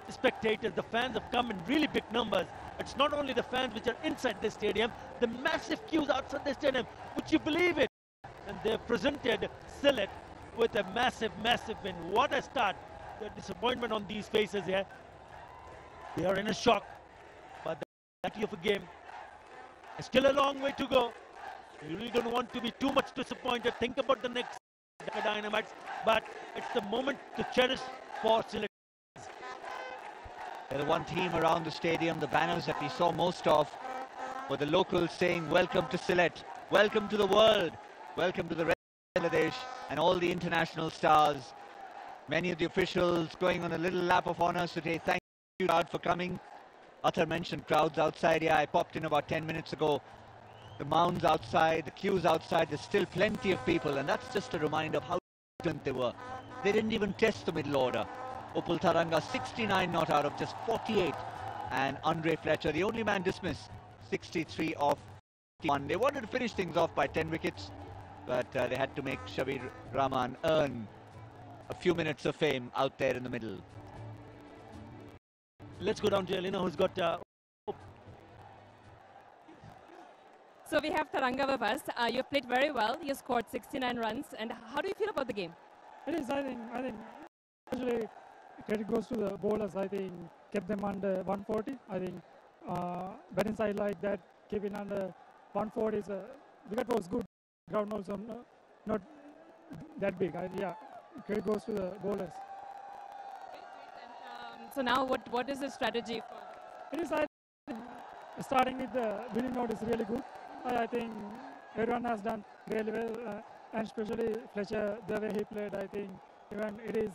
spectators, the fans have come in really big numbers. It's not only the fans which are inside the stadium, the massive queues outside the stadium. Would you believe it? And they've presented Sylhet with a massive, massive win. What a start. The disappointment on these faces here. They are in a shock. But the reality of a game is still a long way to go. You really don't want to be too much disappointed. Think about the next Dhaka Dynamites. But it's the moment to cherish for Sylhet. The one team around the stadium, the banners that we saw most of, were the locals saying, "Welcome to Sylhet, welcome to the world, welcome to the rest of Bangladesh," and all the international stars. Many of the officials going on a little lap of honours to say thank you, crowd, for coming. Athar mentioned crowds outside. Yeah, I popped in about 10 minutes ago. The mounds outside, the queues outside, there's still plenty of people, and that's just a reminder of how different they were. They didn't even test the middle order. Upul Tharanga 69 not out of just 48, and Andre Fletcher, the only man dismissed, 63 off 51. They wanted to finish things off by 10 wickets, but they had to make Shabir Rahman earn a few minutes of fame out there in the middle. Let's go down to Elena, who's got... So we have Tharanga with us. You played very well. You scored 69 runs. And how do you feel about the game? It is, I think, usually credit goes to the bowlers. I think kept them under 140. I think batting side like that, keeping under 140 is wicket was good. Ground also not that big. Yeah, credit goes to the bowlers. So now what is the strategy for? It is, I think, starting with the winning note is really good. I think everyone has done really well, and especially Fletcher, the way he played, I think even it is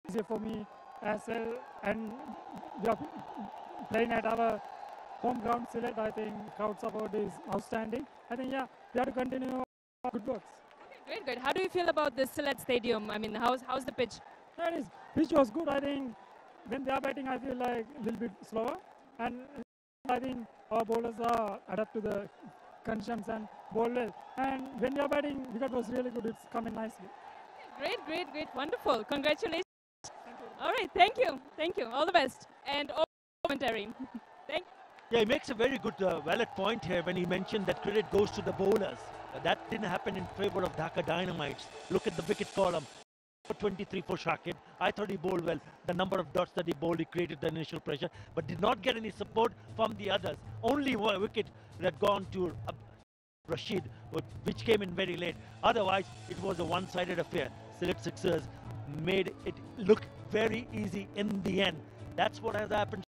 easier for me as well. And we are playing at our home ground, Sylhet. I think crowd support is outstanding. I think, yeah, we have to continue our good works. Okay, great. How do you feel about the Sylhet Stadium? I mean, how's the pitch? That is, pitch was good. I think when they are batting, I feel like a little bit slower. And I think our bowlers are adapt to the conditions and bowl well. And when you are batting, wicket was really good. It's coming nicely. Great. Wonderful. Congratulations. All right, thank you. All the best. And all commentary. Thank you. Yeah, he makes a very good, valid point here when he mentioned that credit goes to the bowlers. That didn't happen in favor of Dhaka Dynamites. Look at the wicket column. 23 for Shakib. I thought he bowled well. The number of dots that he bowled, he created the initial pressure, but did not get any support from the others. Only one wicket that gone to Rashid, which came in very late. Otherwise, it was a one-sided affair. Sylhet Sixers made it look very easy in the end. That's what has happened.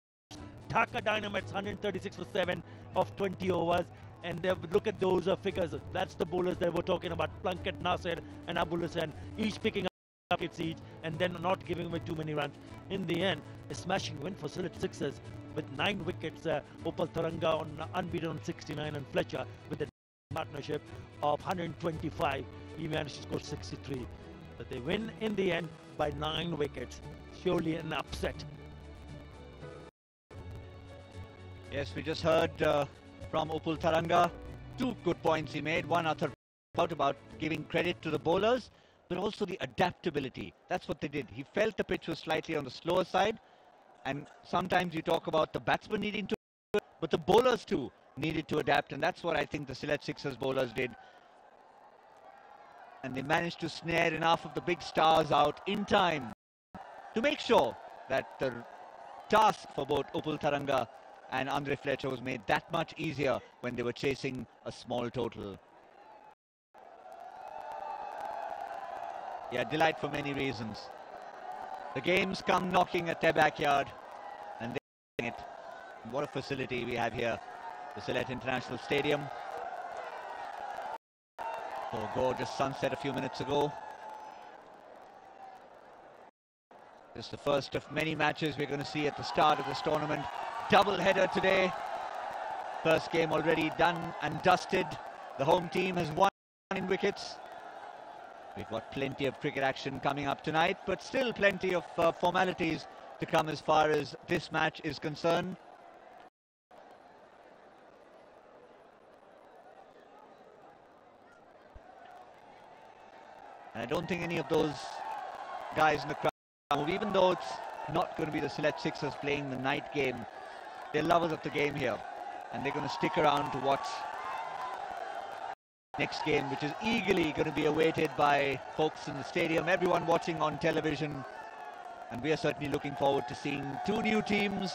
Dhaka Dynamites 136 for 7 of 20 overs. And look at those figures. That's the bowlers that we're talking about. Plunkett, Nasir and Abul Hussain, each picking up wickets each and then not giving away too many runs. In the end, a smashing win for Sylhet Sixers with 9 wickets. Upul Tharanga on unbeaten on 69 and Fletcher with a partnership of 125. He managed to score 63. But they win in the end by 9 wickets. Surely an upset. Yes, we just heard from Upul Tharanga 2 good points he made. One other about giving credit to the bowlers, but also the adaptability. That's what they did. He felt the pitch was slightly on the slower side, and sometimes you talk about the batsman needing to, but the bowlers too needed to adapt, and that's what I think the Sylhet Sixers bowlers did. And they managed to snare enough of the big stars out in time to make sure that the task for both Upul Tharanga and Andre Fletcher was made that much easier when they were chasing a small total. Yeah, delight for many reasons. The games come knocking at their backyard, and they're doing it. And what a facility we have here, the Sylhet International Stadium. Oh, gorgeous sunset a few minutes ago. This is the first of many matches we're going to see at the start of this tournament. Double header today First game already done and dusted. The home team has won 9 wickets. We've got plenty of cricket action coming up tonight, but still plenty of formalities to come as far as this match is concerned. And I don't think any of those guys in the crowd move, even though it's not going to be the Sylhet Sixers playing the night game. They're lovers of the game here, and they're going to stick around to watch next game, which is eagerly going to be awaited by folks in the stadium, everyone watching on television. And we are certainly looking forward to seeing 2 new teams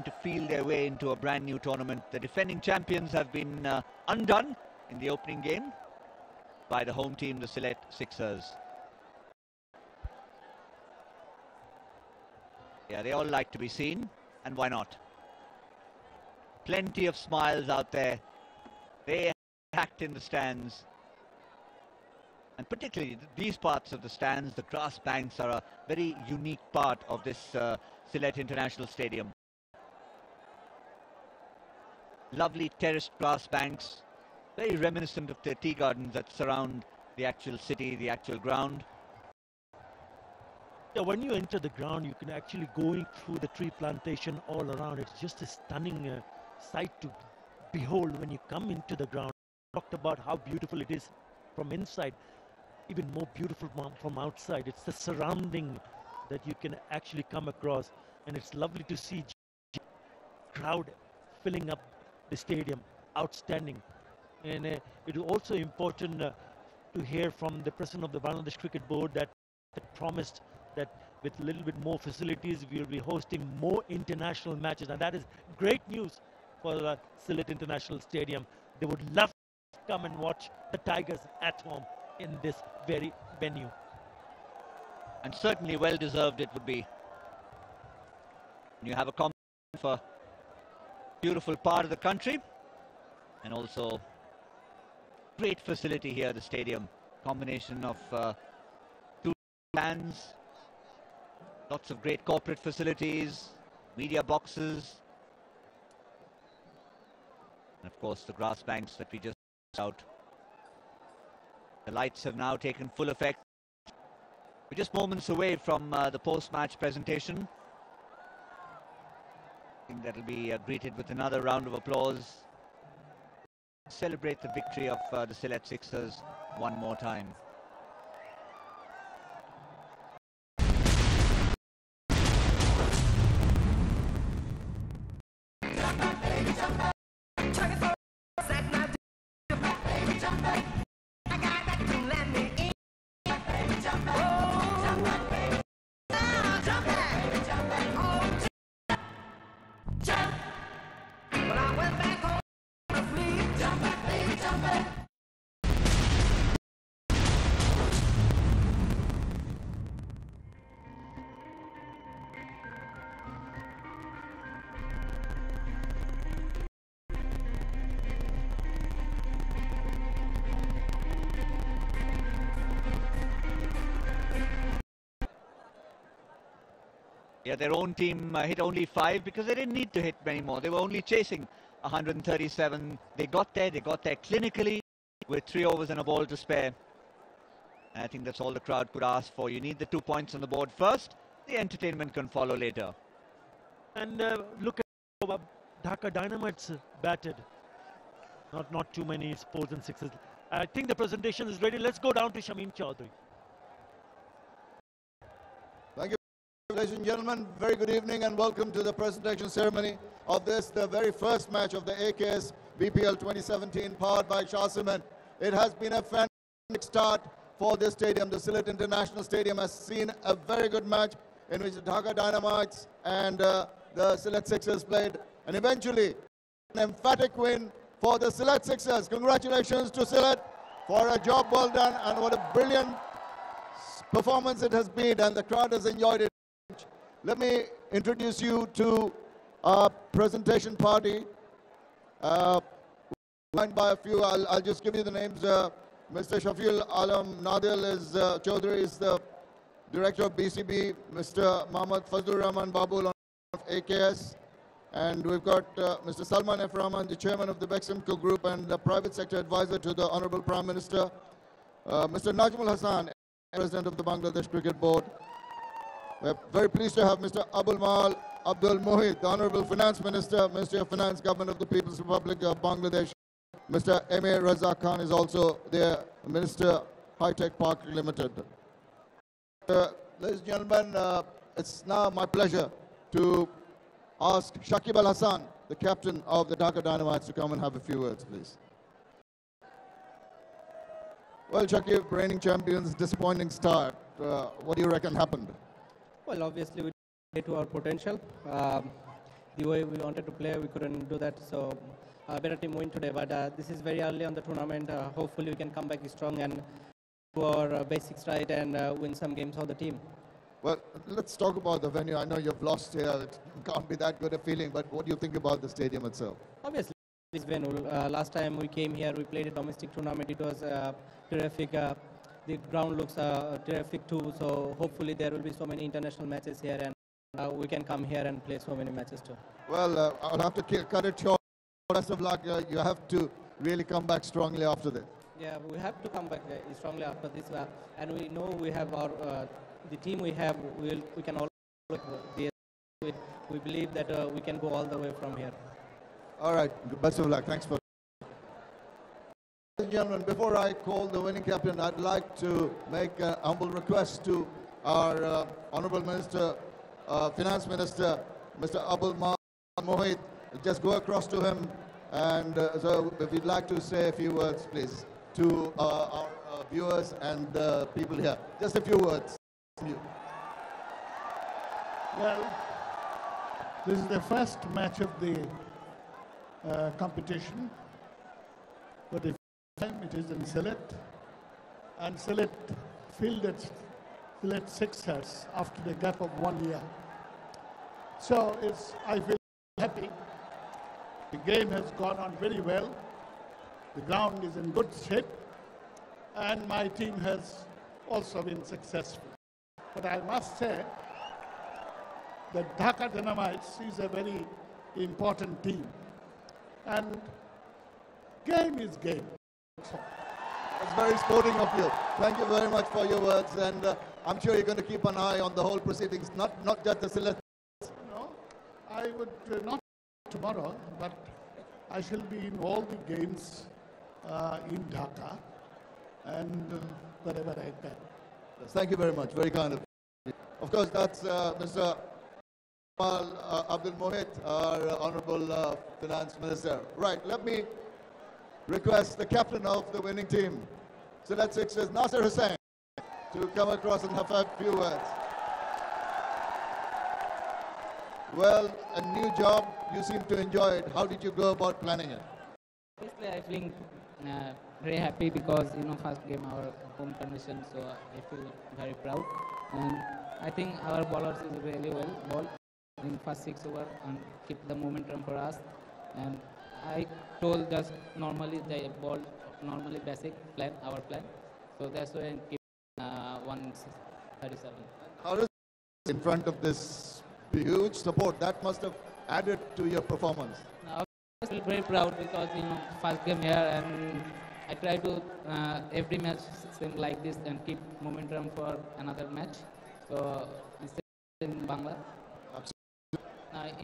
to feel their way into a brand new tournament. The defending champions have been undone in the opening game by the home team, the Sylhet Sixers. Yeah, they all like to be seen, and why not? Plenty of smiles out there. They packed in the stands, and particularly these parts of the stands, the grass banks are a very unique part of this Sylhet International Stadium. Lovely terraced grass banks, very reminiscent of the tea gardens that surround the actual city, the actual ground. Yeah, when you enter the ground, you can actually go through the tree plantation all around. It's just a stunning sight to behold when you come into the ground. Talked about how beautiful it is from inside, even more beautiful from outside. It's the surrounding that you can actually come across, and it's lovely to see crowd filling up the stadium. Outstanding. And it is also important to hear from the president of the Bangladesh Cricket Board that promised that with a little bit more facilities we will be hosting more international matches, and that is great news for the Sylhet International Stadium. They would love to come and watch the Tigers at home in this very venue. And certainly well deserved it would be. You have a competition for a beautiful part of the country, and also great facility here at the stadium. Combination of 2 stands, lots of great corporate facilities, media boxes, and of course the grass banks that we just out. The lights have now taken full effect. We're just moments away from the post-match presentation. I think that'll be greeted with another round of applause. Celebrate the victory of the Sylhet Sixers one more time. Yeah, their own team hit only 5 because they didn't need to hit many more. They were only chasing 137. They got there clinically with 3 overs and a ball to spare. And I think that's all the crowd could ask for. You need the 2 points on the board first. The entertainment can follow later. And look at how Dhaka Dynamites batted. Not too many 4s and 6s. I think the presentation is ready. Let's go down to Shamim Chaudhary. Thank you, ladies and gentlemen. Very good evening and welcome to the presentation ceremony of this, the very first match of the AKS BPL 2017 powered by Shah Cement. It has been a fantastic start for this stadium. The Sylhet International Stadium has seen a very good match in which the Dhaka Dynamites and the Sylhet Sixers played, and eventually an emphatic win for the Sylhet Sixers. Congratulations to Sylhet for a job well done, and what a brilliant performance it has been, and the crowd has enjoyed it. Let me introduce you to our presentation party. Joined by a few, I'll just give you the names. Mr. Shafiul Alam Nadil is Chaudhary is the director of BCB. Mr. Mohammad Fazlur Rahman Babul of AKS, And we've got Mr. Salman F. Rahman, the chairman of the Beximco Group and the private sector advisor to the Honorable Prime Minister. Mr. Najmul Hassan, president of the Bangladesh Cricket Board. We're very pleased to have Mr. Abul Mal Abdul Mohit, the Honorable Finance Minister, Ministry of Finance, Government of the People's Republic of Bangladesh. Mr. M.A. Raza Khan is also there, Minister, High Tech Park Limited. Ladies and gentlemen, it's now my pleasure to ask Shakib Al Hassan, the captain of the Dhaka Dynamites, to come and have a few words, please. Well, Shakib, reigning champions, disappointing start. What do you reckon happened? Well, obviously we played to our potential. The way we wanted to play, we couldn't do that. So a better team win today. But this is very early on the tournament. Hopefully we can come back strong and do our basics right and win some games for the team. Well, let's talk about the venue. I know you've lost here. It can't be that good a feeling, but what do you think about the stadium itself? Obviously, this venue. Last time we came here, we played a domestic tournament. It was terrific. The ground looks terrific too. So hopefully there will be so many international matches here, and we can come here and play so many matches too. Well, I'll have to cut it short. Best of luck. You have to really come back strongly after this. Yeah, we have to come back strongly after this, and we know we have our the team we have. We can all. We believe that we can go all the way from here. All right. Best of luck. Thanks for. Ladies and gentlemen, before I call the winning captain, I'd like to make a humble request to our Honourable Minister, Finance Minister, Mr. Abul Mal Mohit. Just go across to him, and so if you'd like to say a few words, please, to our viewers and people here. Just a few words. Well, this is the first match of the competition, but this time it is in Sylhet, and Sylhet fielded Sylhet Sixers after the gap of 1 year. So I feel happy. The game has gone on very well. The ground is in good shape, and my team has also been successful. But I must say that Dhaka Dynamites is a very important team, and game is game. That's very sporting of you. Thank you very much for your words, and I'm sure you're going to keep an eye on the whole proceedings, not just the Sylhet. No, I would not tomorrow, but I shall be in all the games in Dhaka, and wherever I can. Yes, thank you very much. Very kind of you. Of course, that's Mr. Abdul Mohit, our Honourable Finance Minister. Right, let me request the captain of the winning team, Sylhet Sixers, Nasir Hussain, to come across and have a few words. Well, a new job, you seem to enjoy it. How did you go about planning it? Obviously, I feel very happy because, first game our home condition, so I feel very proud. And I think our bowlers is really well bowled in first 6 overs and keep the momentum for us. And I told just normally the ball, normally basic plan, our plan. So that's why I keep 137. How does in front of this huge support that must have added to your performance? I feel very proud because first game here, and I try to every match seem like this and keep momentum for another match. So in Bangla.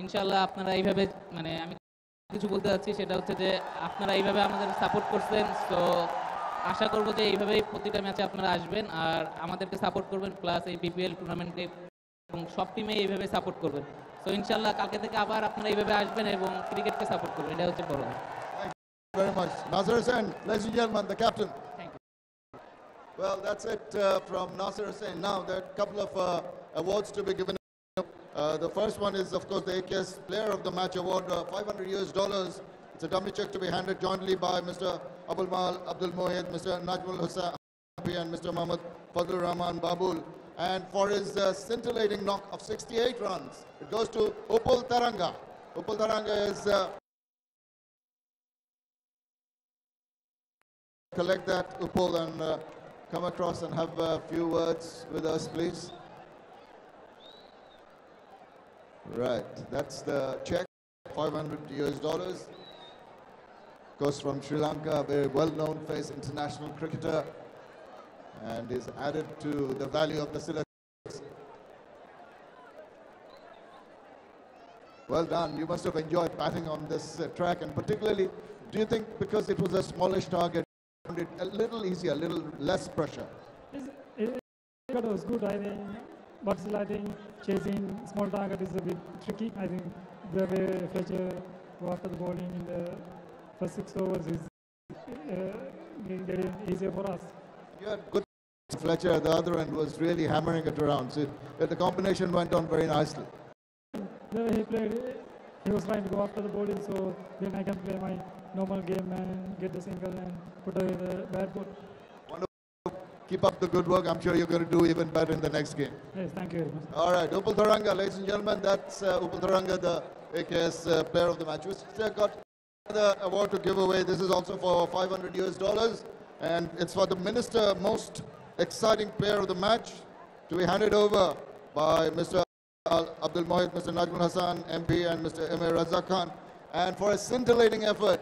ইনশাআল্লাহ আপনারা এইভাবে আমি কিছু বলতে যাচ্ছি সেটা হচ্ছে যে আপনারা এইভাবে আমাদের সাপোর্ট করছেন, তো আশা করব যে এইভাবেই প্রতিটা ম্যাচে আপনারা আসবেন আর আমাদেরকে সাপোর্ট করবেন, প্লাস এই বিপিএল টুর্নামেন্টে এবং সব টিমে এইভাবে সাপোর্ট করবেন। তো ইনশাআল্লাহ কালকে থেকে আবার আপনারা এইভাবে আসবেন এবং ক্রিকেটকে সাপোর্ট করবেন, এটা হচ্ছে বড়। Thank you very much. Nasir Hussain, ladies and gentlemen, the captain. Thank you. Well, that's it from Nasir Hussain. Now, there are a couple of awards to be given. The first one is, of course, the AKS Player of the Match Award, $500. It's a dummy check to be handed jointly by Mr. Abul Mal Abdul Mohit, Mr. Najmul Hussain, and Mr. Mohammad Fadlur Rahman Babul. And for his scintillating knock of 68 runs, it goes to Upul Taranga. Upul Taranga is... collect that, Upul, and come across and have a few words with us, please. Right, that's the check. $500 US. Comes from Sri Lanka, a very well-known face, international cricketer, and is added to the value of the Sylhet. Well done. You must have enjoyed batting on this track, and particularly, do you think because it was a smallish target, it a little easier, a little less pressure? It was good, I think, but still I think chasing small target is a bit tricky. I think the way Fletcher go after the bowling in the first 6 overs is getting easier for us. You had good Fletcher at the other end was really hammering it around, so the combination went on very nicely. The way he played, he was trying to go after the bowling, so then I can play my normal game and get the single and put away the bad ball. Keep up the good work. I'm sure you're going to do even better in the next game. Yes, thank you very much. All right, Upul Tharanga, ladies and gentlemen, that's Upul Tharanga, the AKS player of the match. We still got another award to give away. This is also for $500 US, and it's for the Minister Most Exciting Player of the Match, to be handed over by Mr. Abdul Mohit, Mr. Najmul Hassan, MP, and Mr. M.A. Raza Khan, and for a scintillating effort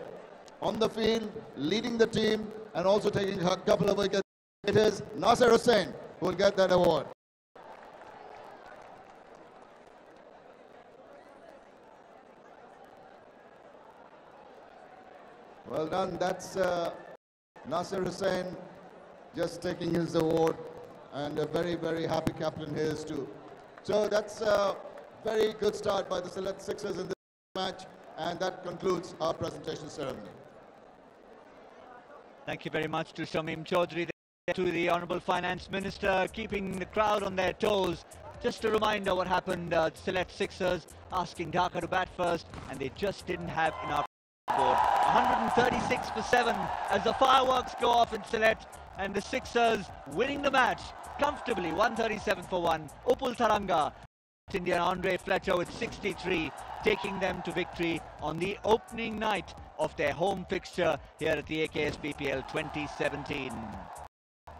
on the field, leading the team, and also taking a couple of wickets. It is Nasir Hussain who will get that award. Well done. That's Nasir Hussain just taking his award, and a very, very happy captain he is too. So that's a very good start by the Sylhet Sixers in this match, and that concludes our presentation ceremony. Thank you very much to Shamim Chaudhary, to the Honourable Finance Minister, keeping the crowd on their toes. Just a reminder what happened, Sylhet Sixers asking Dhaka to bat first, and they just didn't have enough board. 136 for 7 as the fireworks go off in Sylhet, and the Sixers winning the match comfortably, 137 for 1. Upul Tharanga, Indian Andre Fletcher with 63, taking them to victory on the opening night of their home fixture here at the AKS BPL 2017.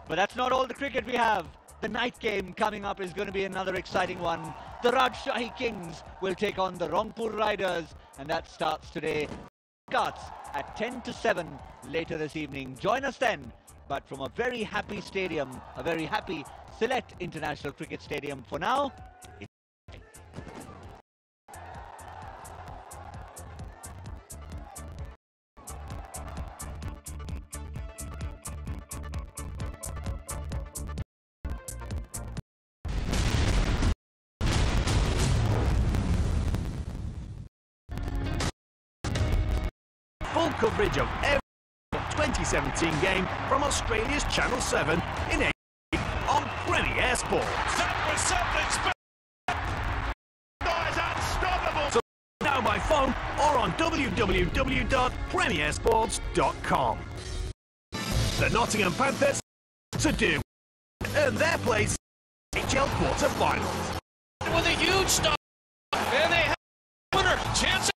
But that's not all the cricket we have. The night game coming up is going to be another exciting one. The Rajshahi Kings will take on the Rangpur Riders, and that starts today. Starts at 10 to 7 later this evening. Join us then, but from a very happy stadium, a very happy Sylhet International Cricket Stadium. For now, full coverage of every 2017 game from Australia's Channel 7 in on Premier Sports. That was something special. That is unstoppable. So now by phone or on www.premiersports.com. The Nottingham Panthers to do earn their place in HL quarter-finals. With a huge stop, and they have a winner. Chance of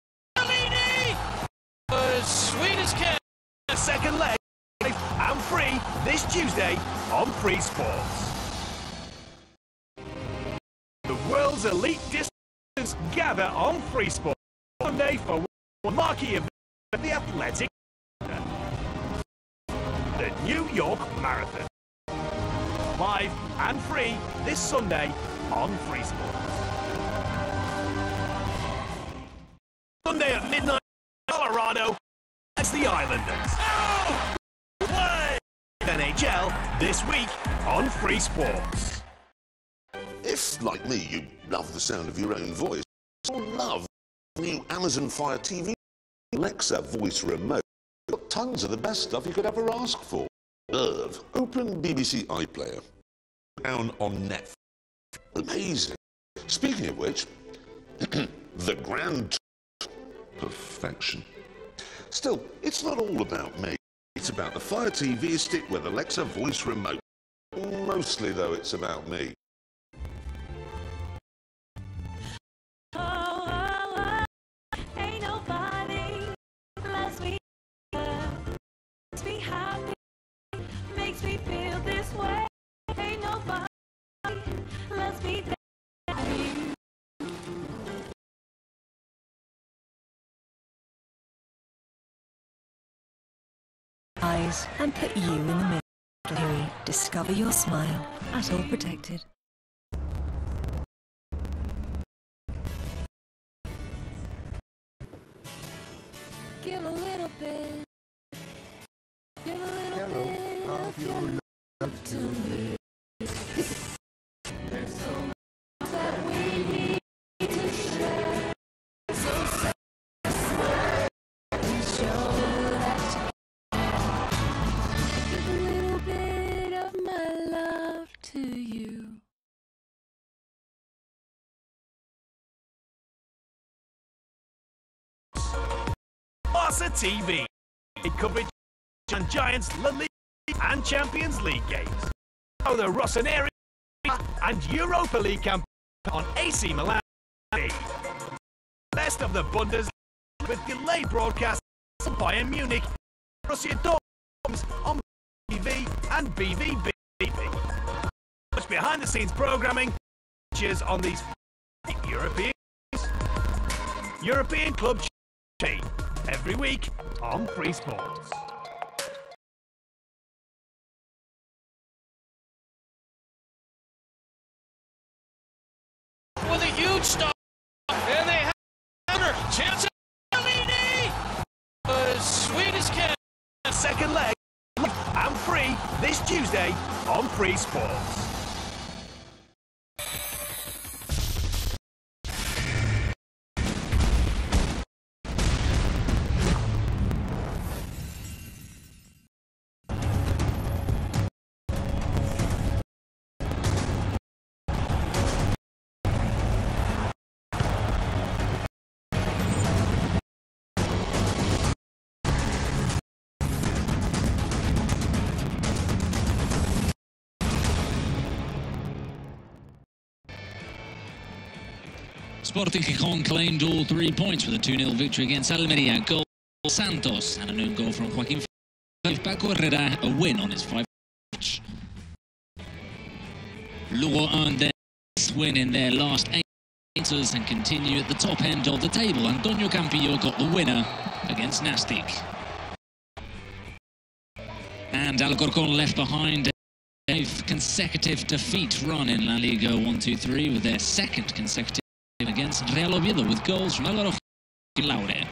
sweet as can. The second leg and free this Tuesday on Free Sports. The world's elite distance gather on Free Sports Sunday for one marquee event of the Athletic, the New York Marathon. Live and free this Sunday on Free Sports. Sunday at midnight, Colorado. That's the Islanders. Oh! Play! NHL this week on Free Sports. If, like me, you love the sound of your own voice, or love the new Amazon Fire TV Alexa voice remote, got tons of the best stuff you could ever ask for. Open BBC iPlayer. Down on Netflix. Amazing. Speaking of which, the grand perfection. Still, it's not all about me. It's about the Fire TV stick with Alexa voice remote. Mostly, though, it's about me. eyes and put you in the middle. Discover your smile at All Protected. Give a little bit. Give a little bit of your love to me. There's so much that we need to share. So satisfied and show that you give a little bit of my love to you. Barca TV. Coverage on Giants, La Liga and Champions League games. Oh, the Rossoneri and Europa League campaign on AC Milan TV. Best of the Bundesliga with delayed broadcasts from Bayern Munich, Borussia Dortmund on TV and BVB. Much behind-the-scenes programming features on these European club chain every week on Free Sports. With a huge stop, and they have another chance. Cellini, sweet as can. Second leg and free this Tuesday on Free Sports. Sporting Gijón claimed all 3 points with a 2-0 victory against Almeria. Goal Santos and a noon goal from Joaquin. Paco Herrera a win on his 5th match. Lugo earned their 6th win in their last 8 games and continue at the top end of the table. Antonio Campillo got the winner against Nastic. And Alcorcón left behind a consecutive defeat run in La Liga 1-2-3 with their 2nd consecutive against Real Oviedo with goals from Álvaro and Laure.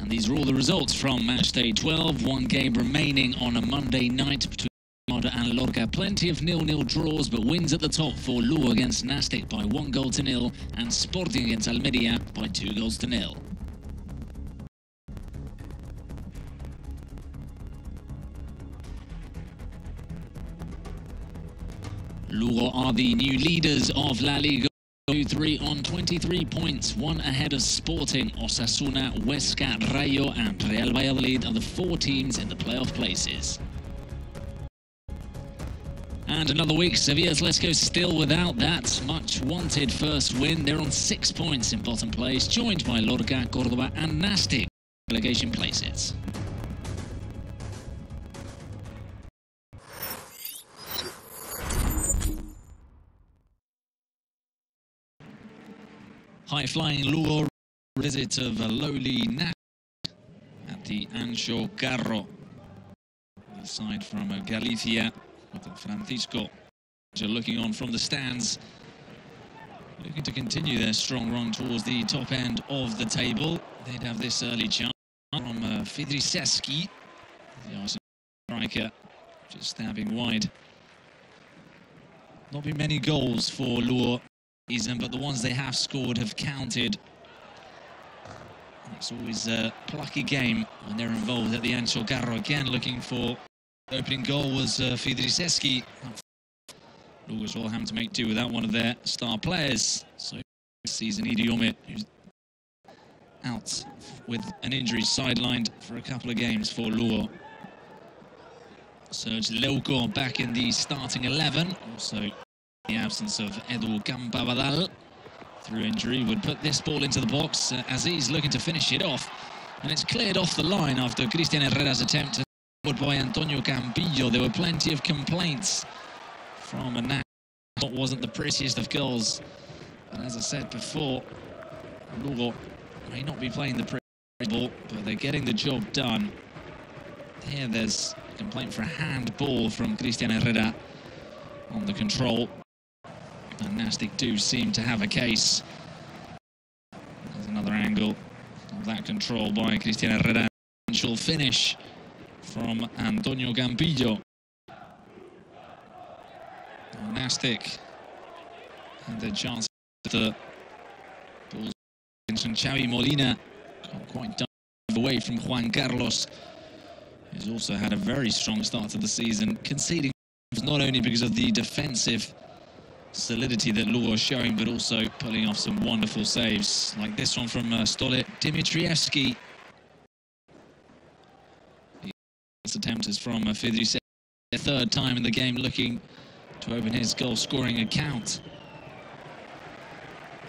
And these are all the results from match day 12. One game remaining on a Monday night between Armada and Lorca. Plenty of 0-0 draws, but wins at the top for Lugo against Nastic by 1-0 and Sporting against Almeria by 2-0. Lugo are the new leaders of La Liga 2-3 on 23 points, one ahead of Sporting. Osasuna, Huesca, Rayo and Real Valladolid are the 4 teams in the playoff places. And another week, Sevilla's Lesco still without that much wanted first win. They're on 6 points in bottom place, joined by Lorca, Cordoba and Nastic relegation places. High-flying Lugo visit of a lowly Nastic at the Ancho Carro. Aside from Galicia, with Francisco looking on from the stands, looking to continue their strong run towards the top end of the table. They'd have this early chance from Fidriseski, the Arsenal striker, just stabbing wide. Not been many goals for Lugo, but the ones they have scored have counted. It's always a plucky game when they're involved at the Ancho Carro. Again, looking for the opening goal was Fidriseski. Lugo's all having to make do without one of their star players. So this season, Idiome, who's out with an injury, sidelined for a couple of games for Lugo. Serge Leuco back in the starting 11. Also, the absence of Edu Campabadal through injury would put this ball into the box. Aziz looking to finish it off, and it's cleared off the line after Cristian Herrera's attempt by Antonio Campillo. There were plenty of complaints from a What wasn't the prettiest of goals But as I said before, Lugo may not be playing the ball, but they're getting the job done. Here there's a complaint for a handball from Cristian Herrera on the control. And Nastic do seem to have a case. There's another angle of that control by Cristian Herrera. She'll finish from Antonio Campillo. Nastic had their chance at the balls. Xavi Molina got quite done away from Juan Carlos, who's also had a very strong start to the season, conceding not only because of the defensive solidity that Lugo is showing, but also pulling off some wonderful saves, like this one from Stolet Dimitrievski. This attempt is from Fidri, third time in the game looking to open his goal-scoring account.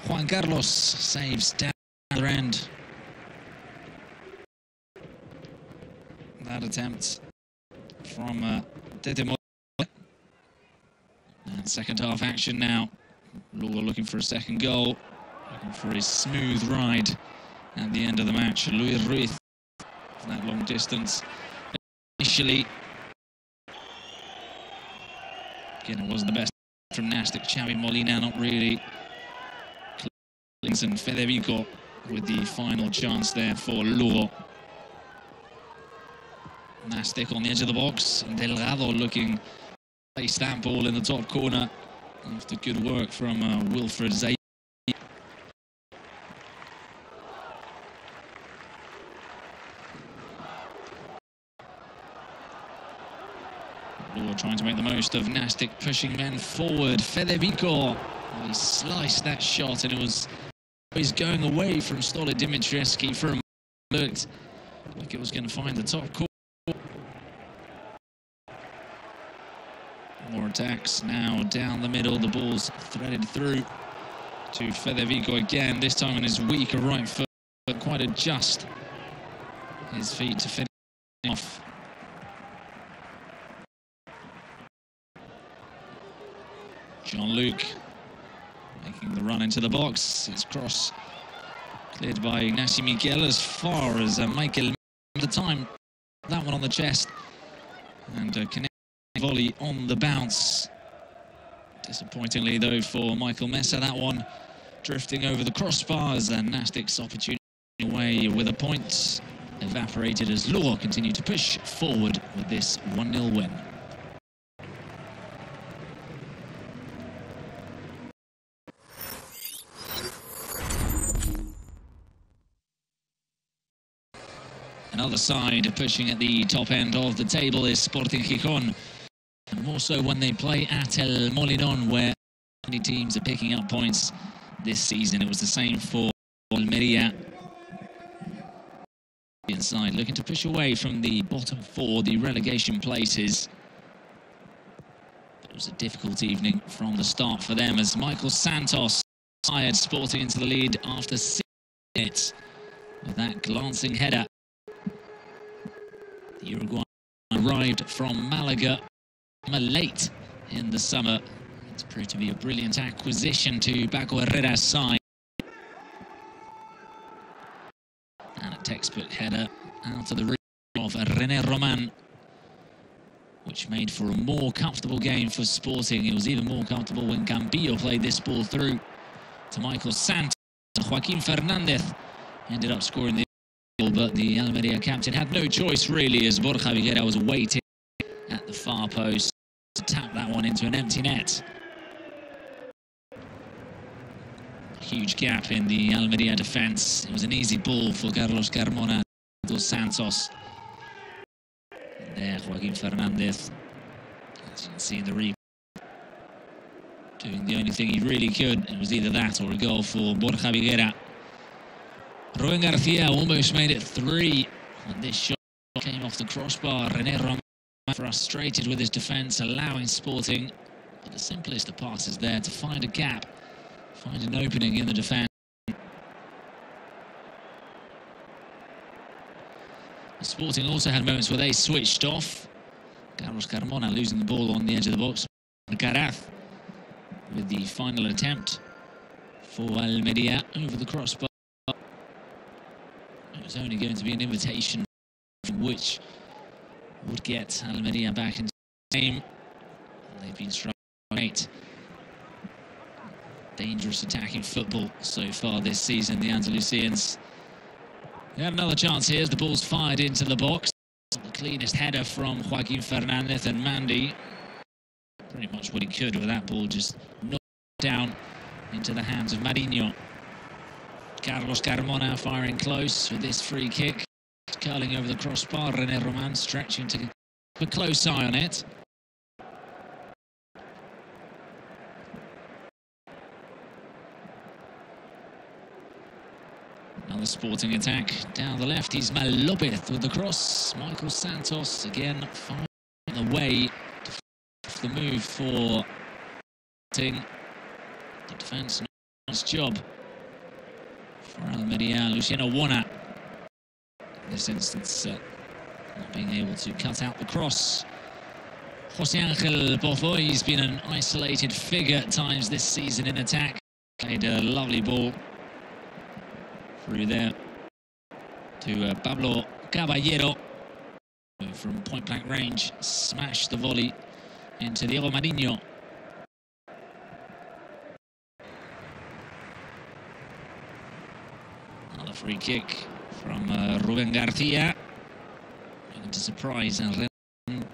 Juan Carlos saves down the other end. That attempt from Tete Mo. And second half action now. Lugo looking for a second goal, looking for his smooth ride at the end of the match. Luis Ruiz from that long distance. Initially, again, it wasn't the best from Nastic. Xavi Molina not really. And Federico with the final chance there for Lugo. Nastic on the edge of the box. Delgado looking to place that ball in the top corner after good work from Wilfred Zaid. Lugo trying to make the most of Nastic pushing men forward. Federico, he sliced that shot and it was going away from Stolet Dimitrievski for a moment. Looked like it was going to find the top corner. More attacks now down the middle. The ball's threaded through to Federico again, this time on his weaker right foot. But quite adjust his feet to finish off. Jean-Luc making the run into the box. His cross cleared by Ignacio Miguel as far as Michael at the time. That one on the chest. And connecting volley on the bounce. Disappointingly, though, for Michael Mesa, that one drifting over the crossbars, and Nastic's opportunity away with a point evaporated as Lugo continued to push forward with this 1-0 win. Another side pushing at the top end of the table is Sporting Gijón, and more so when they play at El Molinón, where many teams are picking up points this season. It was the same for Almeria. Inside looking to push away from the bottom four, the relegation places. But it was a difficult evening from the start for them as Michael Santos fired Sporting into the lead after 6 minutes with that glancing header. The Uruguayan arrived from Malaga late in the summer. It's proved to be a brilliant acquisition to Paco Herrera's side. And a textbook header out of the reach of René Roman, which made for a more comfortable game for Sporting. It was even more comfortable when Campillo played this ball through to Michael Santos. Joaquin Fernandez ended up scoring the goal, but the Almeria captain had no choice really, as Borja Viguera was waiting at the far post to tap that one into an empty net. Huge gap in the Almeria defence. It was an easy ball for Carlos Carmona dos Santos. And there, Joaquin Fernandez, as you can see in the replay, doing the only thing he really could. It was either that or a goal for Borja Viguera. Rubén García almost made it 3, and this shot came off the crossbar. René Roman frustrated with his defence, allowing Sporting but the simplest of passes there to find a gap, find an opening in the defence. Sporting also had moments where they switched off. Carlos Carmona losing the ball on the edge of the box. Garaz with the final attempt for Almeria over the crossbar. It was only going to be an invitation which would get Almeria back into the game. They've been struck great. Dangerous attacking football so far this season, the Andalusians. They had another chance here as the ball's fired into the box. The cleanest header from Joaquin Fernandez, and Mandy pretty much what he could with that ball, just knocked down into the hands of Marinho. Carlos Carmona firing close with this free kick. Curling over the crossbar, René Roman stretching to keep a close eye on it. Another Sporting attack down the left. Ismael Lopez with the cross. Michael Santos again finding the way to the move for the defence. Nice job for Almeria. Luciano Warner in this instance not being able to cut out the cross. José Ángel Pozo, he's been an isolated figure at times this season in attack. Played a lovely ball through there to Pablo Caballero, who from point-blank range smashed the volley into Diego Marinho. Another free kick from Ruben Garcia, looking to surprise Ren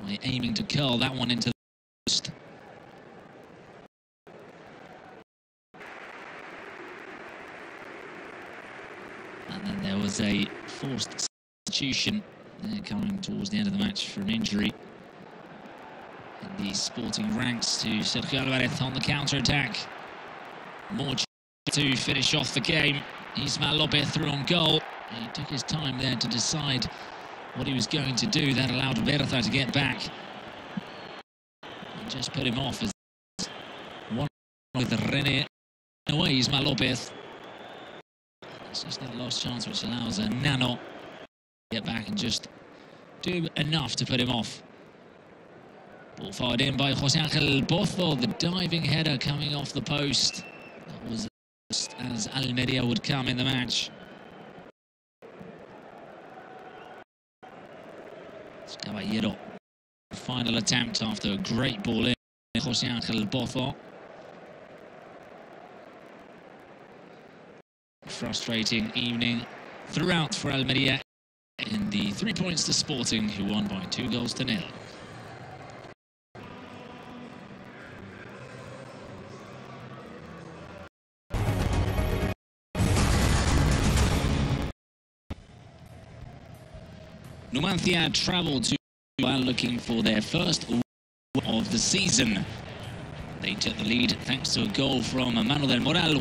by aiming to curl that one into the post. And then there was a forced substitution coming towards the end of the match for an injury in the Sporting ranks to Sergio Alvarez on the counter-attack. More to finish off the game. Ismael Lopez through on goal. He took his time there to decide what he was going to do. That allowed Bertha to get back and just put him off as one with René away. Ismael Lopez. It's just that last chance which allows Nano to get back and just do enough to put him off. Ball fired in by José Ángel Pozo. The diving header coming off the post. That was just as Almeria would come in the match. It's Caballero. Final attempt after a great ball in. José Ángel Pozo. Frustrating evening throughout for Almeria in the 3 points to Sporting, who won by 2-0. Numancia travelled to while looking for their first win of the season. They took the lead thanks to a goal from Manuel del Moral,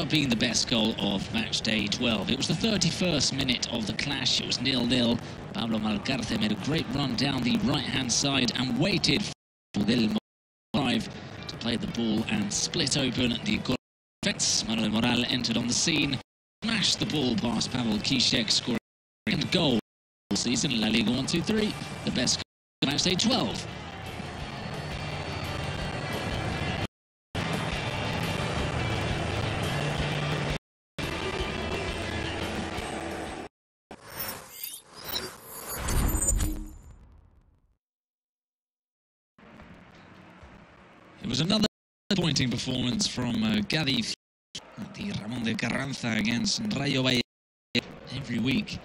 being the best goal of match day 12. It was the 31st minute of the clash. It was 0-0. Pablo Malcarce made a great run down the right-hand side and waited for Del Moral to play the ball and split open the goal defense. Manuel Moral entered on the scene, smashed the ball past Pavel Kishek, scoring a goal all season. La Liga 1-2-3, the best goal of match day 12. It was another disappointing performance from Cádiz at the Ramón de Carranza against Rayo Vallecano every week.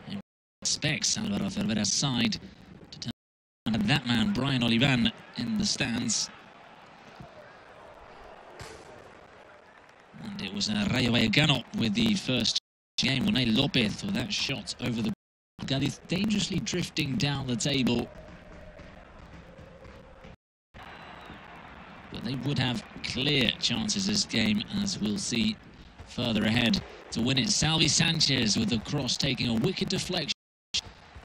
And expects Álvaro Cervera's side to turn at that man, Brian Olivan, in the stands. And it was Rayo Vallecano with the first game. Unai López with that shot over the Cádiz, dangerously drifting down the table. But they would have clear chances this game, as we'll see further ahead, to win it. Salvi Sanchez with the cross taking a wicked deflection,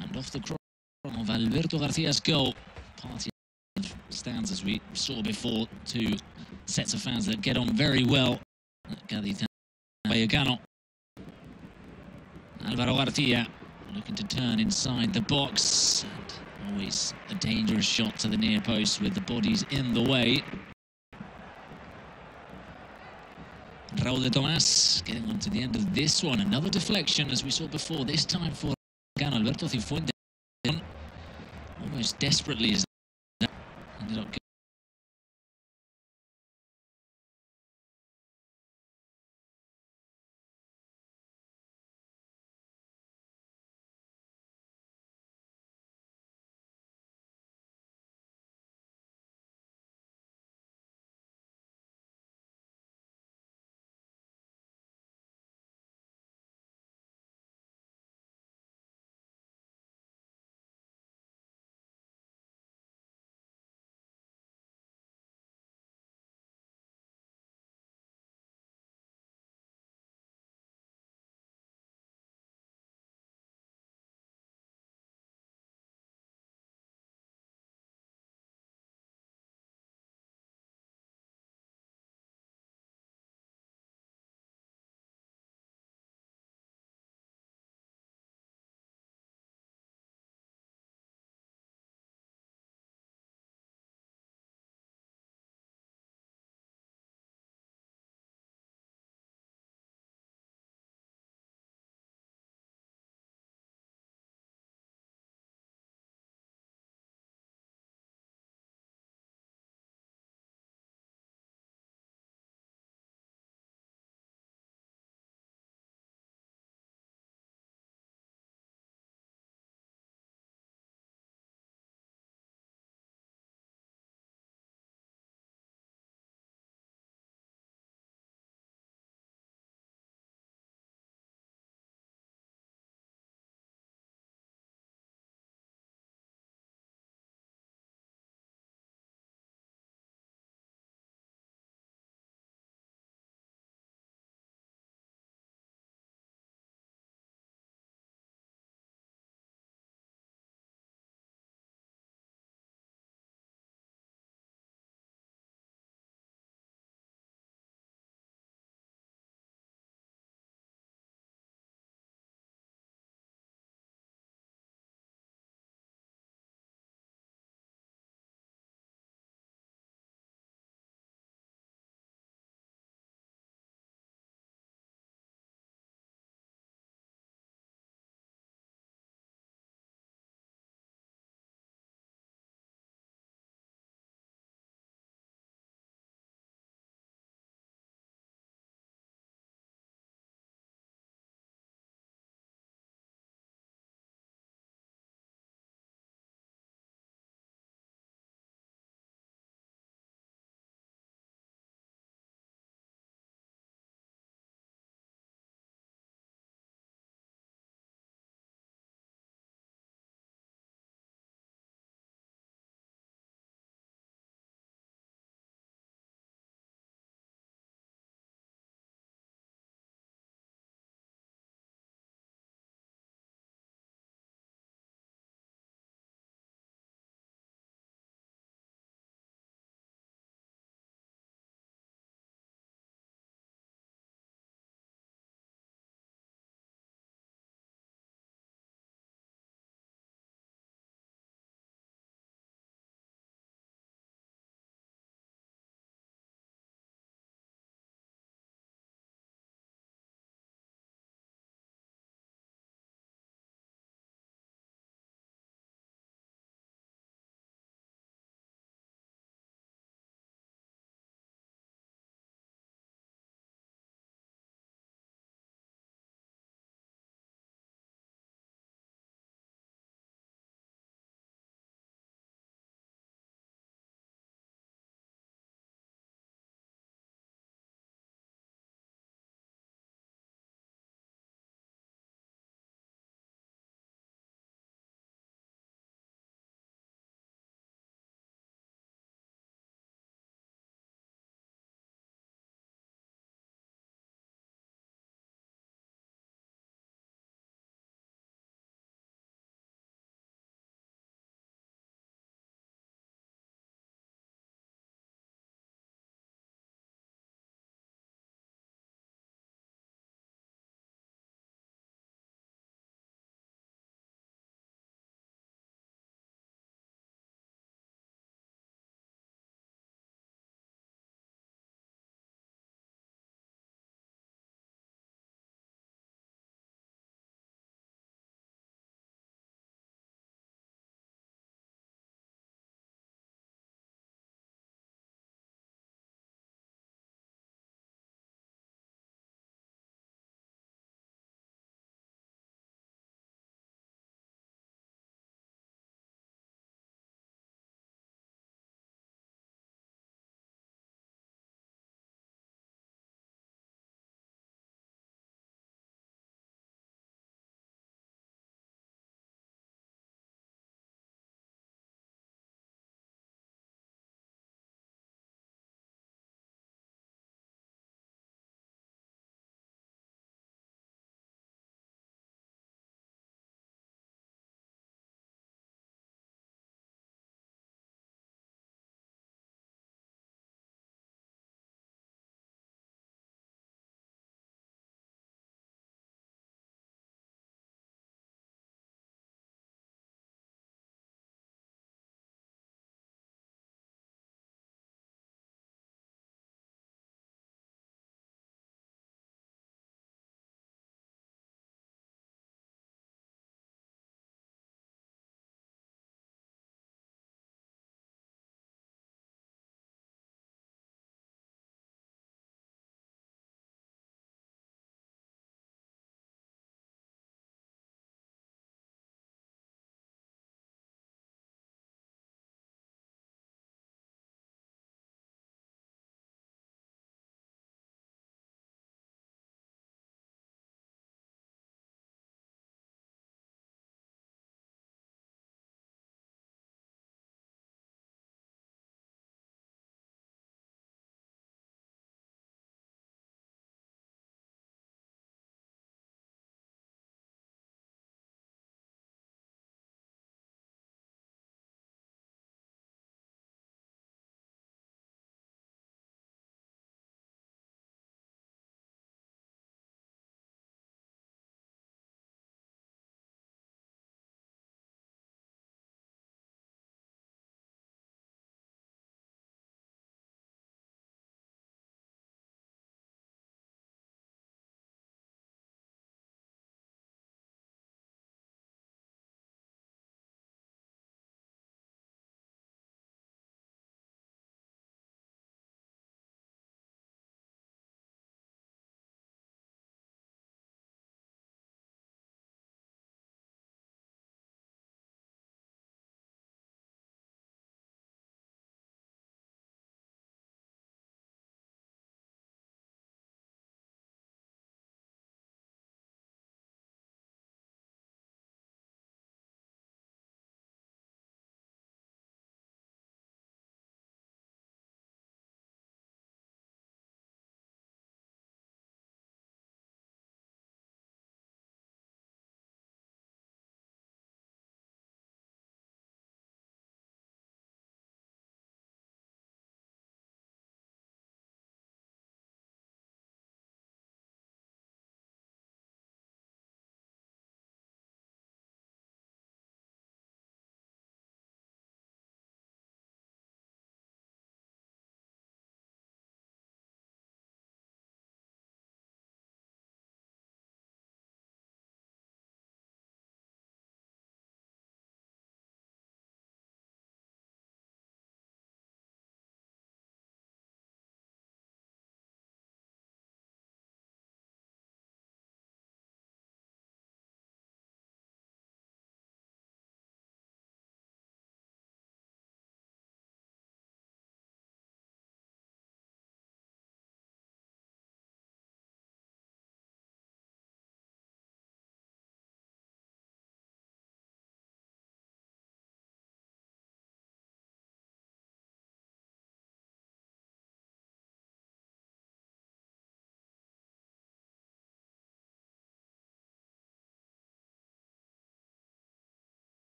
and off the cross of Alberto Garcia's goal. Party stands, as we saw before, two sets of fans that get on very well at Cádiz Vallecano. Alvaro Garcia looking to turn inside the box, and always a dangerous shot to the near post with the bodies in the way. Raúl de Tomás getting on to the end of this one. Another deflection as we saw before, this time for Alberto Cifuentes. Almost desperately as that ended up